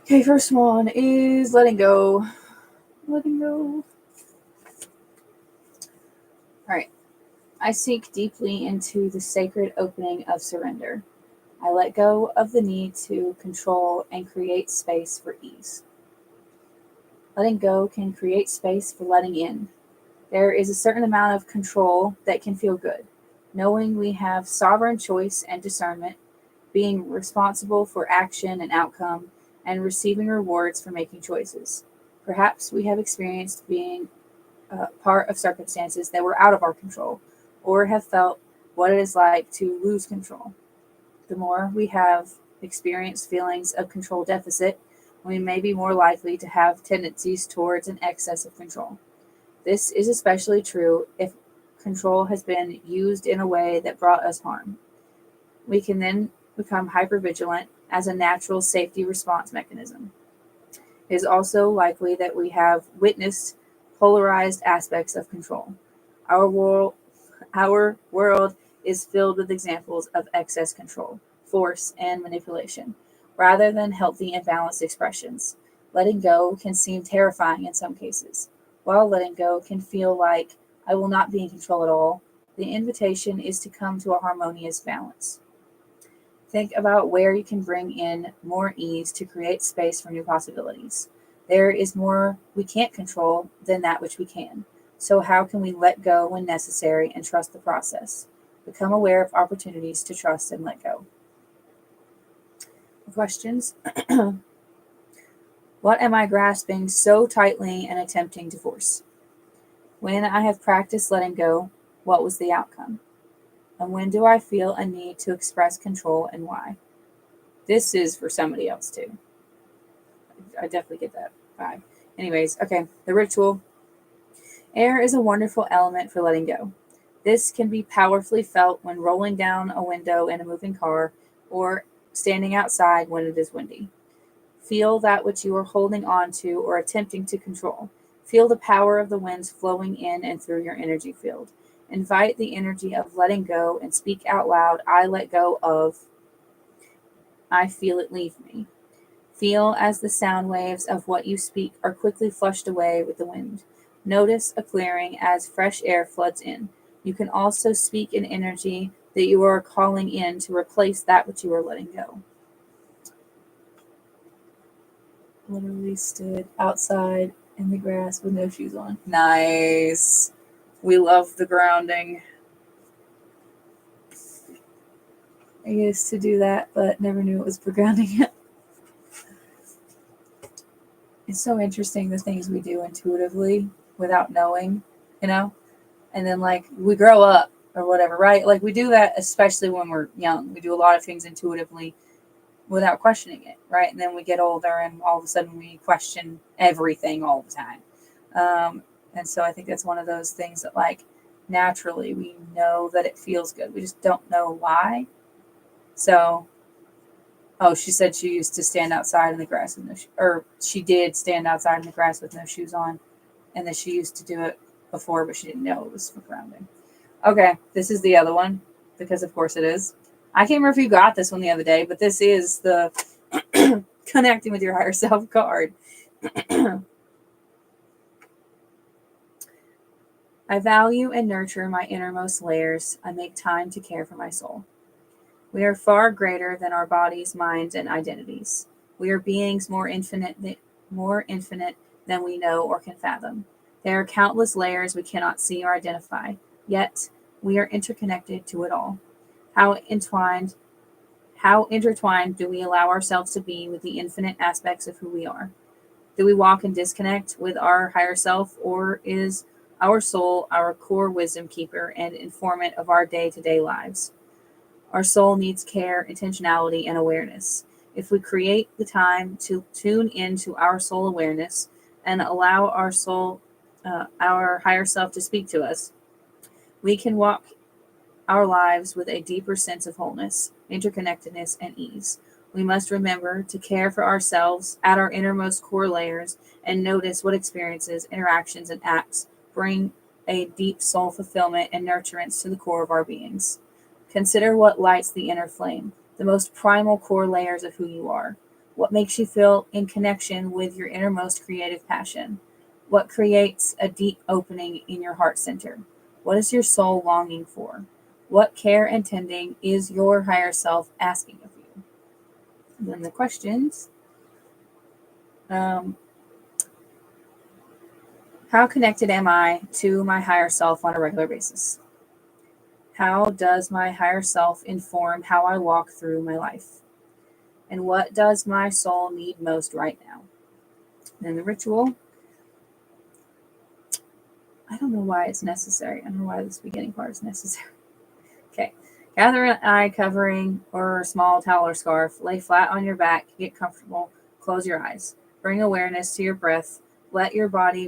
Okay, first one is letting go. Letting go. All right. I sink deeply into the sacred opening of surrender. I let go of the need to control and create space for ease. Letting go can create space for letting in. There is a certain amount of control that can feel good, knowing we have sovereign choice and discernment, being responsible for action and outcome, and receiving rewards for making choices. Perhaps we have experienced being part of circumstances that were out of our control, or have felt what it is like to lose control. The more we have experienced feelings of control deficit, we may be more likely to have tendencies towards an excess of control. This is especially true if control has been used in a way that brought us harm. We can then become hypervigilant as a natural safety response mechanism. It is also likely that we have witnessed polarized aspects of control. Our world is filled with examples of excess control, force, and manipulation, rather than healthy and balanced expressions. Letting go can seem terrifying in some cases, while letting go can feel like I will not be in control at all. The invitation is to come to a harmonious balance. Think about where you can bring in more ease to create space for new possibilities. There is more we can't control than that which we can. So, how can we let go when necessary and trust the process? Become aware of opportunities to trust and let go. Questions. What am I grasping so tightly and attempting to force? When I have practiced letting go, what was the outcome? And when do I feel a need to express control and why? This is for somebody else too. I definitely get that vibe. Anyways, okay, the ritual. Air is a wonderful element for letting go. This can be powerfully felt when rolling down a window in a moving car or standing outside when it is windy. Feel that which you are holding on to or attempting to control. Feel the power of the winds flowing in and through your energy field. Invite the energy of letting go and speak out loud, I let go of, I feel it leave me. Feel as the sound waves of what you speak are quickly flushed away with the wind. Notice a clearing as fresh air floods in. You can also speak in energy that you are calling in to replace that which you are letting go. Literally stood outside in the grass with no shoes on. Nice. We love the grounding. I used to do that, but never knew it was for grounding. It's so interesting the things we do intuitively without knowing, you know? And then, like, we grow up or whatever, right? Like, we do that especially when we're young. We do a lot of things intuitively without questioning it, right? And then we get older and all of a sudden we question everything all the time. And so I think that's one of those things that, like, naturally we know that it feels good. We just don't know why. So, oh, she said she used to stand outside in the grass with no or she did stand outside in the grass with no shoes on. And then she used to do it before, but she didn't know it was for grounding. Okay, this is the other one, because of course it is. I can't remember if you got this one the other day, but this is the connecting with your higher self card. I value and nurture my innermost layers. I make time to care for my soul. We are far greater than our bodies, minds, and identities. We are beings more infinite than we know or can fathom. There are countless layers we cannot see or identify, yet we are interconnected to it all. How intertwined do we allow ourselves to be with the infinite aspects of who we are? Do we walk in disconnect with our higher self, or is our soul our core wisdom keeper and informant of our day-to-day lives? Our soul needs care, intentionality, and awareness. If we create the time to tune into our soul awareness and allow our higher self to speak to us, we can walk our lives with a deeper sense of wholeness, interconnectedness, and ease. We must remember to care for ourselves at our innermost core layers and notice what experiences, interactions, and acts bring a deep soul fulfillment and nurturance to the core of our beings. Consider what lights the inner flame, the most primal core layers of who you are. What makes you feel in connection with your innermost creative passion? What creates a deep opening in your heart center? What is your soul longing for? What care and tending is your higher self asking of you? And then the questions. How connected am I to my higher self on a regular basis? How does my higher self inform how I walk through my life? And what does my soul need most right now? And then the ritual. I don't know why it's necessary. I don't know why this beginning part is necessary. Okay. Gather an eye covering or a small towel or scarf. Lay flat on your back. Get comfortable. Close your eyes. Bring awareness to your breath. Let your breath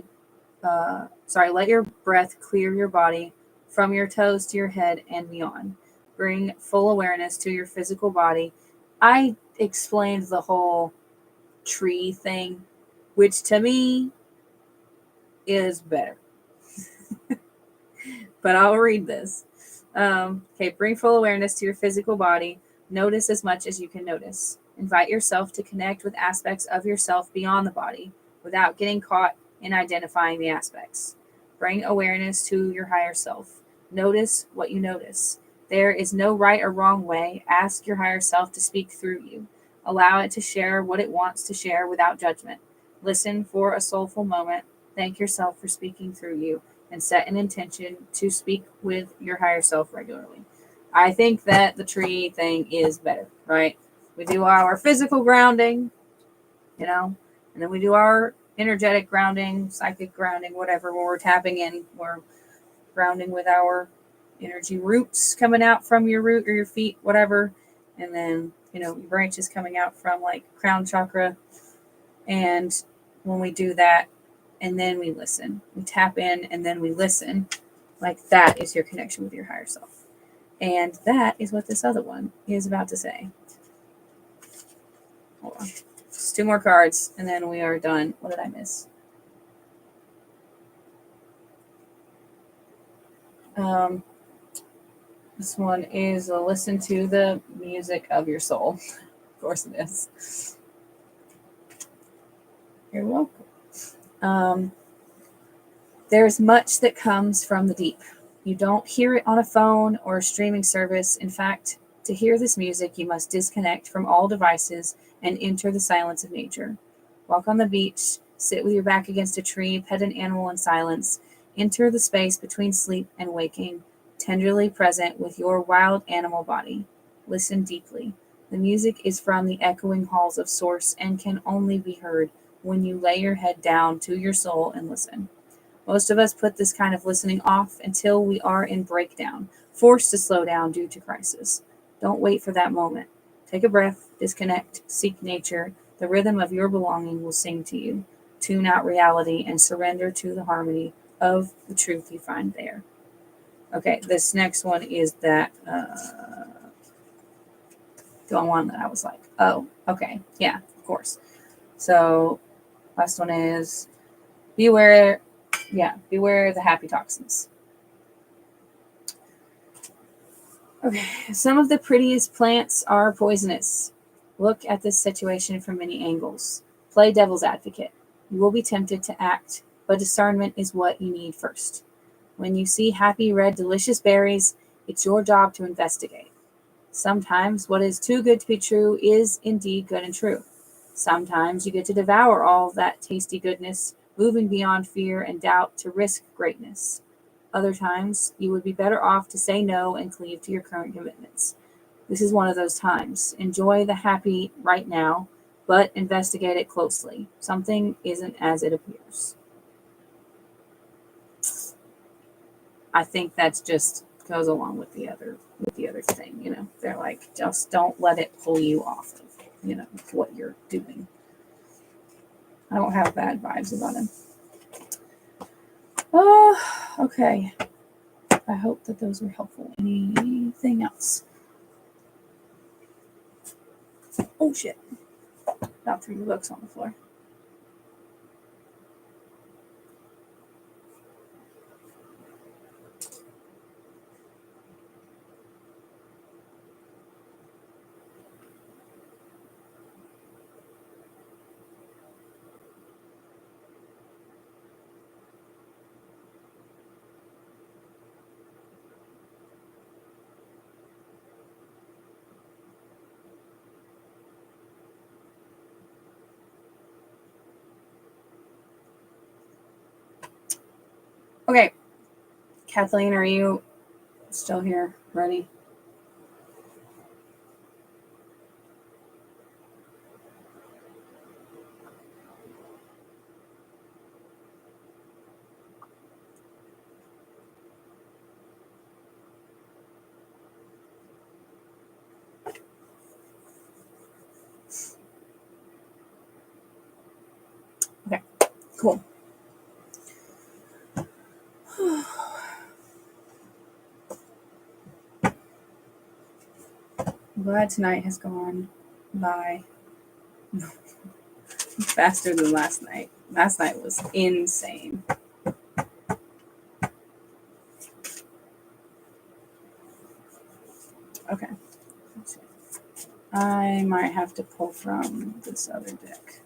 clear your body from your toes to your head and beyond. Bring full awareness to your physical body. I explained the whole tree thing, which to me is better. But I'll read this. Okay, bring full awareness to your physical body. Notice as much as you can notice. Invite yourself to connect with aspects of yourself beyond the body without getting caught in identifying the aspects. Bring awareness to your higher self. Notice what you notice. There is no right or wrong way. Ask your higher self to speak through you. Allow it to share what it wants to share without judgment. Listen for a soulful moment. Thank yourself for speaking through you and set an intention to speak with your higher self regularly. I think that the tree thing is better, right? We do our physical grounding, you know, and then we do our energetic grounding, psychic grounding, whatever, where we're tapping in, we're grounding with our energy roots coming out from your root or your feet, whatever. And then, branches coming out from like crown chakra. And when we do that, and then we listen, we tap in and then we listen, like that is your connection with your higher self. And that is what this other one is about to say. Hold on. Just 2 more cards and then we are done. What did I miss? This one is listen to the music of your soul. Of course it is. You're welcome. There's much that comes from the deep. You don't hear it on a phone or a streaming service. In fact, to hear this music, you must disconnect from all devices and enter the silence of nature. Walk on the beach, sit with your back against a tree, pet an animal in silence. Enter the space between sleep and waking, tenderly present with your wild animal body. Listen deeply. The music is from the echoing halls of Source and can only be heard when you lay your head down to your soul and listen. Most of us put this kind of listening off until we are in breakdown, forced to slow down due to crisis. Don't wait for that moment. Take a breath, disconnect, seek nature. The rhythm of your belonging will sing to you. Tune out reality and surrender to the harmony of the truth you find there. Okay, this next one is that the one that I was like, oh, okay, yeah, of course. So last one is beware the happy toxins. Okay, some of the prettiest plants are poisonous. Look at this situation from many angles. Play devil's advocate. You will be tempted to act, but discernment is what you need first. When you see happy, red, delicious berries, it's your job to investigate. Sometimes what is too good to be true is indeed good and true. Sometimes you get to devour all that tasty goodness, moving beyond fear and doubt to risk greatness. Other times, you would be better off to say no and cleave to your current commitments. This is one of those times. Enjoy the happy right now, but investigate it closely. Something isn't as it appears. I think that's just goes along with the other thing. They're like, just don't let it pull you off of what you're doing. I don't have bad vibes about him. Oh, okay. I hope that those were helpful. Anything else? Oh shit. About 3 books on the floor. Okay. Kathleen, are you still here? Ready? Okay. Cool. I'm glad tonight has gone by faster than last night. Last night was insane. Okay. Let's see. I might have to pull from this other deck.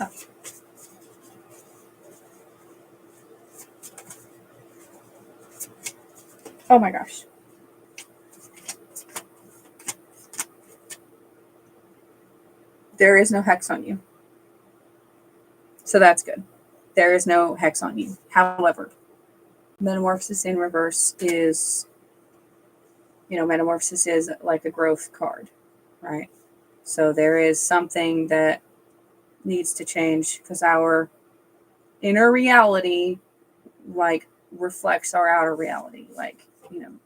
Oh. Oh my gosh. There is no hex on you. So that's good. There is no hex on you. However, Metamorphosis in reverse is, Metamorphosis is like a growth card, right? So there is something that needs to change because our inner reality, like, reflects our outer reality. Like,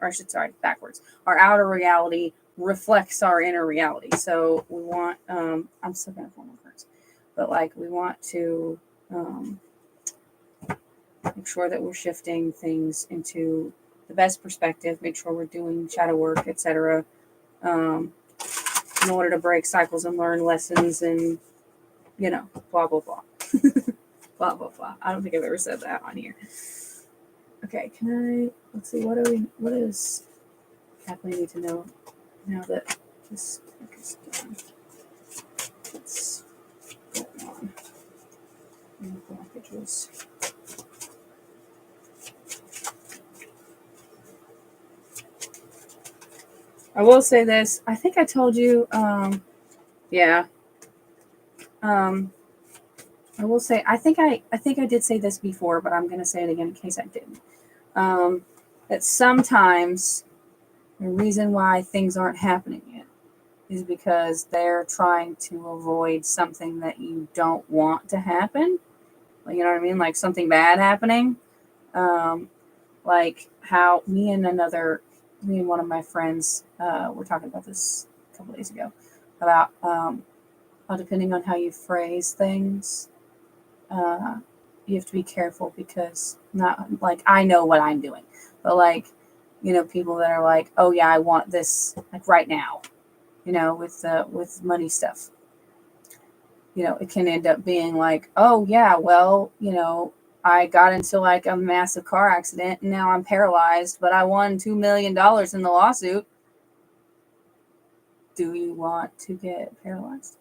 or I should, sorry, backwards. Our outer reality reflects our inner reality. So we want, I'm still going to pull my cards, but like, we want to make sure that we're shifting things into the best perspective, make sure we're doing shadow work, etc., in order to break cycles and learn lessons and, blah, blah, blah. Blah, blah, blah. I don't think I've ever said that on here. Okay, let's see, what is Kathleen need to know now that this book is done? What's going on in the blockages? I will say this. I think I told you, yeah. I will say, I think I did say this before, but I'm going to say it again in case I didn't. That sometimes the reason why things aren't happening yet is because they're trying to avoid something that you don't want to happen. Like, you know what I mean? Like something bad happening. Like how me and one of my friends were talking about this a couple days ago about how depending on how you phrase things, you have to be careful because not like I know what I'm doing, but like, people that are like, oh yeah, I want this like right now, with money stuff, it can end up being like, oh yeah, well, I got into like a massive car accident and now I'm paralyzed, but I won $2 million in the lawsuit. Do you want to get paralyzed?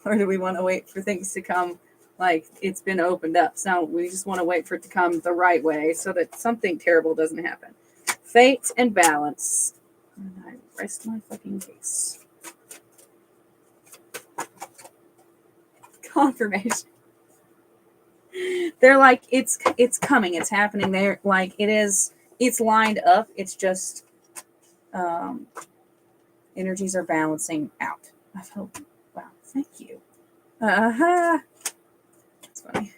Or do we want to wait for things to come like it's been opened up? So we just want to wait for it to come the right way so that something terrible doesn't happen. Fate and balance. And I rest my fucking case. Confirmation. They're like, it's coming, it's happening. They're like, it's lined up. It's just energies are balancing out. I hope. Wow, thank you. That's funny.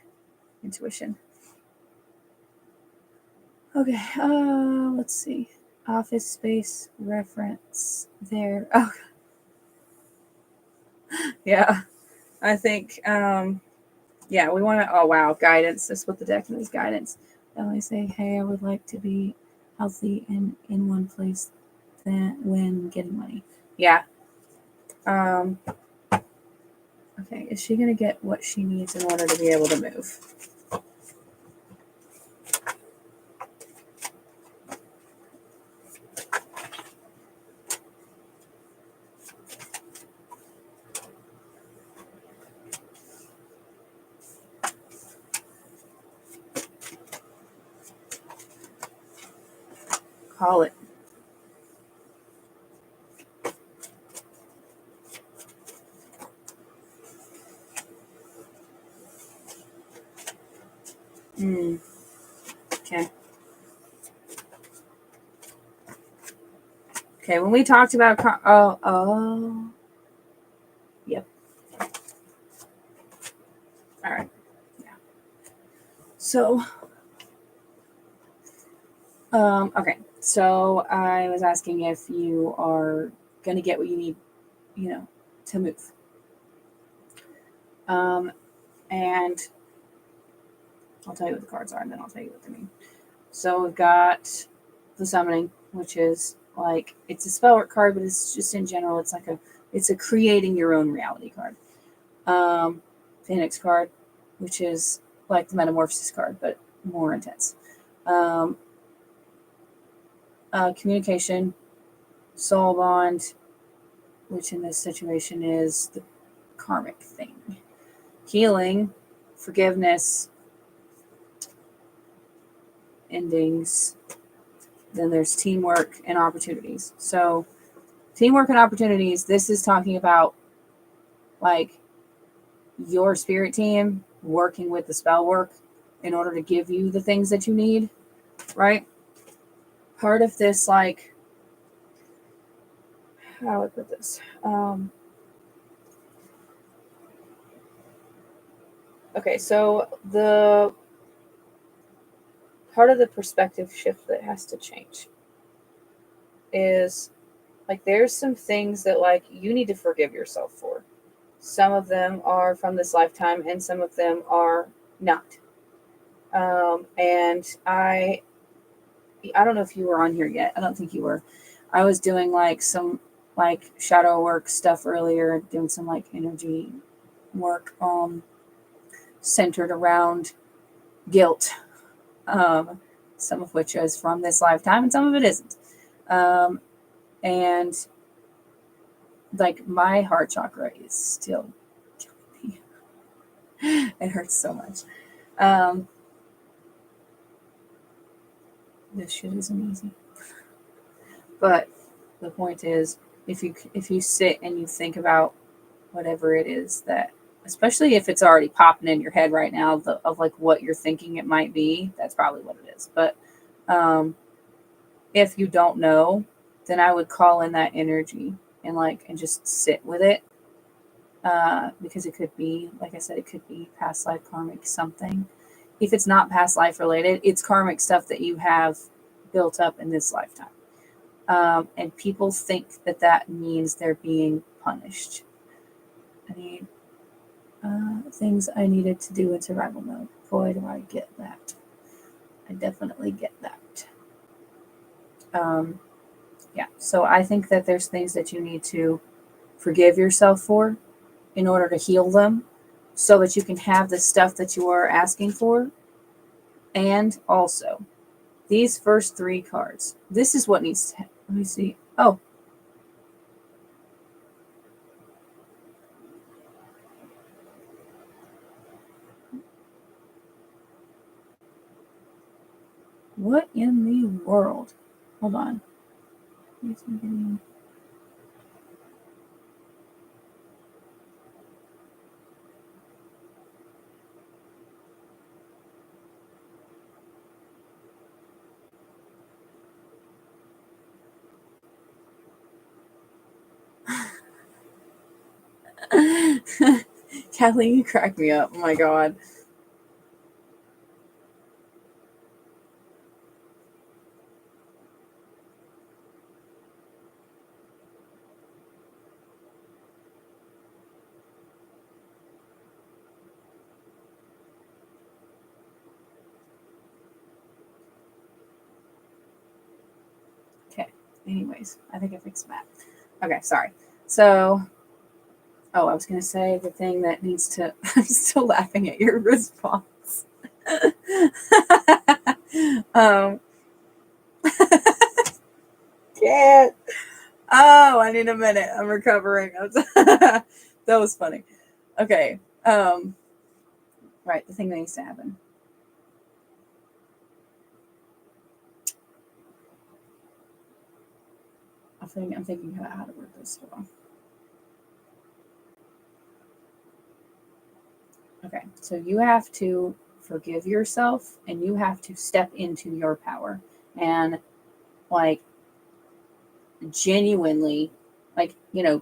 Intuition. Okay, let's see. Office space reference there. Oh, yeah. I think, yeah, we want to, oh wow, guidance. That's what the deck is, guidance. And I say, hey, I would like to be healthy and in one place when getting money. Yeah. Okay, is she going to get what she needs in order to be able to move? Call it. Okay. Okay, when we talked about yep. All right. Yeah. So, okay. So I was asking if you are going to get what you need, to move. And I'll tell you what the cards are, and then I'll tell you what they mean. So we've got the summoning, which is like, it's a spell work card, but it's just in general, it's a creating your own reality card. Phoenix card, which is like the metamorphosis card, but more intense. Communication, soul bond, which in this situation is the karmic thing. Healing, forgiveness, endings. Then there's teamwork and opportunities. So teamwork and opportunities, this is talking about like your spirit team working with the spell work in order to give you the things that you need, right? Part of this, like, how do I put this? Okay, so the part of the perspective shift that has to change is like there's some things that like you need to forgive yourself for. Some of them are from this lifetime and some of them are not. And I don't know if you were on here yet. I don't think you were. I was doing like some like shadow work stuff earlier, doing some like energy work centered around guilt. Some of which is from this lifetime and some of it isn't. And like my heart chakra is still killing me. It hurts so much. This shit isn't easy. But the point is, if you sit and you think about whatever it is that, especially if it's already popping in your head right now, of like what you're thinking it might be, that's probably what it is. But if you don't know, then I would call in that energy and just sit with it. Because it could be, like I said, it could be past life karmic something. If it's not past life related, it's karmic stuff that you have built up in this lifetime. And people think that means they're being punished. I need things I needed to do in survival mode. Boy, do I get that. I definitely get that. Yeah, so I think that there's things that you need to forgive yourself for in order to heal them so that you can have the stuff that you are asking for. And also, these first 3 cards, this is what needs to happen. Let me see. Oh. What in the world? Hold on. Kathleen, you crack me up. Oh my god. Okay. Anyways, I think I fixed that. Okay, sorry. So, I was going to say the thing that needs to. I'm still laughing at your response. Can't. Oh, I need a minute. I'm recovering. That was funny. Okay. Right. The thing that needs to happen. I'm thinking about how to work this. Hold on. Okay. So you have to forgive yourself and you have to step into your power and like genuinely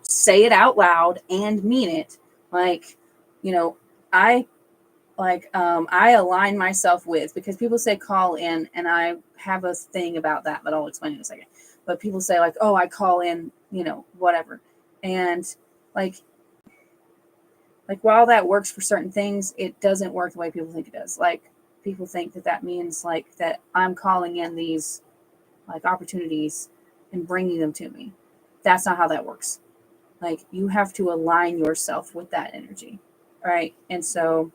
say it out loud and mean it. Like, I I align myself with, because people say call in, and I have a thing about that, but I'll explain in a second. But people say like, oh, I call in, whatever. And like while that works for certain things, it doesn't work the way people think it does. Like people think that means like that I'm calling in these like opportunities and bringing them to me. That's not how that works. Like you have to align yourself with that energy, right? And so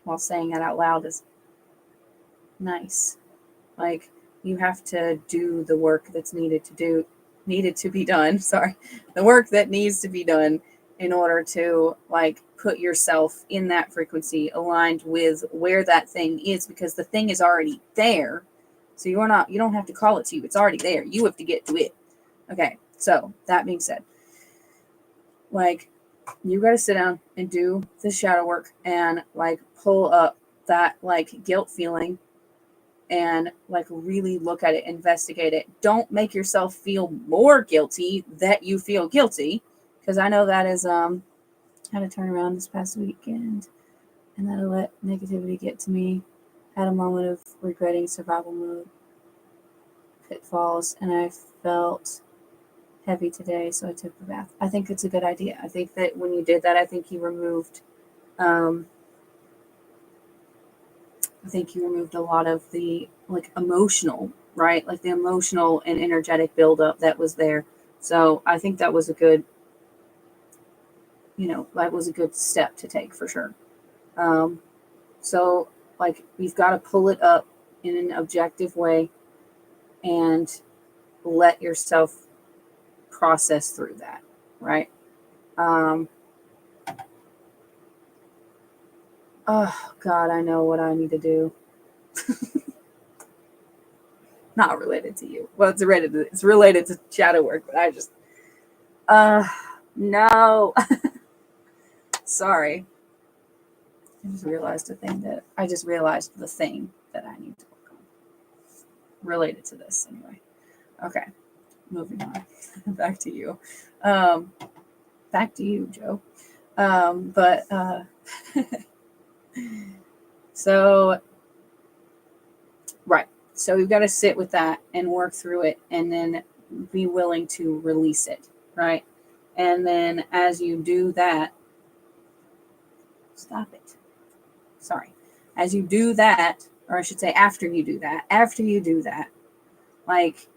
while saying that out loud is nice. Like, you have to do the work that's needed to be done. Sorry. The work that needs to be done in order to like put yourself in that frequency aligned with where that thing is, because the thing is already there. So you don't have to call it to you. It's already there. You have to get to it. Okay. So that being said, like, you got to sit down and do the shadow work and like pull up that like guilt feeling and like really look at it, investigate it. Don't make yourself feel more guilty that you feel guilty, because I know that is had a turnaround this past weekend, and that'll let negativity get to me. Had a moment of regretting survival mode pitfalls, and I felt heavy today, so I took a bath. I think it's a good idea. I think that when you did that, I think you removed a lot of the like emotional, right? Like the emotional and energetic buildup that was there. So I think that was a good, that was a good step to take for sure. So like you've got to pull it up in an objective way and let yourself process through that, right? Oh God, I know what I need to do. Not related to you. Well, it's related to shadow work, but I just no. Sorry. I just realized the thing that I need to work on. Related to this anyway. Okay. Moving on. Back to you. Back to you, Joe. But so right. So we've got to sit with that and work through it and then be willing to release it, right? And then as you do that, stop it. Sorry. As you do that, or I should say after you do that, like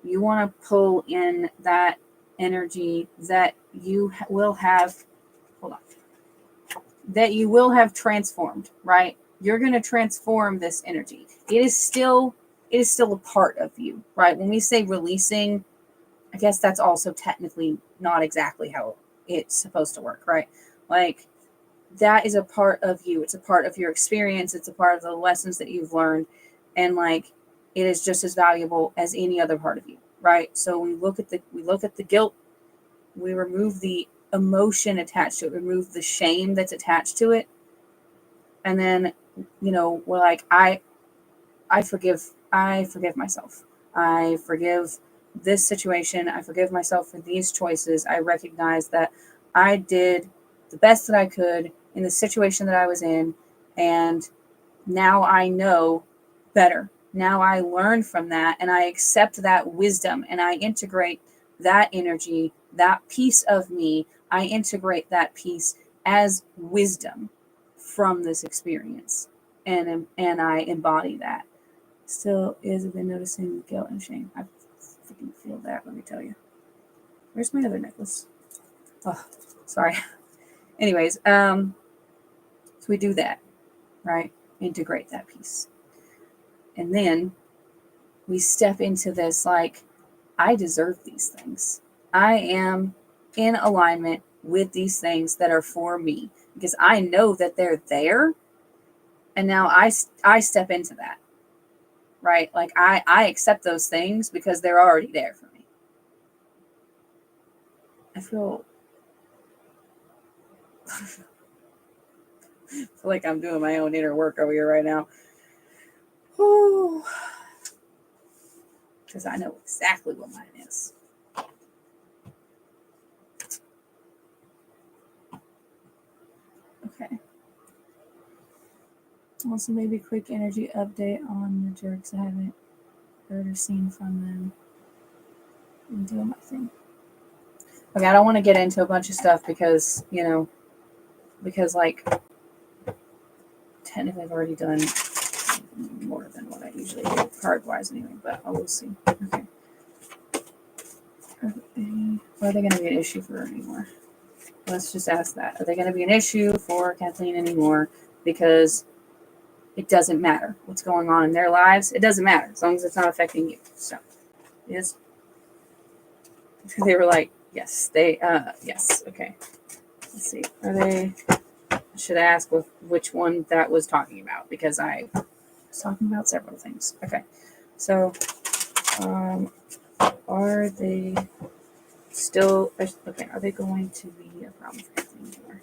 you want to pull in that energy that you will have, hold on, that you will have transformed, right? You're going to transform this energy. It is still a part of you, right? When we say releasing, I guess that's also technically not exactly how it's supposed to work, right? Like that is a part of you. It's a part of your experience. It's a part of the lessons that you've learned. And like, it is just as valuable as any other part of you, right? So we look at the guilt, we remove the emotion attached to it, remove the shame that's attached to it. And then, we're like, I forgive myself. I forgive this situation. I forgive myself for these choices. I recognize that I did the best that I could in the situation that I was in. And now I know better. Now I learn from that and I accept that wisdom and I integrate that energy, that piece of me. I integrate that piece as wisdom from this experience and I embody that. Still is, I've been noticing guilt and shame. I freaking feel that, let me tell you. Where's my other necklace? Oh, sorry. Anyways, so we do that, right? Integrate that piece. And then we step into this like, I deserve these things. I am in alignment with these things that are for me because I know that they're there. And now I step into that, right? Like I accept those things because they're already there for me. I feel like I'm doing my own inner work over here right now. Because I know exactly what mine is. Okay. Also, maybe a quick energy update on the jerks. I haven't heard or seen from them. I'm doing my thing. Okay, I don't want to get into a bunch of stuff because, like, technically I've already done more than what I usually do, card-wise anyway, but I will see. Okay. Are they going to be an issue for her anymore? Let's just ask that. Are they going to be an issue for Kathleen anymore? Because it doesn't matter what's going on in their lives. It doesn't matter as long as it's not affecting you. So, yes. They were like, yes, yes. Okay. Let's see. Are they? I should ask which one that was talking about because I was talking about several things. Okay. So, are they still okay? Are they going to be a problem for anything anymore?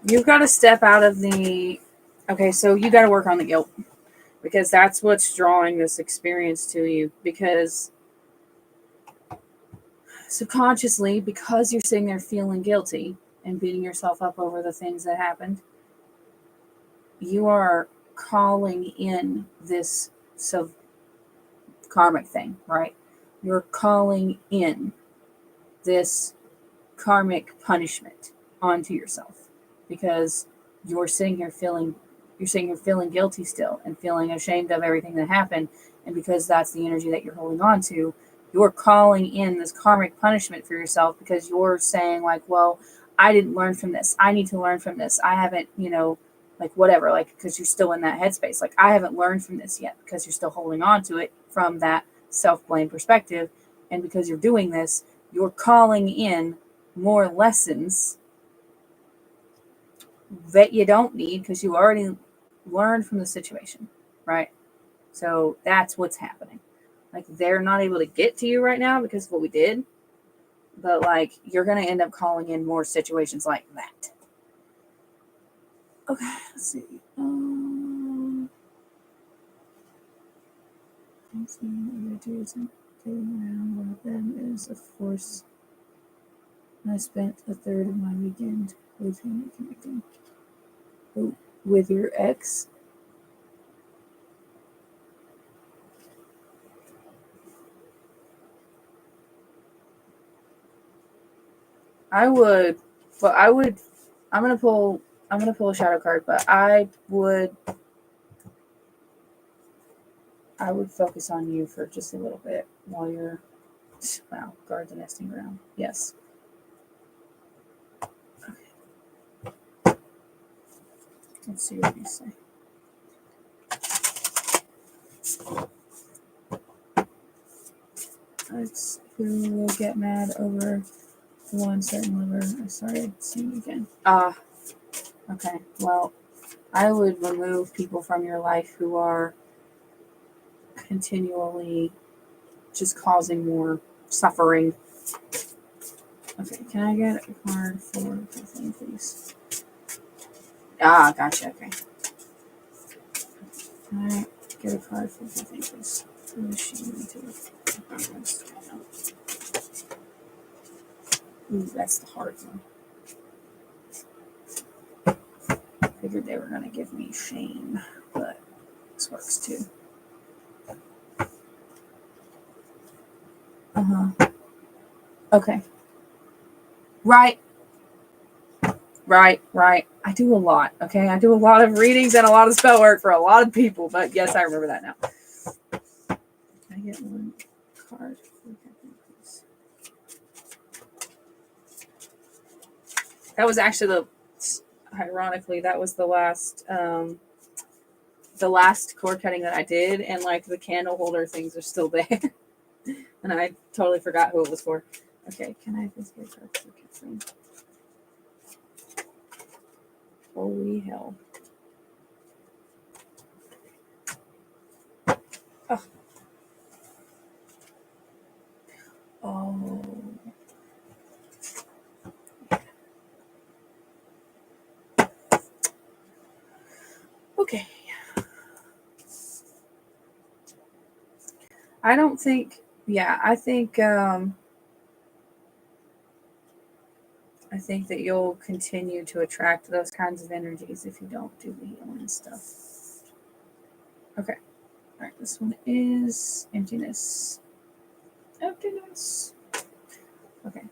You've got to step out of the. Okay, so you got to work on the guilt because that's what's drawing this experience to you. Because subconsciously, because you're sitting there feeling guilty and beating yourself up over the things that happened, you are calling in this karmic thing, right? You're calling in this karmic punishment onto yourself because you're sitting here feeling guilty still and feeling ashamed of everything that happened, and because that's the energy that you're holding on to, you're calling in this karmic punishment for yourself because you're saying like, well, I didn't learn from this, I need to learn from this, I haven't, like whatever, like because you're still in that headspace, like I haven't learned from this yet because you're still holding on to it from that self-blame perspective. And because you're doing this, you're calling in more lessons that you don't need because you already learned from the situation, right? So that's what's happening. Like they're not able to get to you right now because of what we did, but like you're going to end up calling in more situations like that. Okay, let's see. Let's see what I do. Around one of them is, of course, I spent a third of my weekend with him connecting. Oh, with your ex? I would, but I'm gonna pull. I'm gonna pull a shadow card, but I would focus on you for just a little bit while you're. Wow, guard the nesting ground. Yes. Okay. Let's see what you say. Let's who will get mad over one certain lover. I started seeing again. Okay. Well, I would remove people from your life who are continually just causing more suffering. Okay, can I get a card for the thing, please? Gotcha. Okay. Can I get a card for the thing, please? Who is she into? Ooh, that's the hard one. Figured they were gonna give me shame, but this works too. Okay. Right. I do a lot. Okay, I do a lot of readings and a lot of spell work for a lot of people. But yes, I remember that now. Can I get one card? That was actually ironically, that was the last cord cutting that I did, and like the candle holder things are still there. And I totally forgot who it was for. Okay, can I just get a card for Kathleen? Holy hell. Oh. Oh. Okay. I don't think, yeah, I think I think that you'll continue to attract those kinds of energies if you don't do the healing stuff. Okay. All right. This one is emptiness. Emptiness. Okay.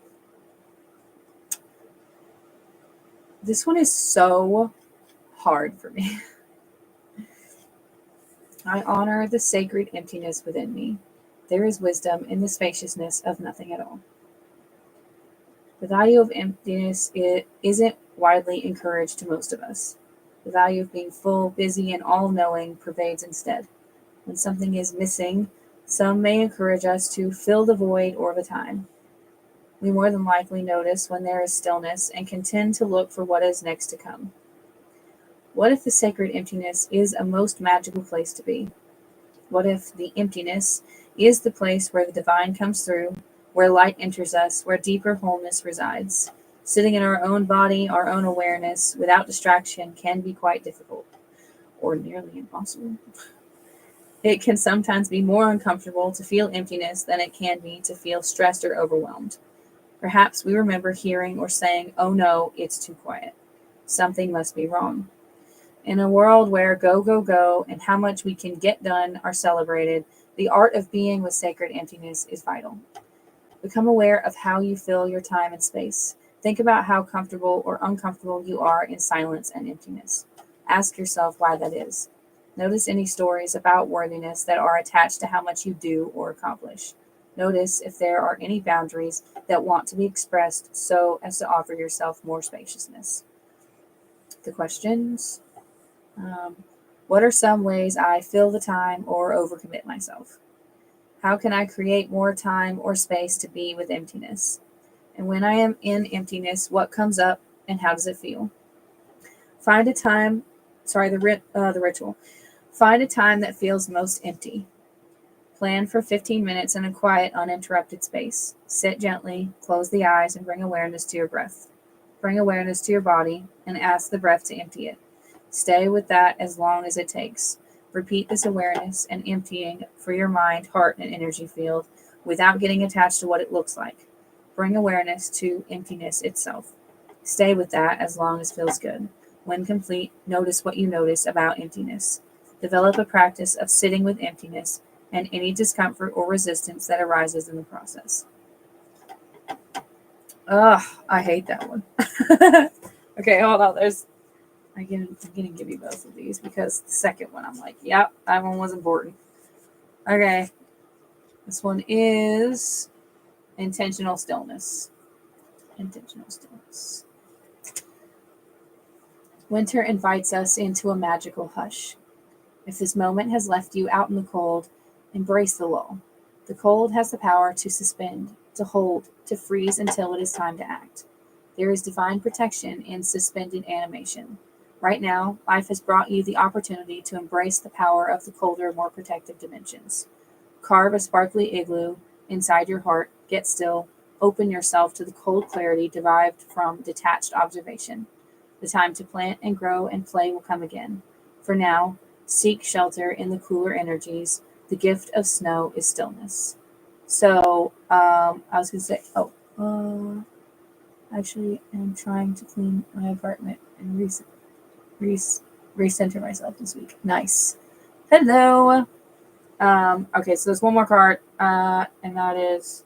This one is so hard for me. I honor the sacred emptiness within me. There is wisdom in the spaciousness of nothing at all. The value of emptiness isn't widely encouraged to most of us. The value of being full, busy, and all knowing pervades instead. When something is missing, some may encourage us to fill the void or the time. We more than likely notice when there is stillness and can tend to look for what is next to come. What if the sacred emptiness is a most magical place to be? What if the emptiness is the place where the divine comes through, where light enters us, where deeper wholeness resides? Sitting in our own body, our own awareness, without distraction, can be quite difficult, or nearly impossible. It can sometimes be more uncomfortable to feel emptiness than it can be to feel stressed or overwhelmed. Perhaps we remember hearing or saying, "Oh no, it's too quiet. Something must be wrong." In a world where go, go, go, and how much we can get done are celebrated, the art of being with sacred emptiness is vital. Become aware of how you fill your time and space. Think about how comfortable or uncomfortable you are in silence and emptiness. Ask yourself why that is. Notice any stories about worthiness that are attached to how much you do or accomplish. Notice if there are any boundaries that want to be expressed so as to offer yourself more spaciousness. The questions. What are some ways I fill the time or overcommit myself? How can I create more time or space to be with emptiness? And when I am in emptiness, what comes up and how does it feel? Find a time, the ritual. Find a time that feels most empty. Plan for 15 minutes in a quiet, uninterrupted space. Sit gently, close the eyes, and bring awareness to your breath. Bring awareness to your body and ask the breath to empty it. Stay with that as long as it takes. Repeat this awareness and emptying for your mind, heart, and energy field without getting attached to what it looks like. Bring awareness to emptiness itself. Stay with that as long as feels good. When complete, notice what you notice about emptiness. Develop a practice of sitting with emptiness and any discomfort or resistance that arises in the process. Ugh, I hate that one. Okay, hold on. I'm going to give you both of these because the second one I'm like, yep, that one was important. Okay, this one is intentional stillness. Intentional stillness. Winter invites us into a magical hush. If this moment has left you out in the cold, embrace the lull. The cold has the power to suspend, to hold, to freeze until it is time to act. There is divine protection in suspended animation. Right now, life has brought you the opportunity to embrace the power of the colder, more protective dimensions. Carve a sparkly igloo inside your heart, get still, open yourself to the cold clarity derived from detached observation. The time to plant and grow and play will come again. For now, seek shelter in the cooler energies. The gift of snow is stillness. So, I was going to say, actually, I'm trying to clean my apartment and recenter myself this week. Nice. Hello. Okay, so there's one more card, and that is,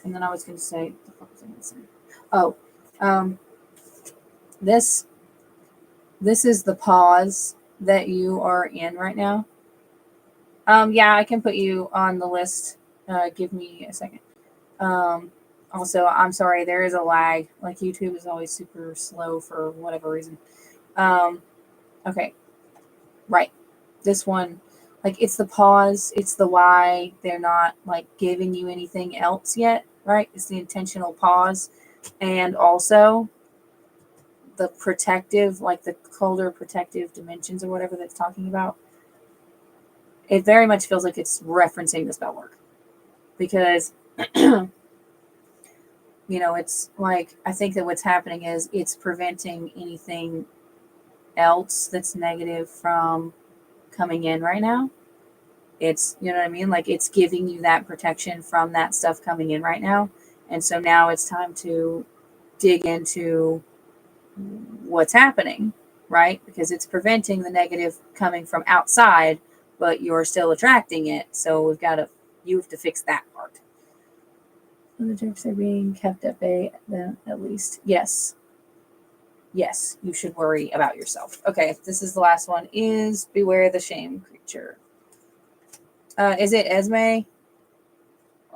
and then I was going to say, the fuck was I going to say? Oh, this is the pause that you are in right now. Yeah, I can put you on the list. Give me a second. Also, I'm sorry, there is a lag. Like YouTube is always super slow for whatever reason. Okay, right. This one, like it's the pause, it's the why they're not like giving you anything else yet, right? It's the intentional pause, and also the protective, like the colder protective dimensions or whatever that's talking about. It very much feels like it's referencing the spell work because it's like I think that what's happening is it's preventing anything else that's negative from coming in right now. It's, you know what I mean? Like it's giving you that protection from that stuff coming in right now. And so now it's time to dig into what's happening, right? Because it's preventing the negative coming from outside, but you're still attracting it. So you have to fix that part. The jokes are being kept at bay, then at least. Yes. Yes, you should worry about yourself. Okay, this is the last one. Is beware the shame creature. Is it Esme?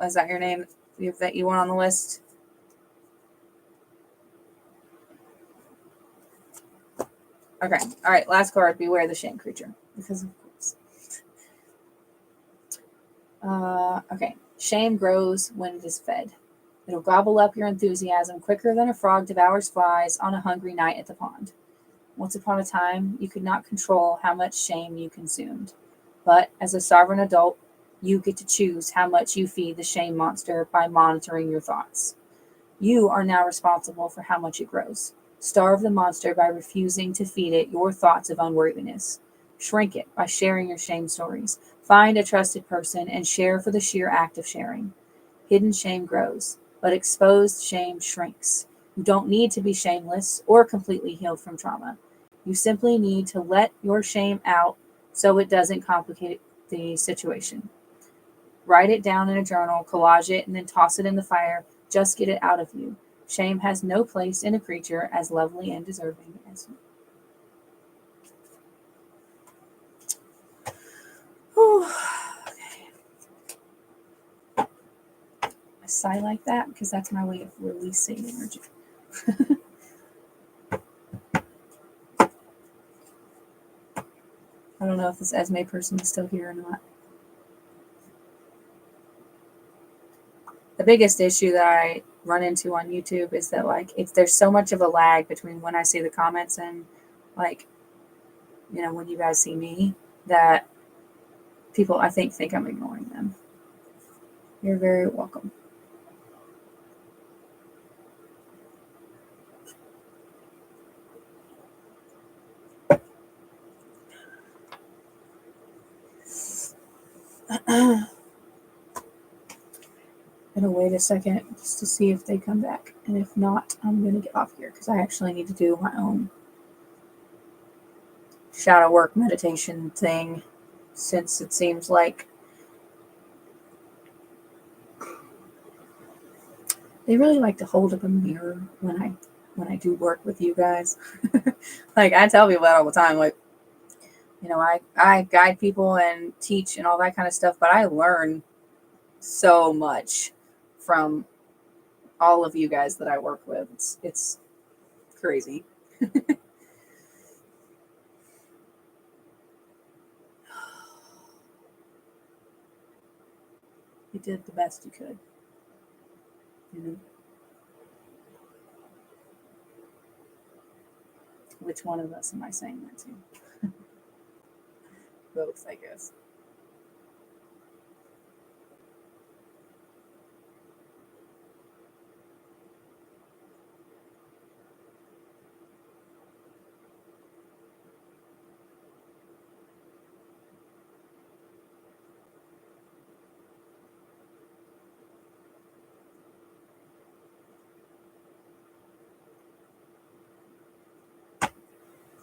Is that your name that you want on the list? Okay. All right. Last card. Beware the shame creature. Because of course. Okay. Shame grows when it is fed. It'll gobble up your enthusiasm quicker than a frog devours flies on a hungry night at the pond. Once upon a time, you could not control how much shame you consumed. But as a sovereign adult, you get to choose how much you feed the shame monster by monitoring your thoughts. You are now responsible for how much it grows. Starve the monster by refusing to feed it your thoughts of unworthiness. Shrink it by sharing your shame stories. Find a trusted person and share for the sheer act of sharing. Hidden shame grows, but exposed shame shrinks. You don't need to be shameless or completely healed from trauma. You simply need to let your shame out so it doesn't complicate the situation. Write it down in a journal, collage it, and then toss it in the fire. Just get it out of you. Shame has no place in a creature as lovely and deserving as you. Okay. I sigh like that because that's my way of releasing energy. I don't know if this Esme person is still here or not. The biggest issue that I run into on YouTube is that there's so much of a lag between when I see the comments and when you guys see me that people I think I'm ignoring them. You're very welcome. I'm gonna wait a second just to see if they come back, and if not, I'm gonna get off here because I actually need to do my own shadow work meditation thing, since it seems like they really like to hold up a mirror when I do work with you guys. Like I tell people that all the time, I guide people and teach and all that kind of stuff, but I learn so much from all of you guys that I work with. It's crazy. You did the best you could. Which one of us am I saying that to? Both, I guess.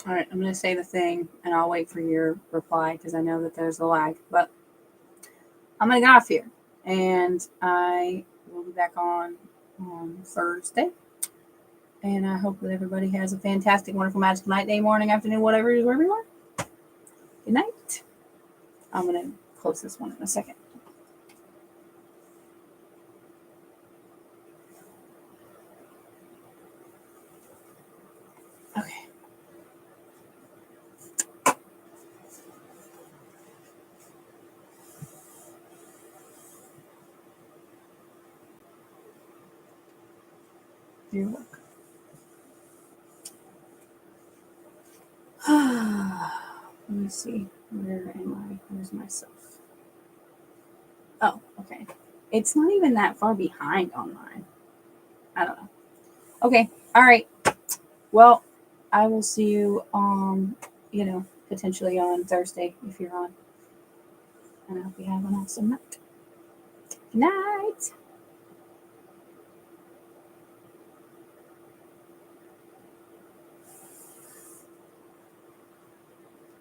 All right, I'm going to say the thing and I'll wait for your reply because I know that there's a lag. But I'm going to get off here and I will be back on Thursday. And I hope that everybody has a fantastic, wonderful, magical night, day, morning, afternoon, whatever it is, wherever you are. Good night. I'm going to close this one in a second. Okay. You're welcome. Let me see. Where am I? Where's myself? Oh, okay. It's not even that far behind on mine. I don't know. Okay. All right. Well, I will see you potentially on Thursday if you're on. And I hope you have an awesome night. Good night.